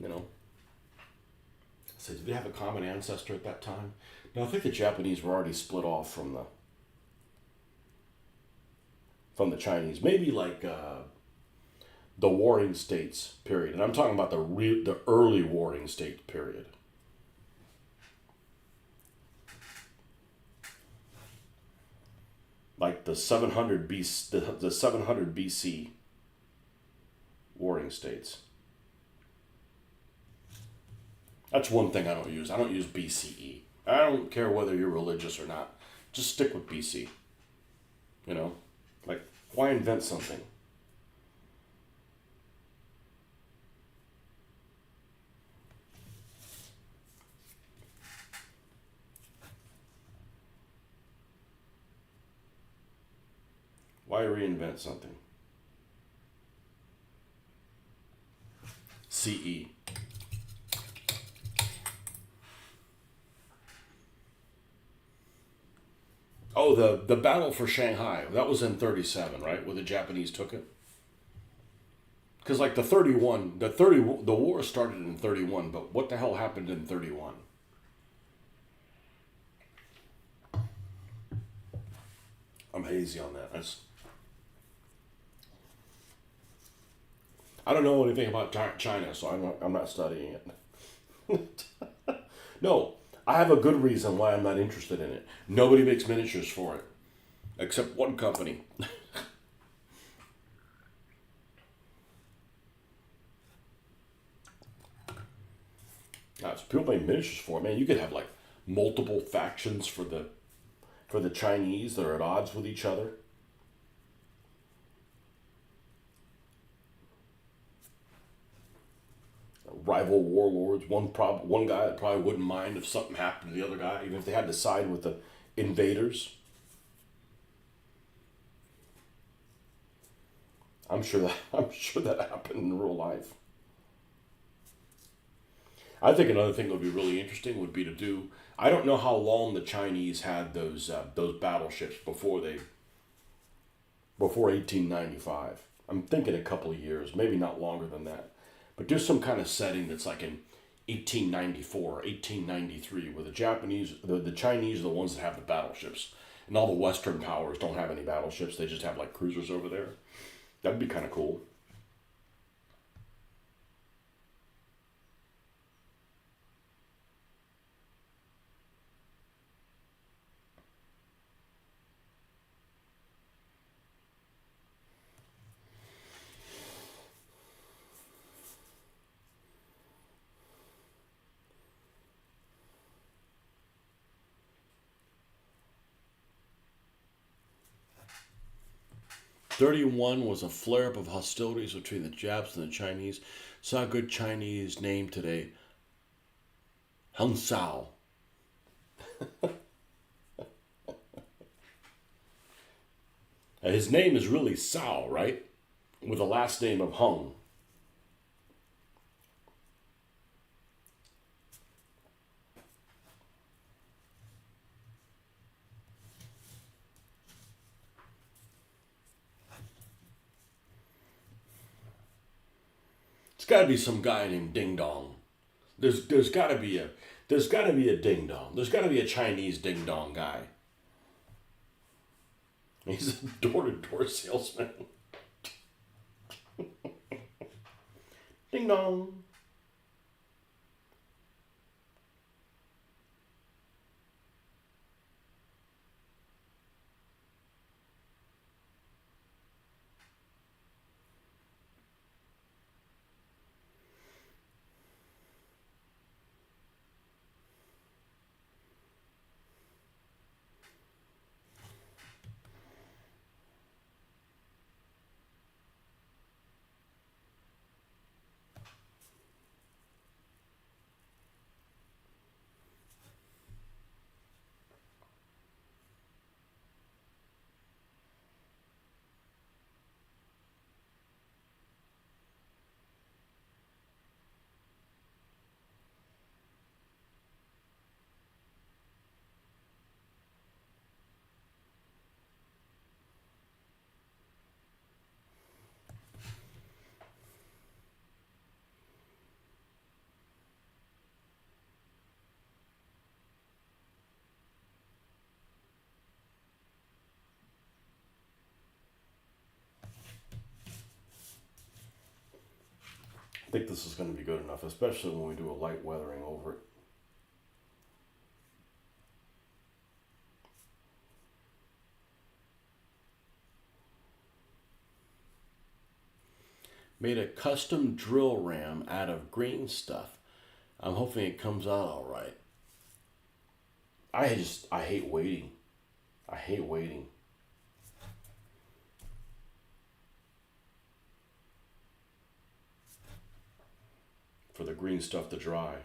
I said, did they have a common ancestor at that time? No, I think the Japanese were already split off from the Chinese. Maybe like the Warring States period, and I'm talking about the early Warring State period. Like the 700 BC, the 700 BC Warring States. That's one thing I don't use. I don't use BCE. I don't care whether you're religious or not. Just stick with BC. Like, why invent something? Why reinvent something? CE. Oh, the battle for Shanghai. That was in 37, right? Where the Japanese took it. Because like the war started in 31, but what the hell happened in 31? I'm hazy on that. I don't know anything about China, so I'm not studying it. No, I have a good reason why I'm not interested in it. Nobody makes miniatures for it, except one company. So people make miniatures for it, man. You could have like multiple factions for the Chinese that are at odds with each other. Rival warlords. One guy that probably wouldn't mind if something happened to the other guy, even if they had to side with the invaders. I'm sure that happened in real life. I think another thing that would be really interesting would be to do. I don't know how long the Chinese had those battleships before 1895. I'm thinking a couple of years, maybe not longer than that. But there's some kind of setting that's like in 1894, 1893, where the Chinese are the ones that have the battleships, and all the Western powers don't have any battleships. They just have like cruisers over there. That'd be kind of cool. 31 was a flare-up of hostilities between the Japs and the Chinese. Saw a good Chinese name today. Hung Sao. His name is really Sao, right? With the last name of Hung. It's got to be some guy named Ding Dong. There's got to be a Ding Dong. There's got to be a Chinese Ding Dong guy. He's a door-to-door salesman. Ding dong. I think this is going to be good enough, especially when we do a light weathering over it. Made a custom drill ram out of green stuff. I'm hoping it comes out all right. I hate waiting. I hate waiting. For the green stuff to dry.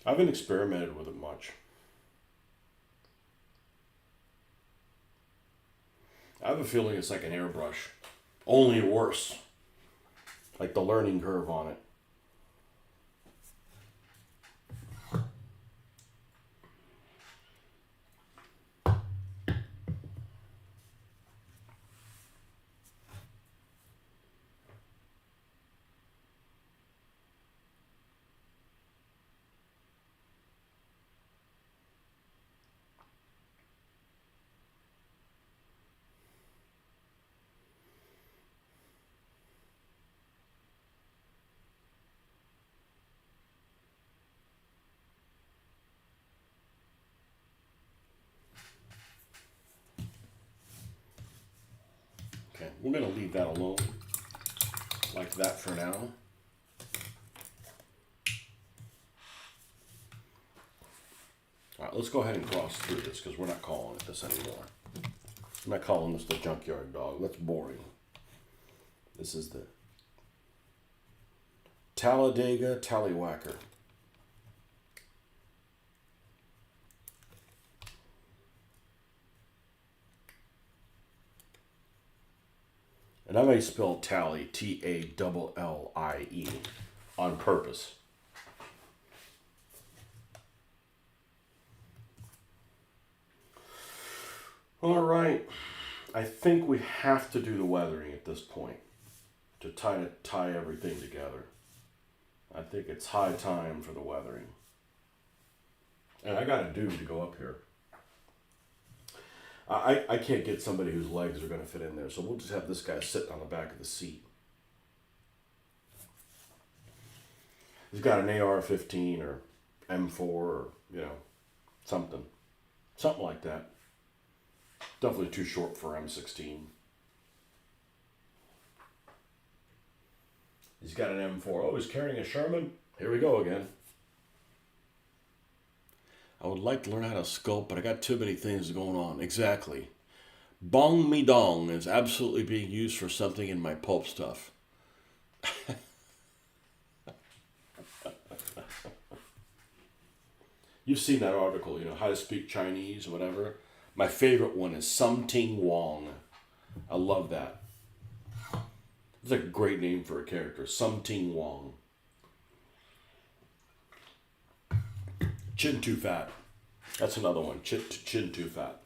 I haven't experimented with it much. I have a feeling it's like an airbrush, only worse. Like the learning curve on it. Okay, we're going to leave that alone like that for now. All right, let's go ahead and cross through this because we're not calling it this anymore. I'm not calling this the junkyard dog. That's boring. This is the Talladega Tallywhacker. And I may spell tally, Tallie, on purpose. All right. I think we have to do the weathering at this point to tie everything together. I think it's high time for the weathering. And I got a dude to go up here. I can't get somebody whose legs are going to fit in there, so we'll just have this guy sitting on the back of the seat. He's got an AR-15 or M4 or, something. Something like that. Definitely too short for M16. He's got an M4. Oh, he's carrying a Sherman? Here we go again. I would like to learn how to sculpt, but I got too many things going on. Exactly. Bong mi dong is absolutely being used for something in my pulp stuff. You've seen that article, how to speak Chinese or whatever. My favorite one is Something Wong. I love that. It's a great name for a character. Something Wong. Chin too fat. That's another one. Chin too fat.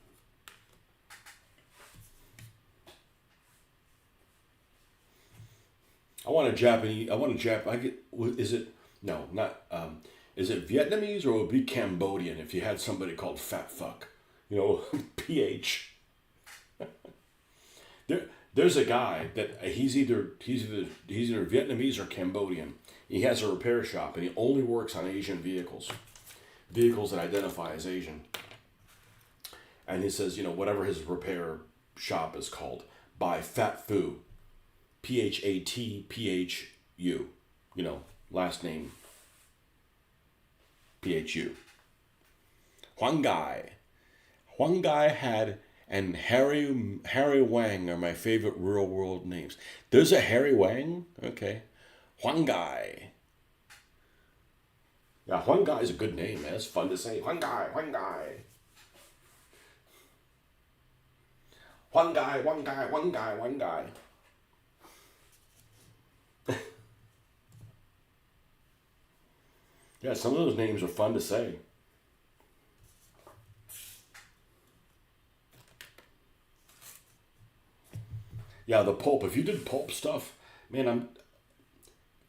Is it Vietnamese or would it be Cambodian if you had somebody called Fat Fuck? PH. There's a guy that he's either Vietnamese or Cambodian. He has a repair shop and he only works on Asian vehicles that identify as Asian. And he says, whatever his repair shop is called, by Fat Fu, PhatPhu, last name Phu. Huang Gai had, and Harry Wang are my favorite real world names. There's a Harry Wang? Okay. Huang Gai. Yeah, Huang Gai is a good name, man. It's fun to say. Huang Gai, Huang Gai. Huang Gai, Huang Gai, Huang Gai, Huang Gai. Yeah, some of those names are fun to say. Yeah, the pulp. If you did pulp stuff, man,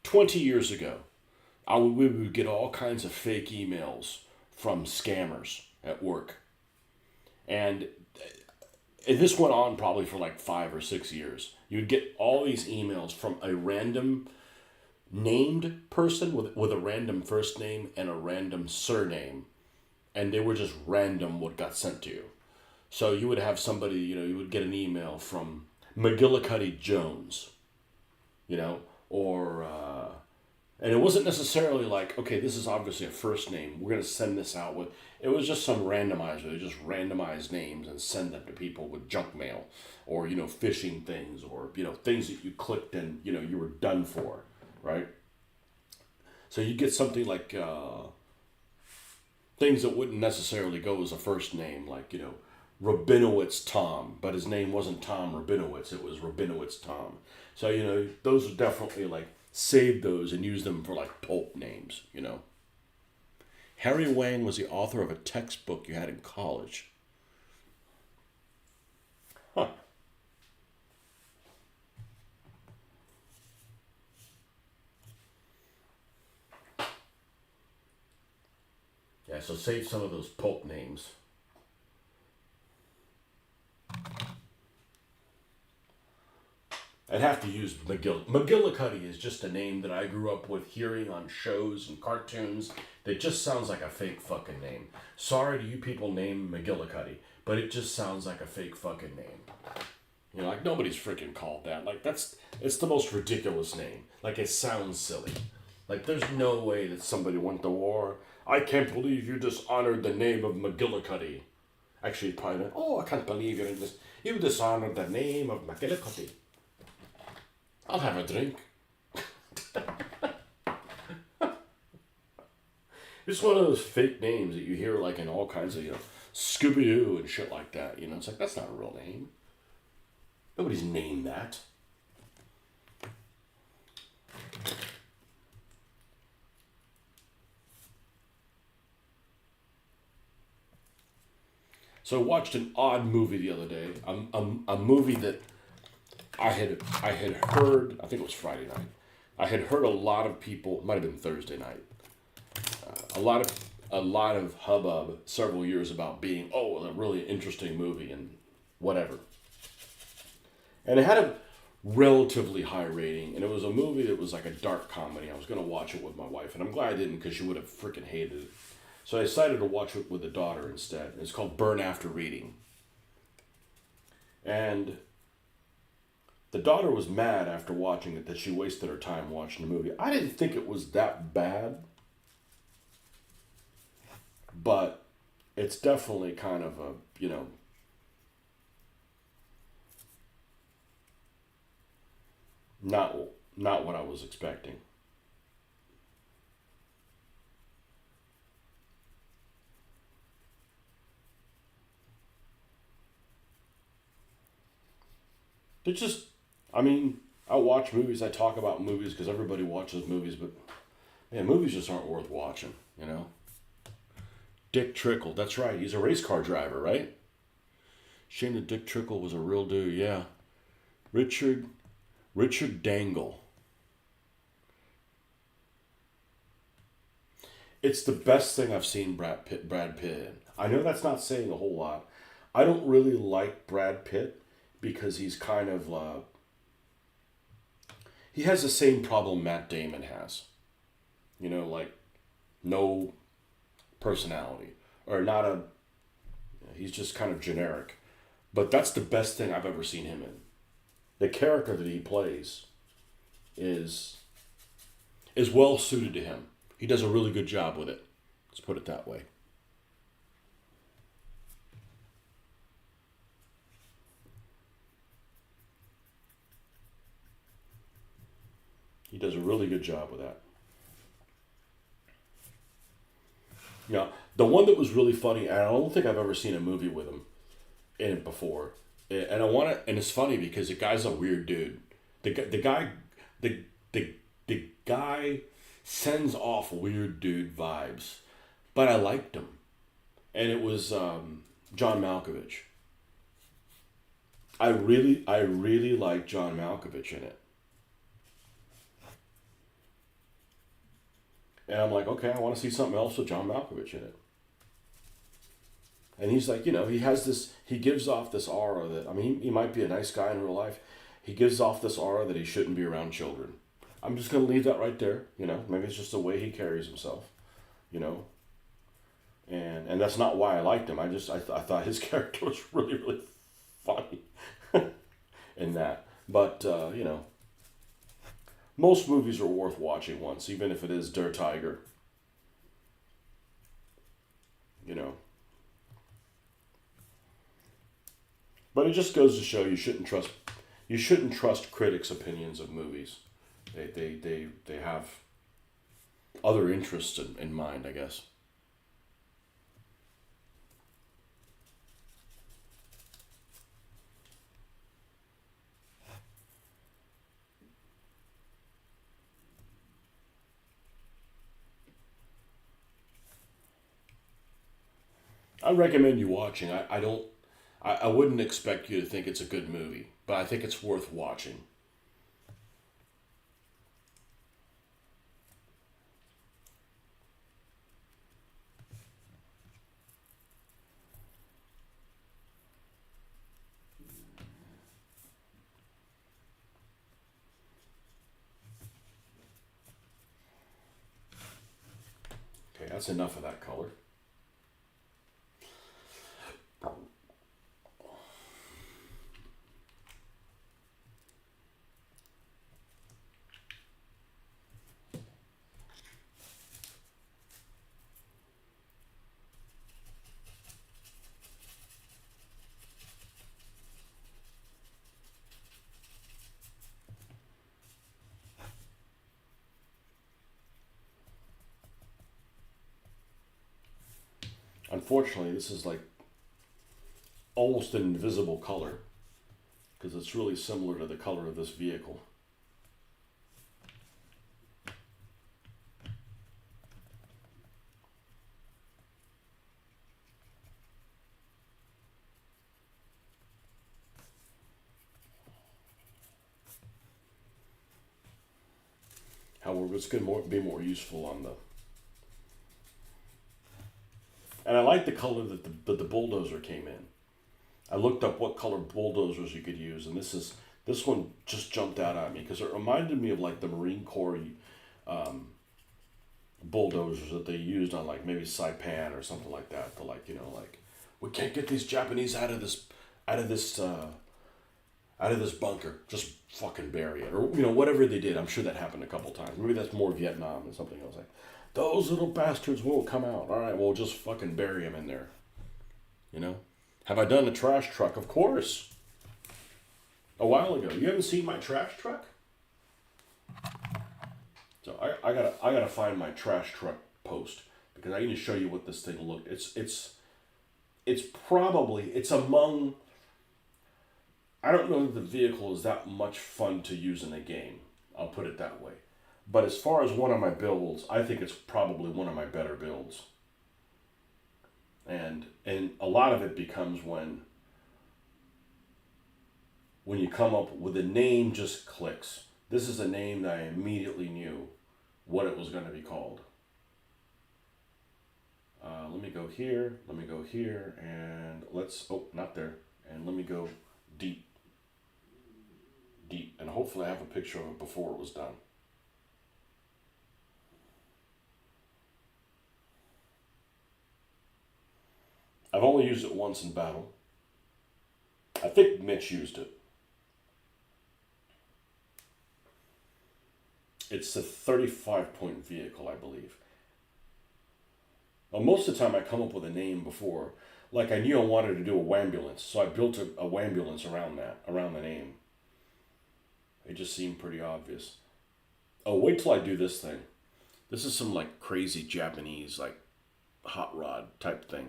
20 years ago, we would get all kinds of fake emails from scammers at work. And this went on probably for like 5 or 6 years. You'd get all these emails from a random named person with a random first name and a random surname. And they were just random what got sent to you. So you would have somebody, you would get an email from McGillicuddy Jones, or, and it wasn't necessarily like, okay, this is obviously a first name. We're going to send this out with, it was just some randomizer. They just randomize names and send them to people with junk mail or, phishing things or, things that you clicked and, you were done for, right? So you get something like, things that wouldn't necessarily go as a first name, like, Rabinowitz Tom, but his name wasn't Tom Rabinowitz, it was Rabinowitz Tom. So, those are definitely like, save those and use them for like pulp names, Harry Wang was the author of a textbook you had in college. Huh. Yeah, so save some of those pulp names. I'd have to use McGillicuddy is just a name that I grew up with hearing on shows and cartoons that just sounds like a fake fucking name. Sorry to you people named McGillicuddy, but it just sounds like a fake fucking name. Like nobody's freaking called that. Like it's the most ridiculous name. Like it sounds silly. Like there's no way that somebody went to war. I can't believe you dishonored the name of McGillicuddy. Actually, probably not. Oh, I can't believe you dishonored the name of McGillicuddy. I'll have a drink. It's one of those fake names that you hear like in all kinds of, Scooby-Doo and shit like that. It's like, that's not a real name. Nobody's named that. So I watched an odd movie the other day. A movie that I had heard. I think it was Friday night. I had heard a lot of people. It might have been Thursday night. A lot of hubbub several years about being a really interesting movie and whatever. And it had a relatively high rating, and it was a movie that was like a dark comedy. I was going to watch it with my wife, and I'm glad I didn't because she would have freaking hated it. So I decided to watch it with the daughter instead. It's called Burn After Reading. And the daughter was mad after watching it that she wasted her time watching the movie. I didn't think it was that bad, but it's definitely kind of a, not what I was expecting. It's just, I mean, I watch movies, I talk about movies because everybody watches movies, but man, movies just aren't worth watching, Dick Trickle, that's right, he's a race car driver, right? Shame that Dick Trickle was a real dude, yeah. Richard Dangle. It's the best thing I've seen Brad Pitt in. I know that's not saying a whole lot. I don't really like Brad Pitt because he's kind of he has the same problem Matt Damon has. Like no personality or not a. He's just kind of generic, but that's the best thing I've ever seen him in. The character that he plays is well suited to him. He does a really good job with it. Let's put it that way. He does a really good job with that. Yeah, the one that was really funny, and I don't think I've ever seen a movie with him in it before. And I want to, and it's funny because the guy's a weird dude. The guy sends off weird dude vibes, but I liked him, and it was John Malkovich. I really like John Malkovich in it, and I'm like, okay, I want to see something else with John Malkovich in it. And he's like, he gives off this aura that, I mean, he might be a nice guy in real life. He gives off this aura that he shouldn't be around children. I'm just going to leave that right there. Maybe it's just the way he carries himself, and that's not why I liked him. I thought his character was really, really funny in that. But, most movies are worth watching once, even if it is Der Tiger, But it just goes to show you shouldn't trust critics' opinions of movies. They have other interests in mind, I guess. I recommend you watching. I wouldn't expect you to think it's a good movie, but I think it's worth watching. Okay, that's enough of that color. Unfortunately, this is like almost an invisible color because it's really similar to the color of this vehicle. However, it's going to be more useful on the. And I like the color that the bulldozer came in. I looked up what color bulldozers you could use, and this one just jumped out at me because it reminded me of like the Marine Corps bulldozers that they used on like maybe Saipan or something like that. To like like we can't get these Japanese out of this bunker. Just fucking bury it, or whatever they did. I'm sure that happened a couple times. Maybe that's more Vietnam than something else. Like those little bastards won't come out. All right, well just fucking bury them in there. Have I done a trash truck? Of course. A while ago. You haven't seen my trash truck? So I gotta find my trash truck post because I need to show you what this thing looked. It's among. I don't know if the vehicle is that much fun to use in a game. I'll put it that way. But as far as one of my builds, I think it's probably one of my better builds. And a lot of it becomes when you come up with a name just clicks. This is a name that I immediately knew what it was going to be called. Let me go here, and not there. And let me go deep. And hopefully I have a picture of it before it was done. I've only used it once in battle. I think Mitch used it. It's a 35-point vehicle, I believe. Well, most of the time I come up with a name before. Like I knew I wanted to do a wambulance, so I built a wambulance around the name. It just seemed pretty obvious. Oh, wait till I do this thing. This is some like crazy Japanese like hot rod type thing.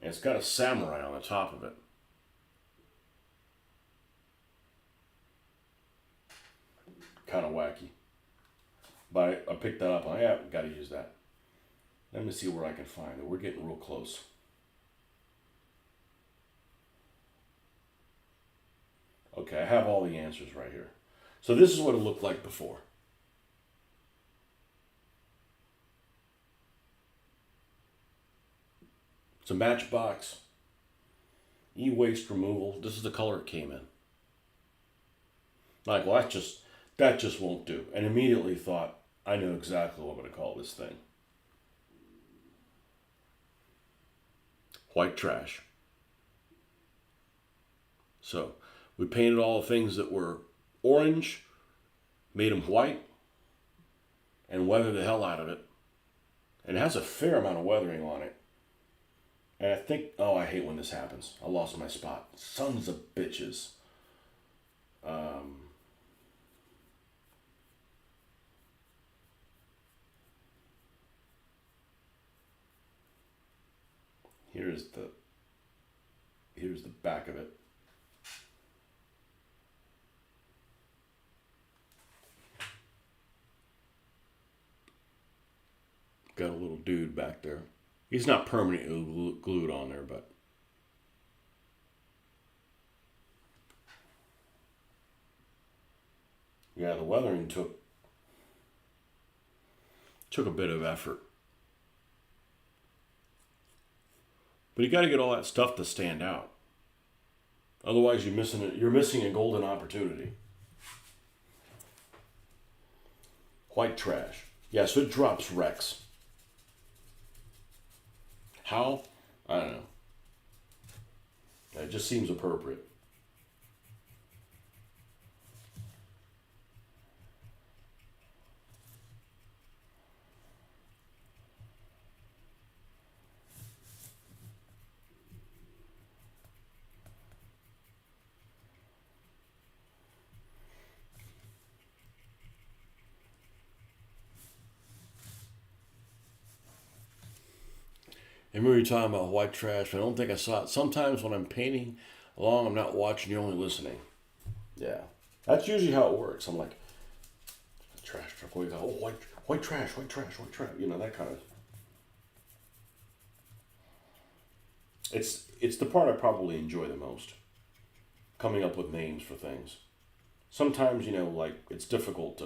And it's got a samurai on the top of it. Kind of wacky. But I picked that up. Got to use that. Let me see where I can find it. We're getting real close. Okay, I have all the answers right here. So this is what it looked like before. It's a matchbox. E-waste removal. This is the color it came in. Like, well, that just won't do. And immediately thought, I know exactly what I'm going to call this thing. White trash. So, we painted all the things that were orange, made them white, and weathered the hell out of it. And it has a fair amount of weathering on it. And I think, I hate when this happens. I lost my spot. Sons of bitches. Here's the back of it. Got a little dude back there. He's not permanently glued on there, but yeah, the weathering took a bit of effort. But you got to get all that stuff to stand out. Otherwise, you're missing a golden opportunity. White trash. Yeah, so it drops wrecks. How? I don't know. It just seems appropriate. And we were talking about white trash. I don't think I saw it. Sometimes when I'm painting along, I'm not watching, you're only listening. Yeah. That's usually how it works. I'm like, trash truck. Oh, white trash. That kind of. It's the part I probably enjoy the most. Coming up with names for things. sometimes, like it's difficult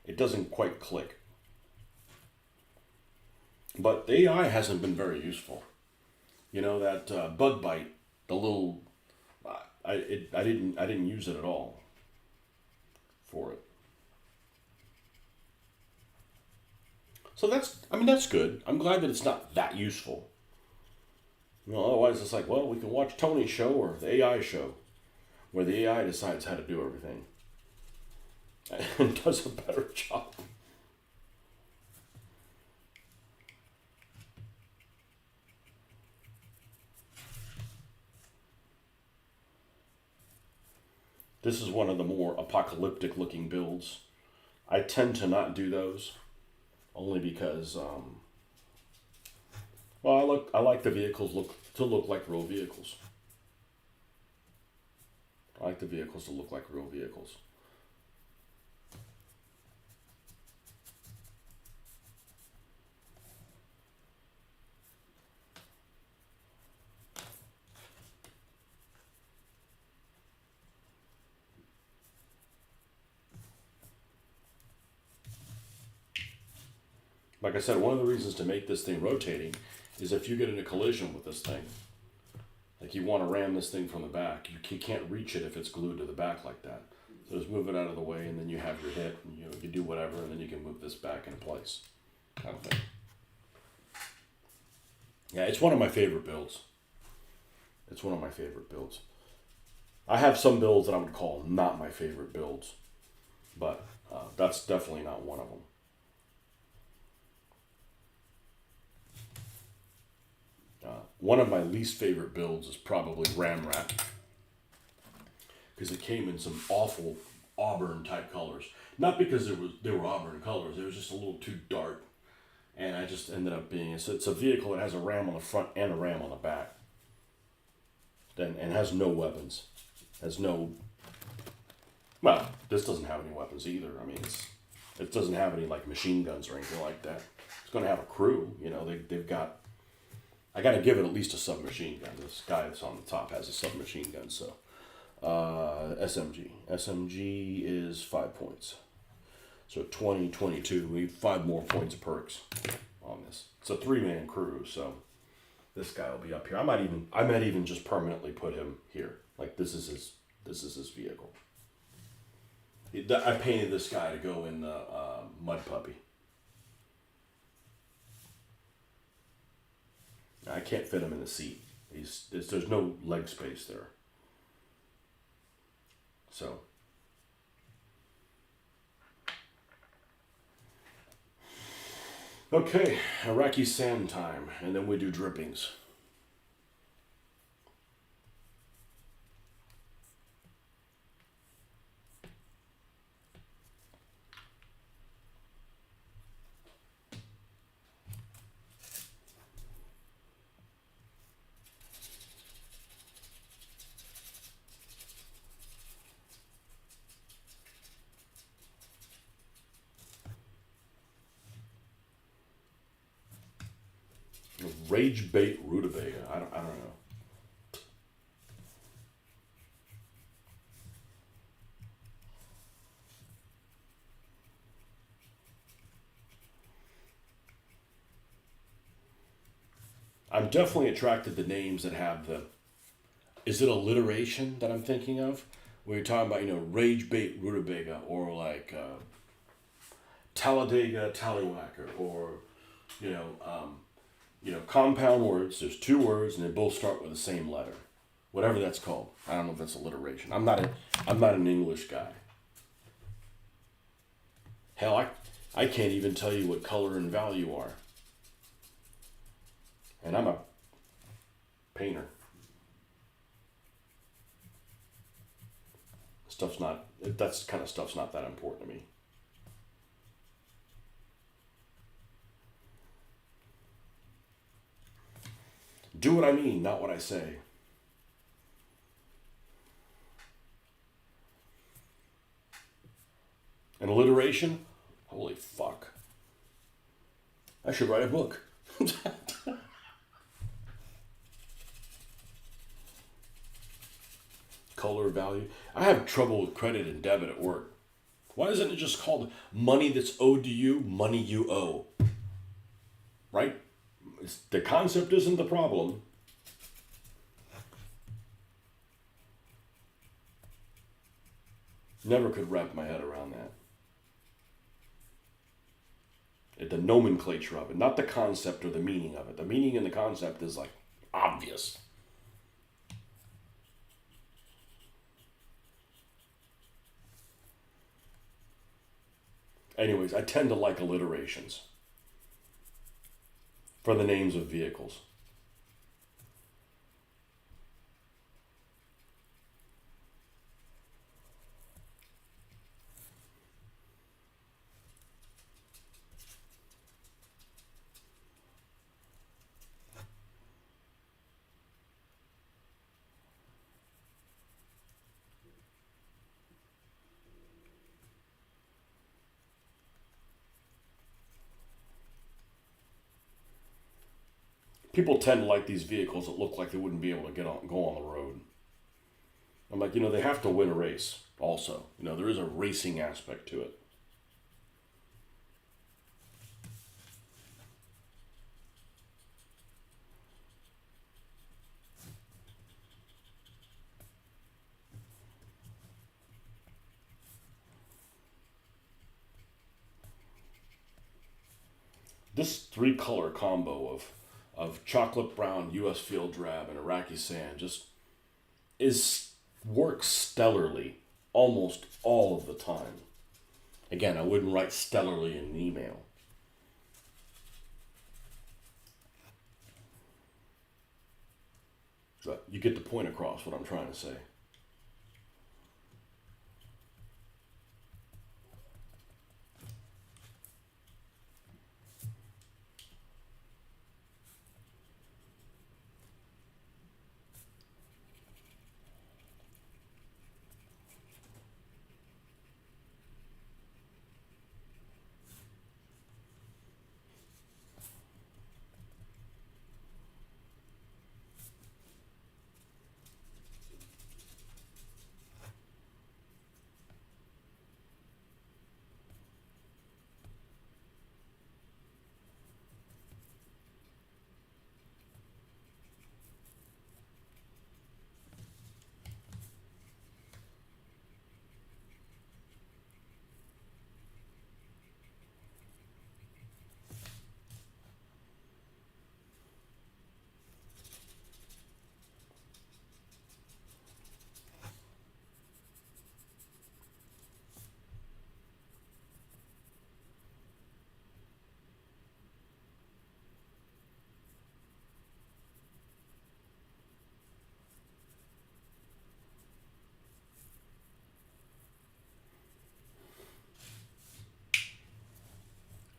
it doesn't quite click. But the AI hasn't been very useful. That bug bite, the little, I didn't use it at all for it. So that's good. I'm glad that it's not that useful. Otherwise it's like, well, we can watch Tony's show or the AI show, where the AI decides how to do everything and does a better job. This is one of the more apocalyptic looking builds. I tend to not do those, only because, I like the vehicles to look like real vehicles. I like the vehicles to look like real vehicles. Like I said, one of the reasons to make this thing rotating is if you get in a collision with this thing, like you want to ram this thing from the back, you can't reach it if it's glued to the back like that. So just move it out of the way, and then you have your hit, and you do whatever, and then you can move this back into place, kind of thing. Yeah, it's one of my favorite builds. It's one of my favorite builds. I have some builds that I would call not my favorite builds, but that's definitely not one of them. One of my least favorite builds is probably Ramrat, because it came in some awful auburn type colors. Not because they were auburn colors, it was just a little too dark, and I just ended up being it's a vehicle that has a ram on the front and a ram on the back, and has no weapons, this doesn't have any weapons either. I mean, it doesn't have any like machine guns or anything like that. It's going to have a crew, they've got. I got to give it at least a submachine gun. This guy that's on the top has a submachine gun, so. SMG. SMG is 5 points. So 20, 22. We need 5 more points of perks on this. It's a 3-man crew, so this guy will be up here. I might even just permanently put him here. Like this is his vehicle. I painted this guy to go in the Mud Puppy. I can't fit him in the seat. There's no leg space there. So. Okay, Iraqi sand time, and then we do drippings. Rage bait rutabaga. I don't know. I'm definitely attracted to names that have the. Is it alliteration that I'm thinking of? When you're talking about, rage bait rutabaga, or like Talladega tallywhacker, or compound words. There's 2 words, and they both start with the same letter. Whatever that's called. I don't know if that's alliteration. I'm not an English guy. Hell, I can't even tell you what color and value are. And I'm a painter. That kind of stuff's not that important to me. Do what I mean, not what I say. An alliteration? Holy fuck. I should write a book. color value. I have trouble with credit and debit at work. Why isn't it just called money that's owed to you, money you owe? Right? The concept isn't the problem. Never could wrap my head around that. The nomenclature of it, not the concept or the meaning of it. The meaning and the concept is like obvious. Anyways, I tend to like alliterations for the names of vehicles. People tend to like these vehicles that look like they wouldn't be able to go on the road. I'm like, they have to win a race also. There is a racing aspect to it. This 3-color combo of chocolate brown, U.S. field drab, and Iraqi sand just works stellarly almost all of the time. Again, I wouldn't write stellarly in an email. But you get the point across what I'm trying to say.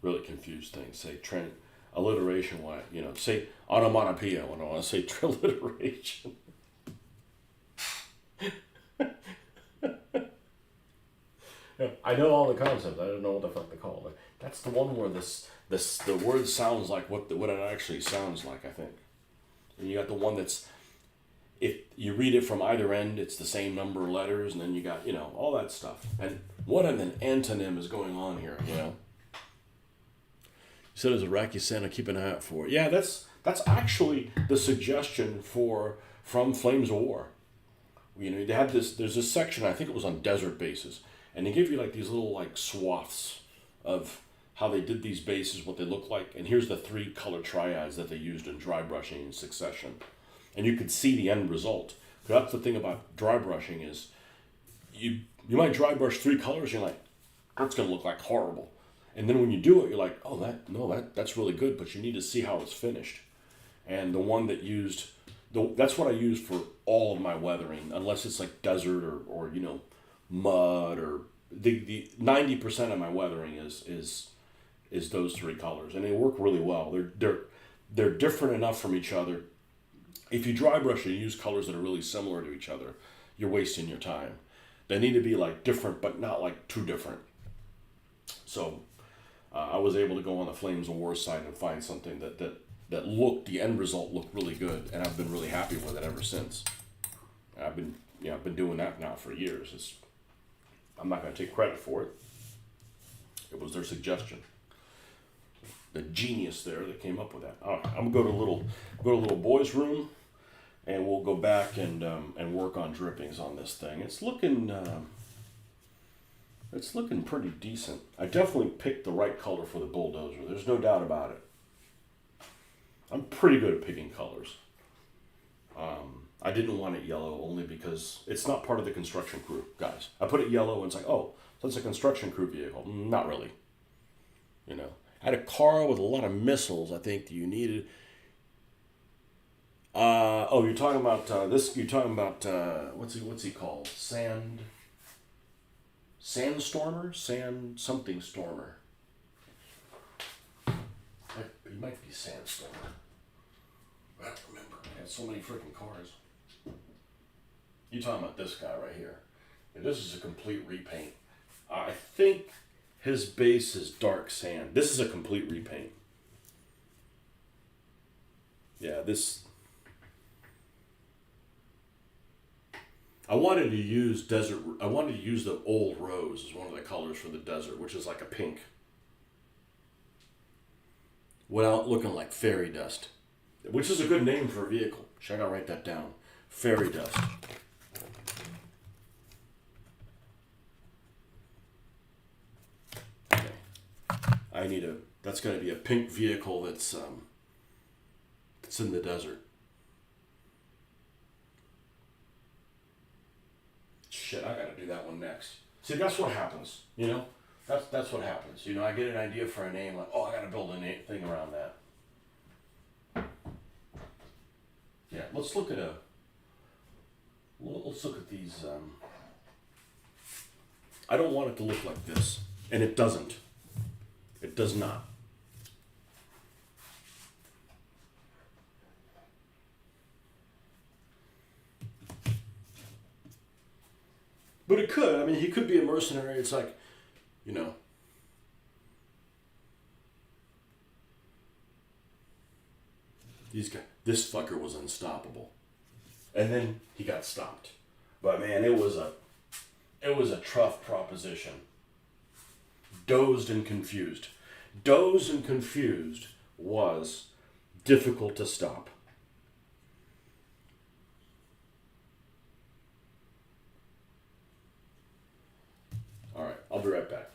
Really confuse things. Say alliteration. Why? Say onomatopoeia when I want to say triliteration. I know all the concepts. I don't know what the fuck they call it. That's the one where the word sounds like what it actually sounds like. I think. And you got the one that's, if you read it from either end, it's the same number of letters, and then you got all that stuff. And what an antonym is going on here? You said as Iraqi Santa, keep an eye out for it. Yeah, that's actually the suggestion from Flames of War. They had there's this section, I think it was on desert bases, and they give you like these little like swaths of how they did these bases, what they look like, and here's the 3 color triads that they used in dry brushing in succession. And you could see the end result. But that's the thing about dry brushing is you might dry brush 3 colors, and you're like, that's gonna look like horrible. And then when you do it, you're like, oh, that's really good, but you need to see how it's finished. And the one that that's what I used for all of my weathering, unless it's like desert or mud, or the 90% of my weathering is those 3 colors, and they work really well. They're different enough from each other. If you dry brush and use colors that are really similar to each other, you're wasting your time. They need to be like different, but not like too different. So I was able to go on the Flames of War site and find something that the end result looked really good, and I've been really happy with it ever since. I've been, I've been doing that now for years. I'm not going to take credit for it. It was their suggestion. The genius there that came up with that. All right, I'm gonna go to little boy's room, and we'll go back and work on drippings on this thing. It's looking pretty decent. I definitely picked the right color for the bulldozer. There's no doubt about it. I'm pretty good at picking colors. I didn't want it yellow only because it's not part of the construction crew, guys. I put it yellow and it's like, oh, so it's a construction crew vehicle. Not really. You know, I had a car with a lot of missiles. I think that you needed. You're talking about this. You're talking about what's he called? Sandstormer, sand something stormer. He might be Sandstormer. I don't remember. I had so many freaking cars. You're talking about this guy right here. And this is a complete repaint. I think his base is dark sand. This is a complete repaint. Yeah, this. I wanted to use desert. I wanted to use the old rose as one of the colors for the desert, which is like a pink, without looking like fairy dust, which is a good name for a vehicle. Should I write that down? Fairy dust. Okay. I need a. That's going to be a pink vehicle that's in the desert. Shit, I gotta do that one next. See, that's what happens, you know? That's what happens. You know, I get an idea for a name, like, oh, I gotta build a thing around that. Yeah, let's look at these, I don't want it to look like this, and it doesn't. It does not. But it could. I mean, he could be a mercenary. It's like, you know. This fucker was unstoppable. And then he got stopped. But man, it was a tough proposition. Dozed and confused. Dozed and confused was difficult to stop. All right, I'll be right back.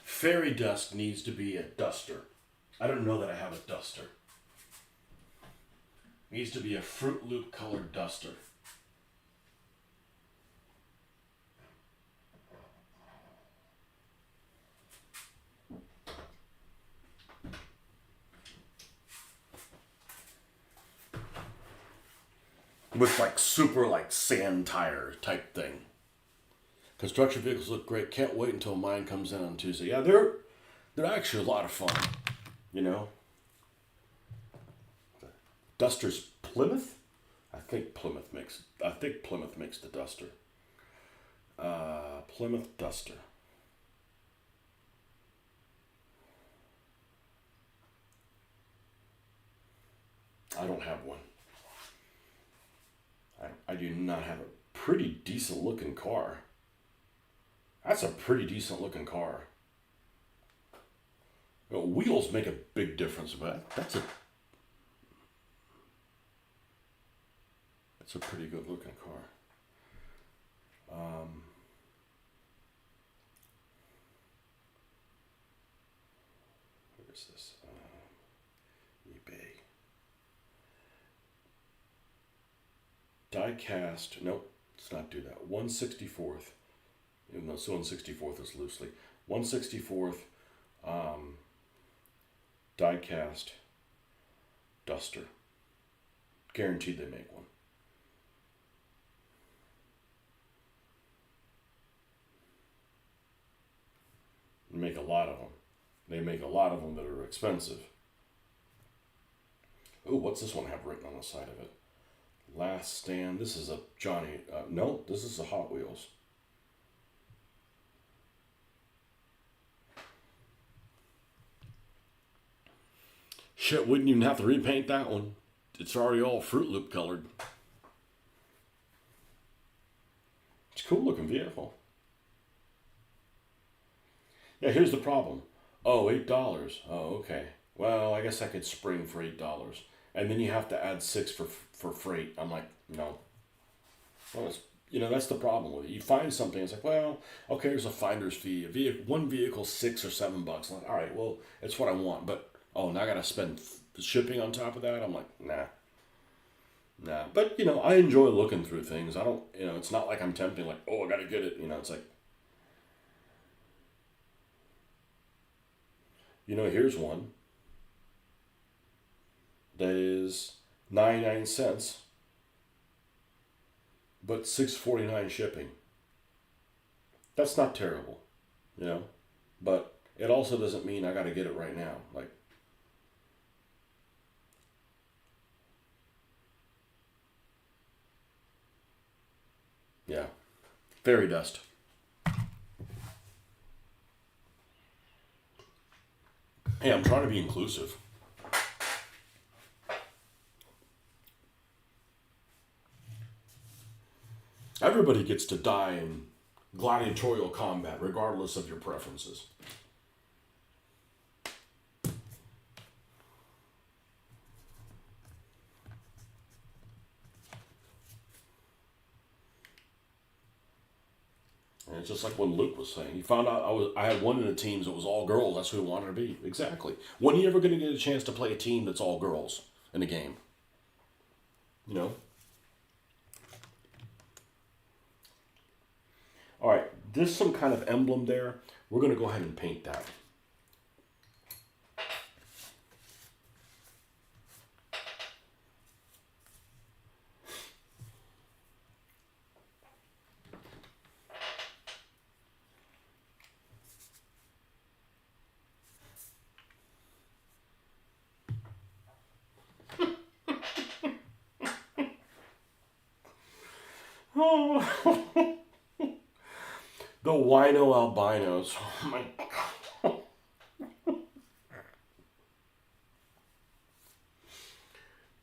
Fairy dust needs to be a duster. I don't know that I have a duster. It needs to be a Fruit Loop colored duster. with like super like sand tire type thing. Construction vehicles look great. Can't wait until mine comes in on Tuesday. Yeah, they're actually a lot of fun. You know. Duster's Plymouth. I think Plymouth makes the Duster. Plymouth Duster. I don't have one. I do not have a pretty decent looking car. That's a pretty decent looking car. You know, wheels make a big difference, but that's a pretty good looking car. Where is this? eBay. Die cast. Nope, let's not do that. 1/64th. Even though 1/64th is loosely. 1/64th die cast Duster. Guaranteed they make one. They make a lot of them. They make a lot of them that are expensive. Ooh, what's this one have written on the side of it? Last Stand. This is a Johnny. No, this is a Hot Wheels. Shit, wouldn't even have to repaint that one. It's already all Fruit Loop colored. It's a cool looking vehicle. Yeah, here's the problem. Oh, $8. Oh, okay. Well, I guess I could spring for $8. And then you have to add $6 for freight. I'm like, no. Well, that's the problem with it. You find something, it's like, well, okay, there's a finder's fee. One vehicle, $6 or $7. I'm like, all right, well, it's what I want. But, oh, now I got to spend shipping on top of that? I'm like, nah. But, I enjoy looking through things. I don't, it's not like I'm tempting, like, oh, I got to get it. It's like, here's one that is 99 cents, but $6.49 shipping. That's not terrible, but it also doesn't mean I got to get it right now. Like, yeah, fairy dust. Hey, I'm trying to be inclusive. Everybody gets to die in gladiatorial combat, regardless of your preferences. And it's just like when Luke was saying. He found out I had one of the teams that was all girls. That's who he wanted to be. Exactly. When are you ever going to get a chance to play a team that's all girls in a game? All right. There's some kind of emblem there. We're going to go ahead and paint that. Oh. The wino albinos. Oh my God.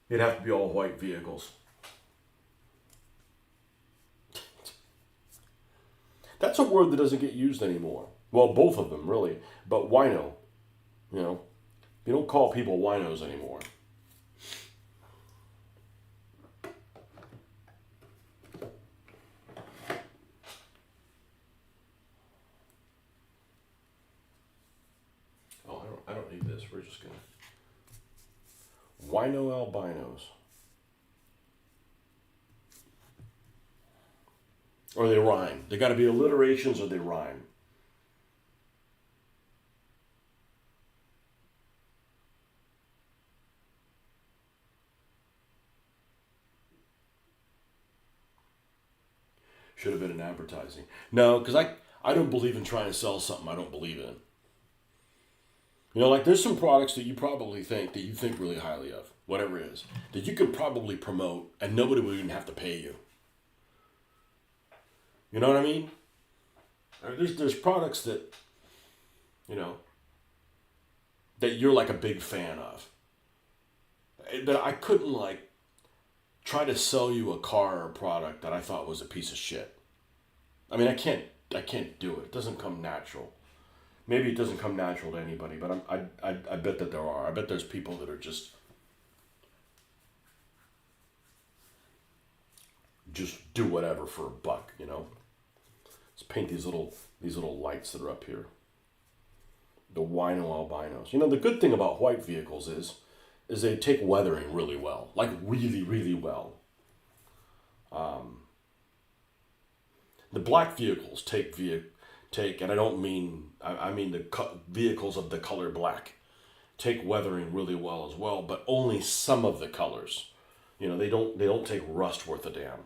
It'd have to be all white vehicles. That's a word that doesn't get used anymore. Well, both of them, really. But wino, you don't call people winos anymore. Oh, I don't need this. We're just gonna wino albinos. Or they rhyme. They got to be alliterations or they rhyme. Should have been in advertising. No, because I don't believe in trying to sell something I don't believe in. You know, like there's some products that you probably think that you think really highly of, whatever it is, that you could probably promote and nobody would even have to pay you. You know what I mean? There's products that, you know, that you're like a big fan of. But I couldn't like try to sell you a car or product that I thought was a piece of shit. I mean, I can't do it. It doesn't come natural. Maybe it doesn't come natural to anybody, but I bet that there are. I bet there's people that are just do whatever for a buck, you know. Let's paint these little lights that are up here. The wino albinos. You know, the good thing about white vehicles is they take weathering really well, like really, really well. The black vehicles take, and I don't mean, I mean the vehicles of the color black take weathering really well as well, but only some of the colors. You know, they don't take rust worth a damn.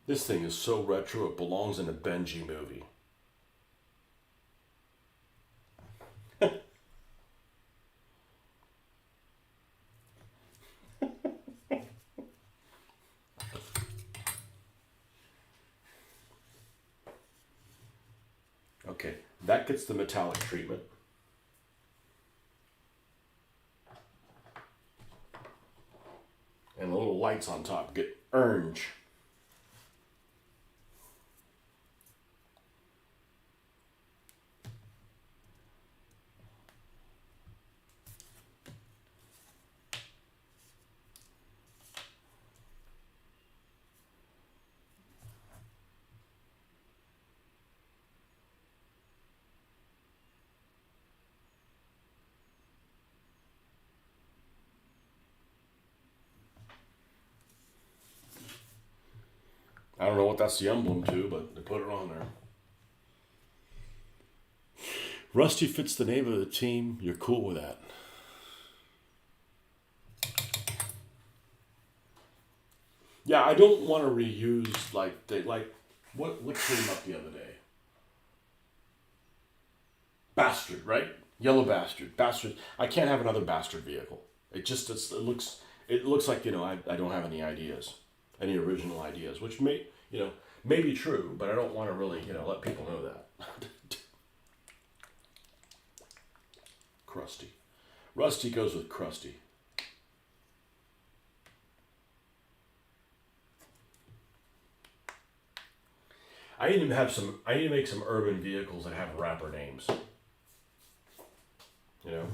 This thing is so retro, it belongs in a Benji movie. Okay, that gets the metallic treatment. And the little lights on top get orange. I don't know what that's the emblem to, but they put it on there. Rusty fits the name of the team. You're cool with that. Yeah, I don't want to reuse what came up the other day. Bastard, right? Yellow bastard, bastard. I can't have another bastard vehicle. It looks like, you know, I don't have any ideas, any original ideas, which may be true, but I don't want to really, you know, let people know that. Crusty. Rusty goes with crusty. I need to make some urban vehicles that have rapper names. You know?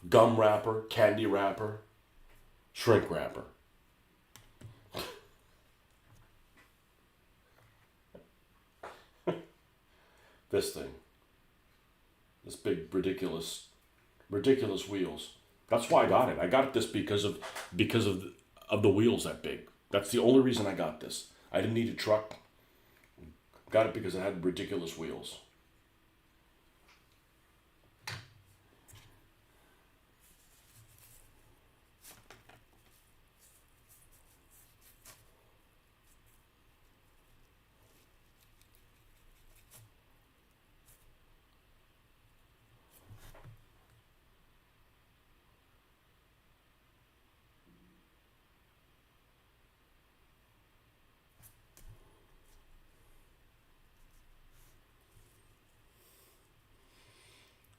Gum wrapper, candy wrapper, shrink wrapper. This thing. This big ridiculous wheels. That's why I got it. I got this because of the wheels that big. That's the only reason I got this. I didn't need a truck. Got it because it had ridiculous wheels.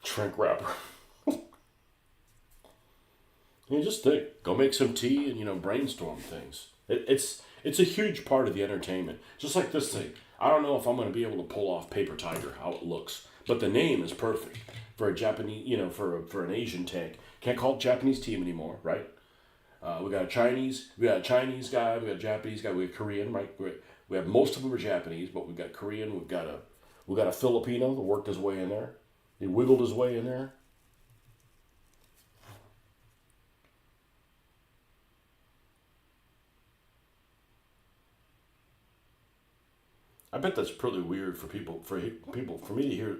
Shrink wrapper. You just think, go make some tea and, you know, brainstorm things. It's a huge part of the entertainment. Just like this thing. I don't know if I'm going to be able to pull off Paper Tiger, how it looks, but the name is perfect. for a Japanese, for an Asian tank. Can't call it Japanese team anymore, right? We got a Chinese guy, we got a Japanese guy, we got Korean, right? We have most of them are Japanese, but we've got Korean, we got a Filipino that worked his way in there. He wiggled his way in there. I bet that's pretty weird for me to hear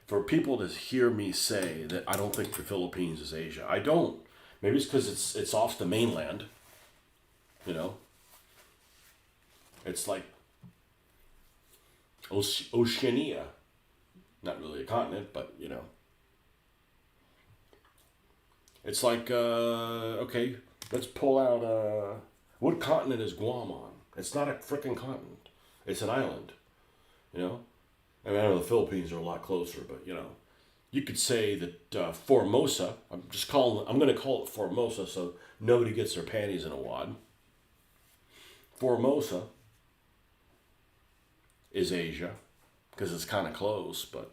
for people to hear me say that I don't think the Philippines is Asia. I don't. Maybe it's because it's off the mainland. You know, it's like Oceania, not really a continent, but it's like okay, let's pull out what continent is Guam on? It's not a freaking continent. It's an island. You know, I mean, I know the Philippines are a lot closer, but you could say that Formosa. I'm going to call it Formosa, so nobody gets their panties in a wad. Formosa is Asia because it's kind of close, but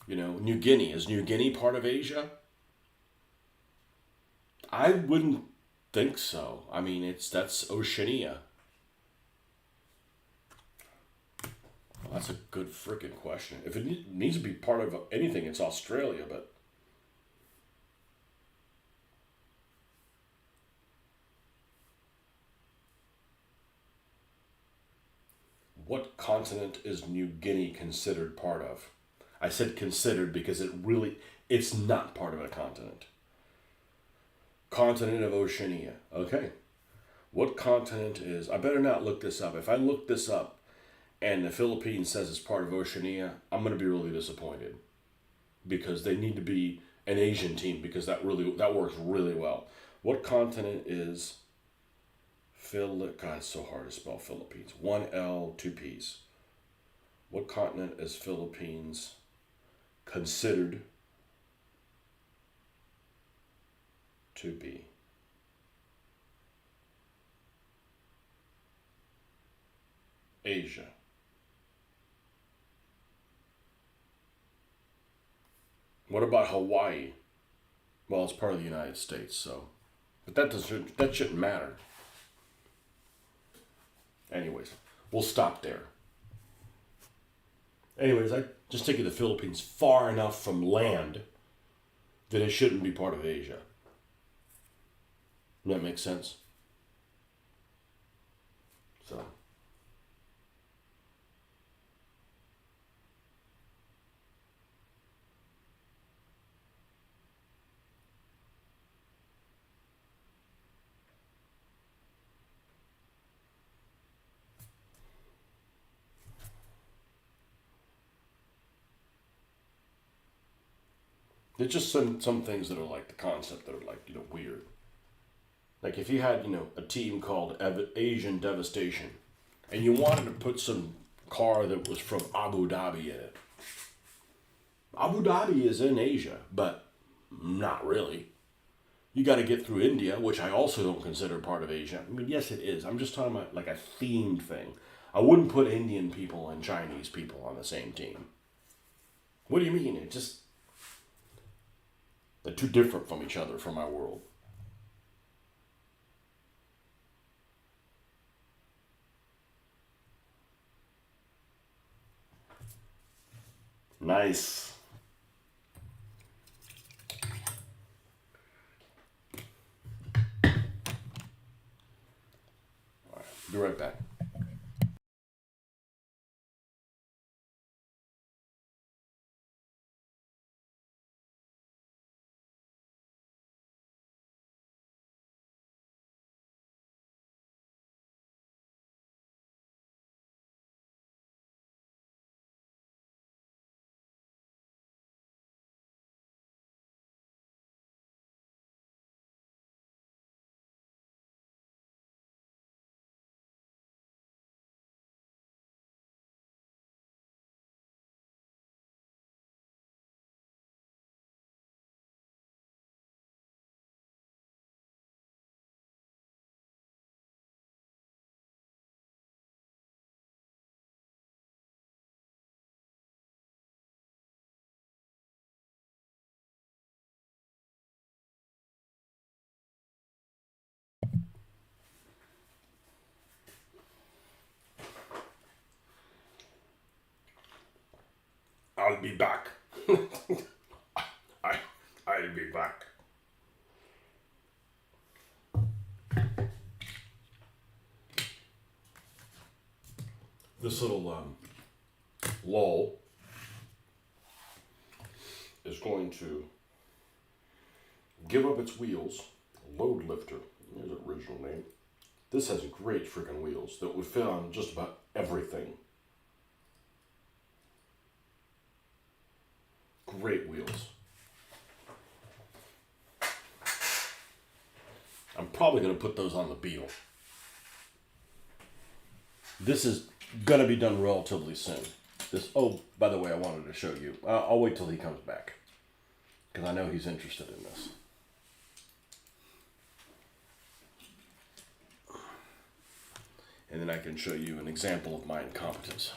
New Guinea, is New Guinea part of Asia? I wouldn't think so. I mean, that's Oceania. Well, that's a good freaking question. If it needs to be part of anything, it's Australia, but what continent is New Guinea considered part of? I said considered because it's not part of a continent. Continent of Oceania. Okay. What continent is... I better not look this up. If I look this up and the Philippines says it's part of Oceania, I'm going to be really disappointed. Because they need to be an Asian team because that works really well. What continent is... God, it's so hard to spell Philippines. 1 L, 2 P's. What continent is Philippines considered to be? Asia. What about Hawaii? Well, it's part of the United States, so... But that shouldn't matter. Anyways, we'll stop there. Anyways, I just taking the Philippines far enough from land that it shouldn't be part of Asia. Does that make sense? So... There's just some things that are like the concept that are like, weird. Like if you had, a team called Asian Devastation and you wanted to put some car that was from Abu Dhabi in it. Abu Dhabi is in Asia, but not really. You got to get through India, which I also don't consider part of Asia. I mean, yes, it is. I'm just talking about like a themed thing. I wouldn't put Indian people and Chinese people on the same team. What do you mean? They're too different from each other for my world. Nice. All right, be right back. be back. I, I'll be back. This little lull is going to give up its wheels. Load lifter. There's the original name. This has great freaking wheels that would fit on just about everything. Great wheels. I'm probably going to put those on the Beetle. This is going to be done relatively soon. This. Oh, by the way, I wanted to show you. I'll wait till he comes back, because I know he's interested in this. And then I can show you an example of my incompetence.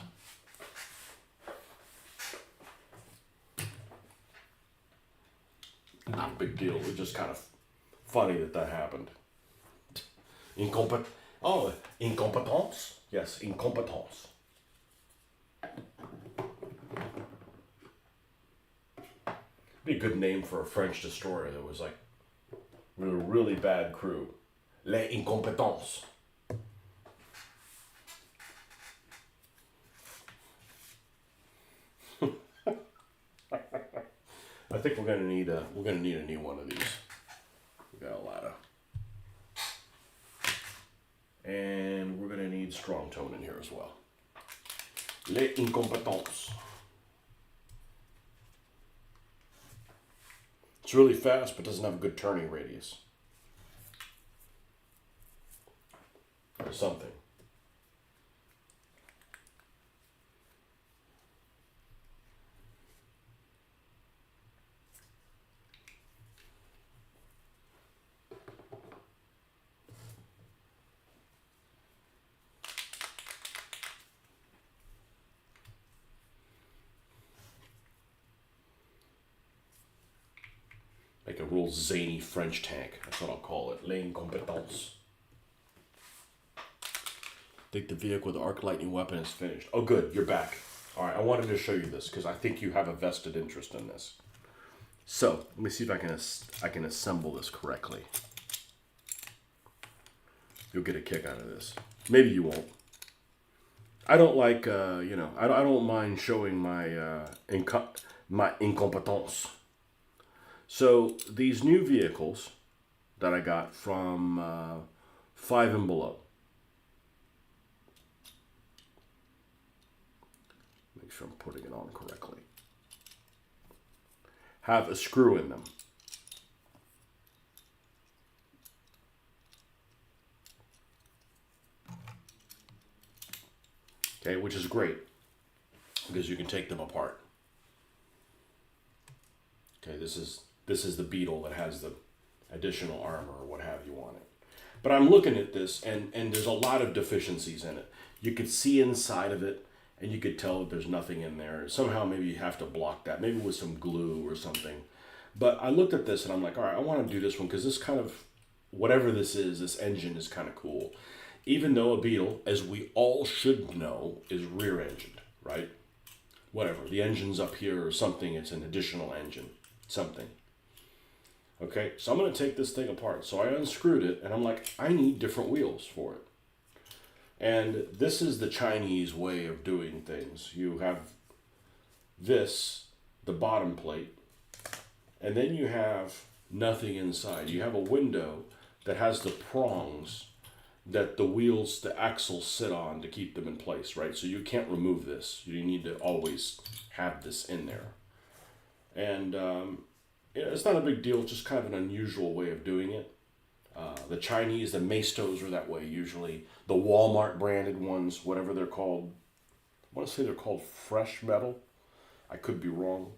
Not a big deal. It's just kind of funny that happened. Incompetence? Yes, incompetence. Be a good name for a French destroyer that was like with a really bad crew. Les incompétents. I think we're gonna need a new one of these. We got a lot of, and we're gonna need strong tone in here as well. Les incompétents. It's really fast, but doesn't have a good turning radius. Or something. Like a real zany French tank. That's what I'll call it. L'Incompétence. I think the vehicle with the arc lightning weapon is finished. Oh, good. You're back. All right. I wanted to show you this because I think you have a vested interest in this. So let me see if I can assemble this correctly. You'll get a kick out of this. Maybe you won't. I don't like, I don't mind showing my my incompetence. So these new vehicles that I got from Five and Below. Make sure I'm putting it on correctly. Have a screw in them. Okay, which is great because you can take them apart. Okay, this is the Beetle that has the additional armor or what have you on it. But I'm looking at this and there's a lot of deficiencies in it. You could see inside of it and you could tell that there's nothing in there. Somehow maybe you have to block that, maybe with some glue or something. But I looked at this and I'm like, all right, I want to do this one because this kind of, whatever this is, this engine is kind of cool. Even though a Beetle, as we all should know, is rear-engined, right? Whatever, the engine's up here or something, it's an additional engine, something. Okay, so I'm going to take this thing apart. So I unscrewed it, and I'm like, I need different wheels for it. And this is the Chinese way of doing things. You have this, the bottom plate, and then you have nothing inside. You have a window that has the prongs that the wheels, the axles sit on to keep them in place, right? So you can't remove this. You need to always have this in there. And it's not a big deal, it's just kind of an unusual way of doing it. The Chinese, the Maestos are that way usually. The Walmart branded ones, whatever they're called. I want to say they're called Fresh Metal. I could be wrong.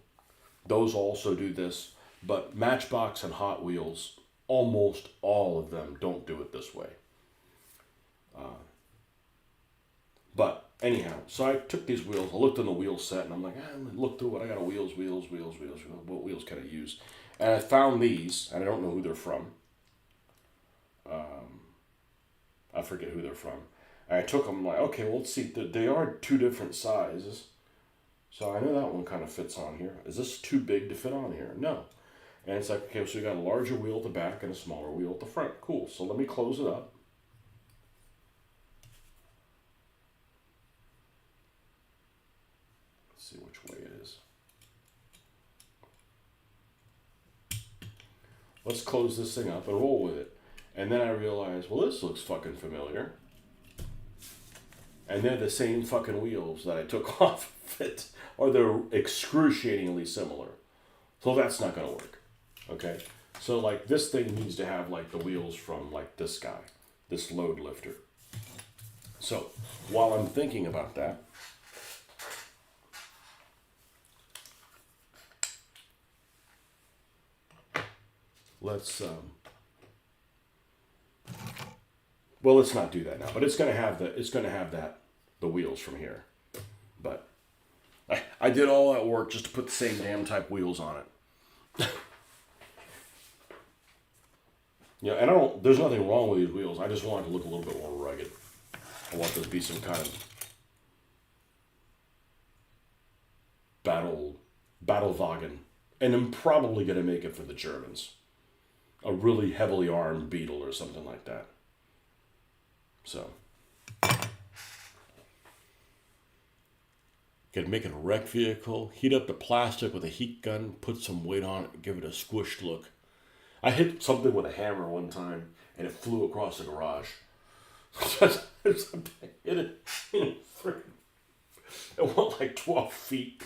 Those also do this. But Matchbox and Hot Wheels, almost all of them don't do it this way. But anyhow, so I took these wheels, I looked in the wheel set, and I'm like, look through what I got. Wheels. What wheels can I use? And I found these, and I don't know who they're from. I forget who they're from. And I took them, like, okay, well, let's see. They are two different sizes. So I know that one kind of fits on here. Is this too big to fit on here? No. And it's like, okay, so we got a larger wheel at the back and a smaller wheel at the front. Cool. So let me close it up. Let's see which way it is. Let's close this thing up and roll with it. And then I realized, well, this looks fucking familiar. And they're the same fucking wheels that I took off of it. Or they're excruciatingly similar. So that's not going to work. Okay? So, like, this thing needs to have, like, the wheels from, like, this guy. This load lifter. So, while I'm thinking about that, let's, well, let's not do that now. But it's going to have the wheels from here. But I did all that work just to put the same damn type wheels on it. Yeah, and there's nothing wrong with these wheels. I just want it to look a little bit more rugged. I want this to be some kind of battlewagen. And I'm probably going to make it for the Germans. A really heavily armed Beetle or something like that. So. Could make it a wreck vehicle, heat up the plastic with a heat gun, put some weight on it, give it a squished look. I hit something with a hammer one time, and it flew across the garage. It went like 12 feet.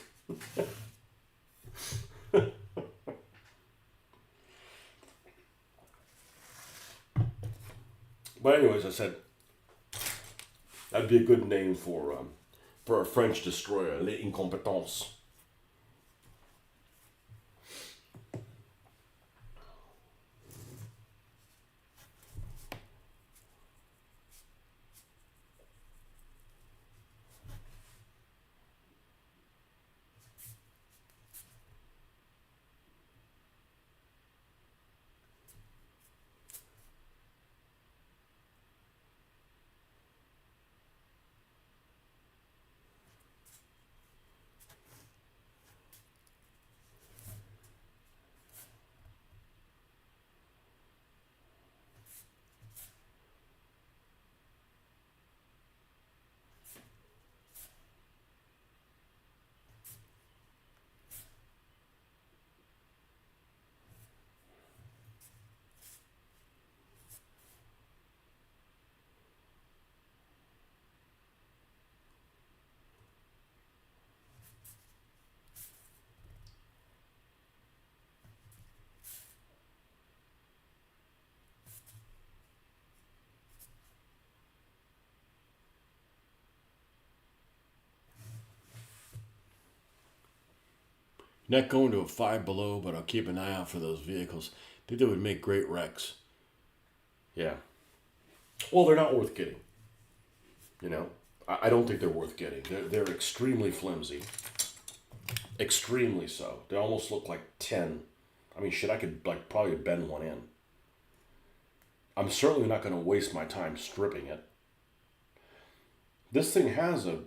But anyways, I said, that'd be a good name for a French destroyer, Les Incompétents. Not going to a Five Below, but I'll keep an eye out for those vehicles. I think they would make great wrecks. Yeah. Well, they're not worth getting. You know, I don't think they're worth getting. They're extremely flimsy. Extremely so. They almost look like tin. I mean, shit, I could like probably bend one in. I'm certainly not going to waste my time stripping it. This thing has a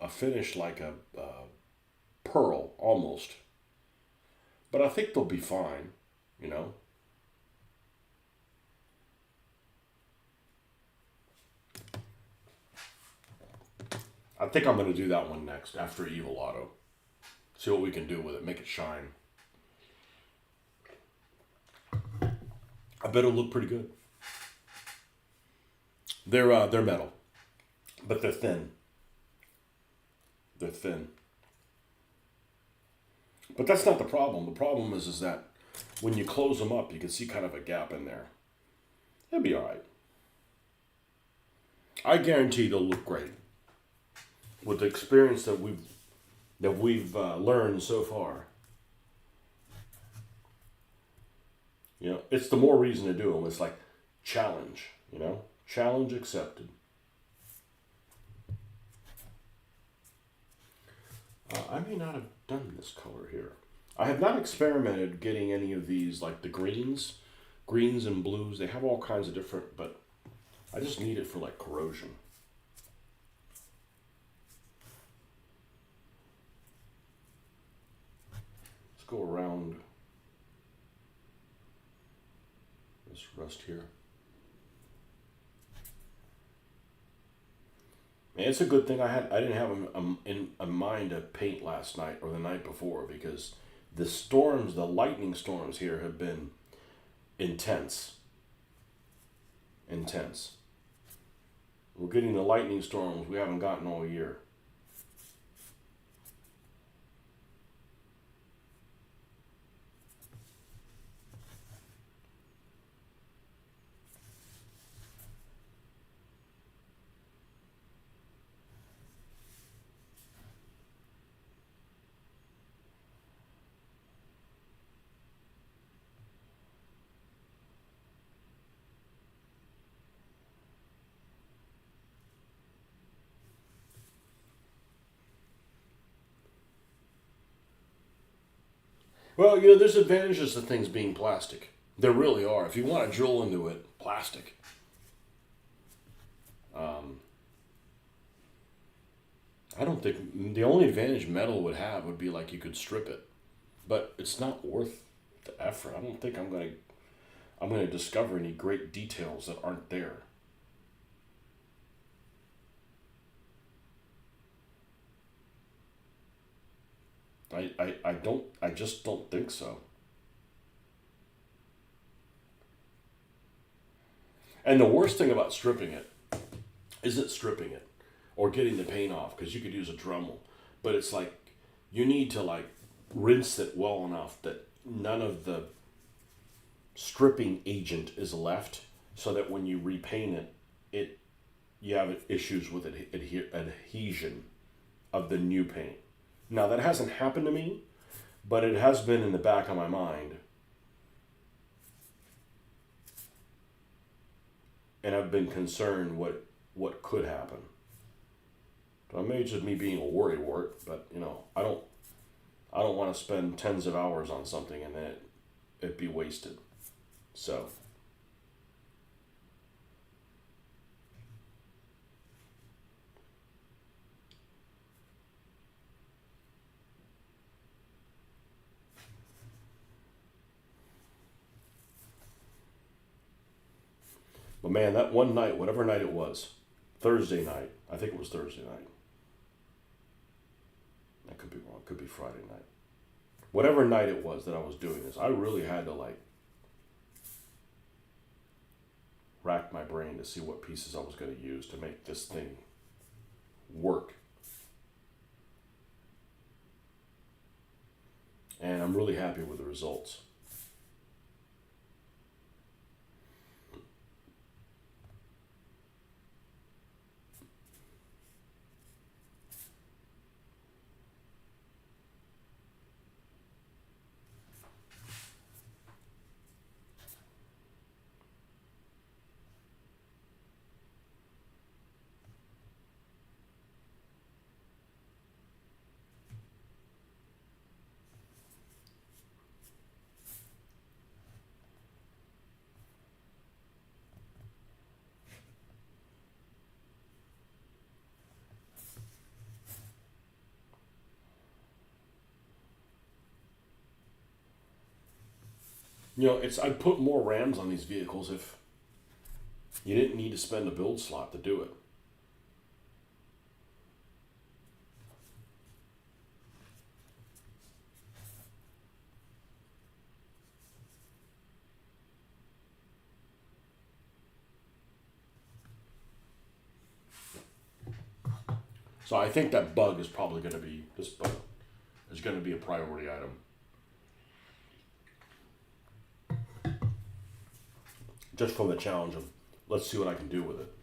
finish like a pearl, almost. But I think they'll be fine, you know. I think I'm going to do that one next, after Evil Auto. See what we can do with it, make it shine. I bet it'll look pretty good. They're metal, but they're thin. They're thin. But that's not the problem. The problem is that when you close them up, you can see kind of a gap in there. It'll be all right. I guarantee they'll look great. With the experience that we've learned so far. You know, it's the more reason to do them. It's like challenge, you know? Challenge accepted. I may not have done this color here. I have not experimented getting any of these, like the greens and blues. They have all kinds of different, but I just need it for like corrosion. go around this rust here. Man, it's a good thing I didn't have in mind to paint last night or the night before, because the lightning storms here have been intense. Intense. We're getting the lightning storms we haven't gotten all year. Well, there's advantages to things being plastic. There really are. If you want to drill into it, plastic. I don't think the only advantage metal would have would be like you could strip it, but it's not worth the effort. I don't think I'm gonna discover any great details that aren't there. I just don't think so. And the worst thing about stripping it isn't stripping it or getting the paint off, because you could use a Dremel, but it's like you need to like rinse it well enough that none of the stripping agent is left, so that when you repaint it you have issues with adhesion of the new paint. Now that hasn't happened to me, but it has been in the back of my mind. And I've been concerned what could happen. So it may just me being a worrywart, but I don't want to spend tens of hours on something and then it be wasted. So but man, that one night, whatever night it was, Thursday night, I think it was Thursday night. I could be wrong. It could be Friday night. Whatever night it was that I was doing this, I really had to rack my brain to see what pieces I was going to use to make this thing work. And I'm really happy with the results. I'd put more Rams on these vehicles if you didn't need to spend a build slot to do it. So I think that bug is probably going to be, this bug is going to be a priority item. Just from the challenge of, let's see what I can do with it.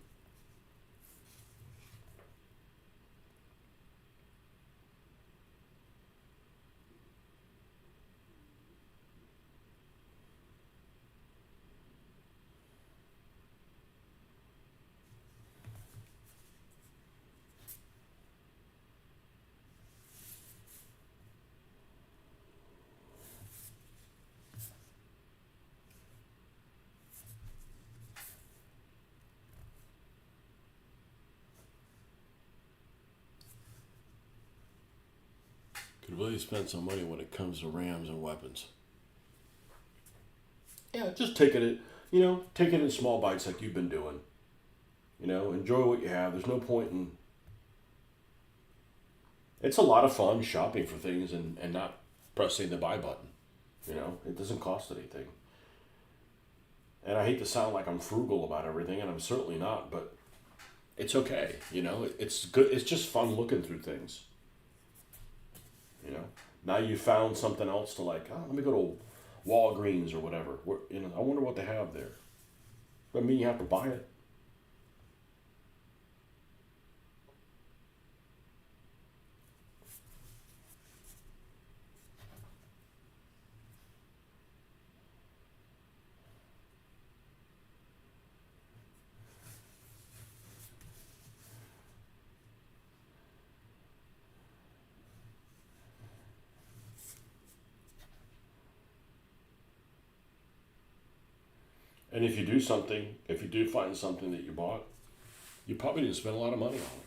Could really spend some money when it comes to rams and weapons. Yeah, just taking it, take it in small bites like you've been doing. Enjoy what you have. There's no point in. It's a lot of fun shopping for things and not pressing the buy button. It doesn't cost anything. And I hate to sound like I'm frugal about everything, and I'm certainly not, but it's okay. It's good. It's just fun looking through things. Now you found something else to like. Oh, let me go to Walgreens or whatever. I wonder what they have there. Doesn't mean you have to buy it. And if you do find something that you bought, you probably didn't spend a lot of money on it.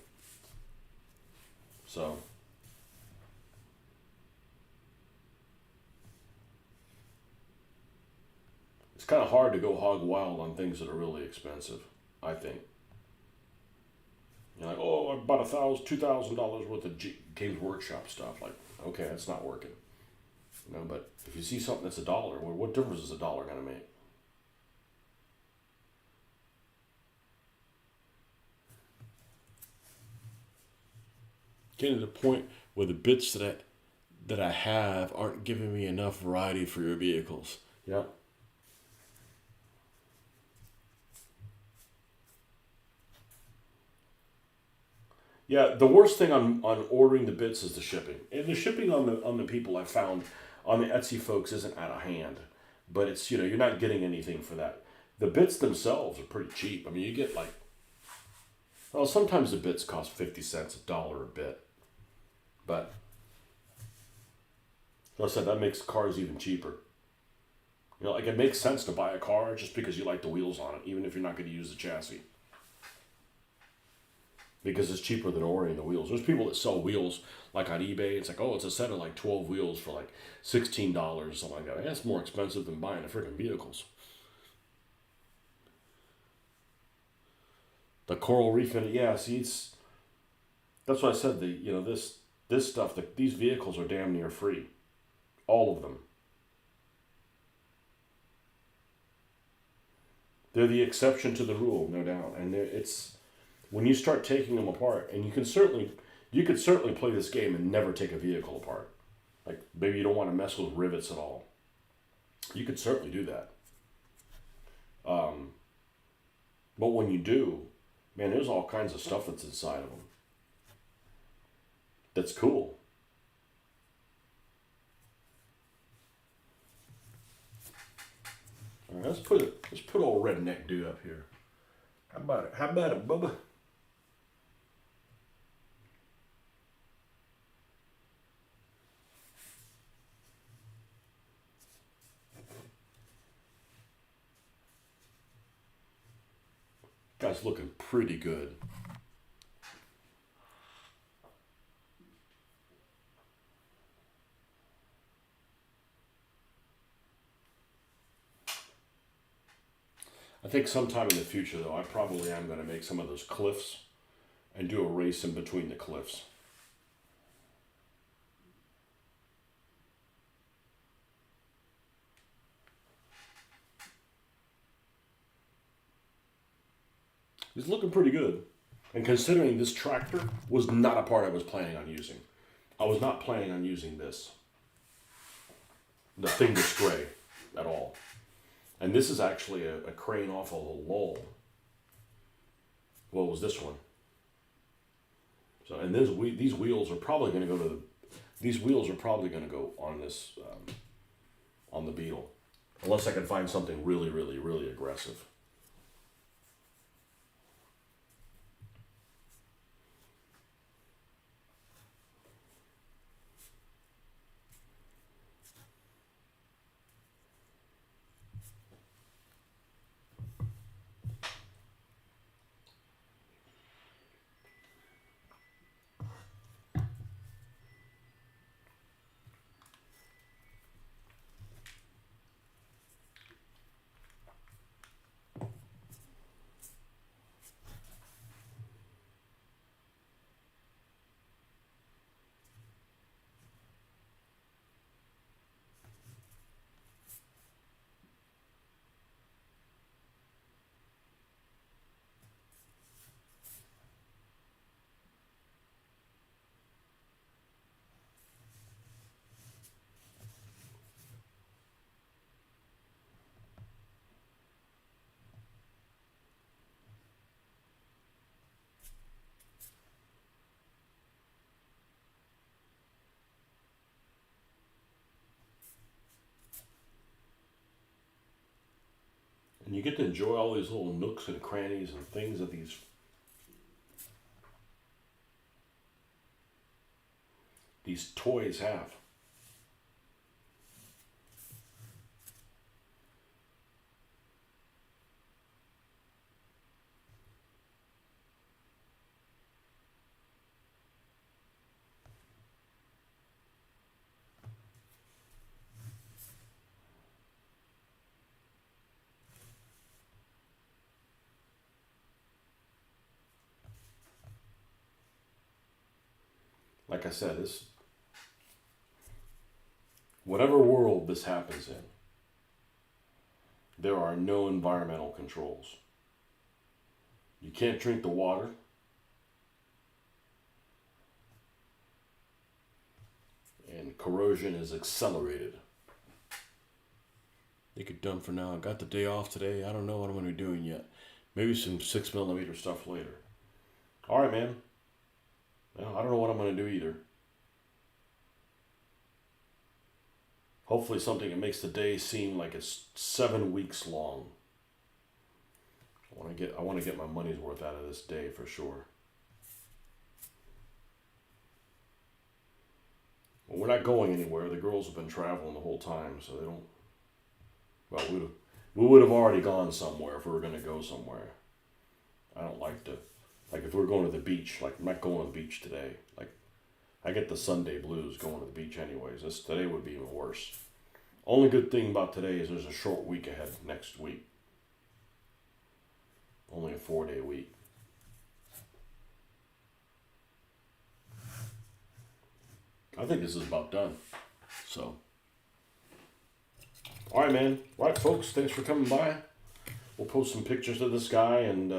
So, it's kind of hard to go hog wild on things that are really expensive, I think. You're like, oh, I bought $2,000 worth of Games Workshop stuff. Like, okay, that's not working. But if you see something that's $1, well, what difference is $1 going to make? Getting to the point where the bits that I have aren't giving me enough variety for your vehicles. Yeah. Yeah, the worst thing on ordering the bits is the shipping. And the shipping on the people I found on the Etsy folks isn't out of hand. But it's, you're not getting anything for that. The bits themselves are pretty cheap. I mean, you get like, well, sometimes the bits cost 50 cents, $1 a bit. But, like I said, that makes cars even cheaper. Like it makes sense to buy a car just because you like the wheels on it, even if you're not going to use the chassis. Because it's cheaper than ordering the wheels. There's people that sell wheels like on eBay. It's like, oh, it's a set of like 12 wheels for like $16 or something like that. That's more expensive than buying the freaking vehicles. The coral reef in it, yeah. See, that's what I said. This stuff. These vehicles are damn near free, all of them. They're the exception to the rule, no doubt. And it's when you start taking them apart, and you could certainly play this game and never take a vehicle apart. Like maybe you don't want to mess with rivets at all. You could certainly do that. But when you do, man, there's all kinds of stuff that's inside of them. That's cool. All right, let's put old redneck dude up here. How about it, Bubba? Guy's looking pretty good. I think sometime in the future, though, I probably am going to make some of those cliffs and do a race in between the cliffs. He's looking pretty good. And considering this tractor was not a part I was planning on using. I was not planning on using this. The Fingers Gray at all. And this is actually a crane off of a lull. What was this one? So, and these wheels are probably going to go on this, on the Beetle. Unless I can find something really, really, really aggressive. And you get to enjoy all these little nooks and crannies and things that these toys have. Like I said, whatever world this happens in, there are no environmental controls. You can't drink the water. And corrosion is accelerated. I think it's done for now. I got the day off today. I don't know what I'm going to be doing yet. Maybe some 6mm stuff later. All right, man. Well, I don't know what I'm going to do either. Hopefully something that makes the day seem like it's 7 weeks long. I want to get my money's worth out of this day for sure. Well, we're not going anywhere. The girls have been traveling the whole time, so they don't. Well, we would have already gone somewhere if we were going to go somewhere. I don't like to. Like if we're going to the beach, like I'm not going to the beach today. Like I get the Sunday blues going to the beach anyways. Today would be even worse. Only good thing about today is there's a short week ahead next week. Only a 4-day week. I think this is about done. So. All right, man. All right, folks. Thanks for coming by. We'll post some pictures of this guy and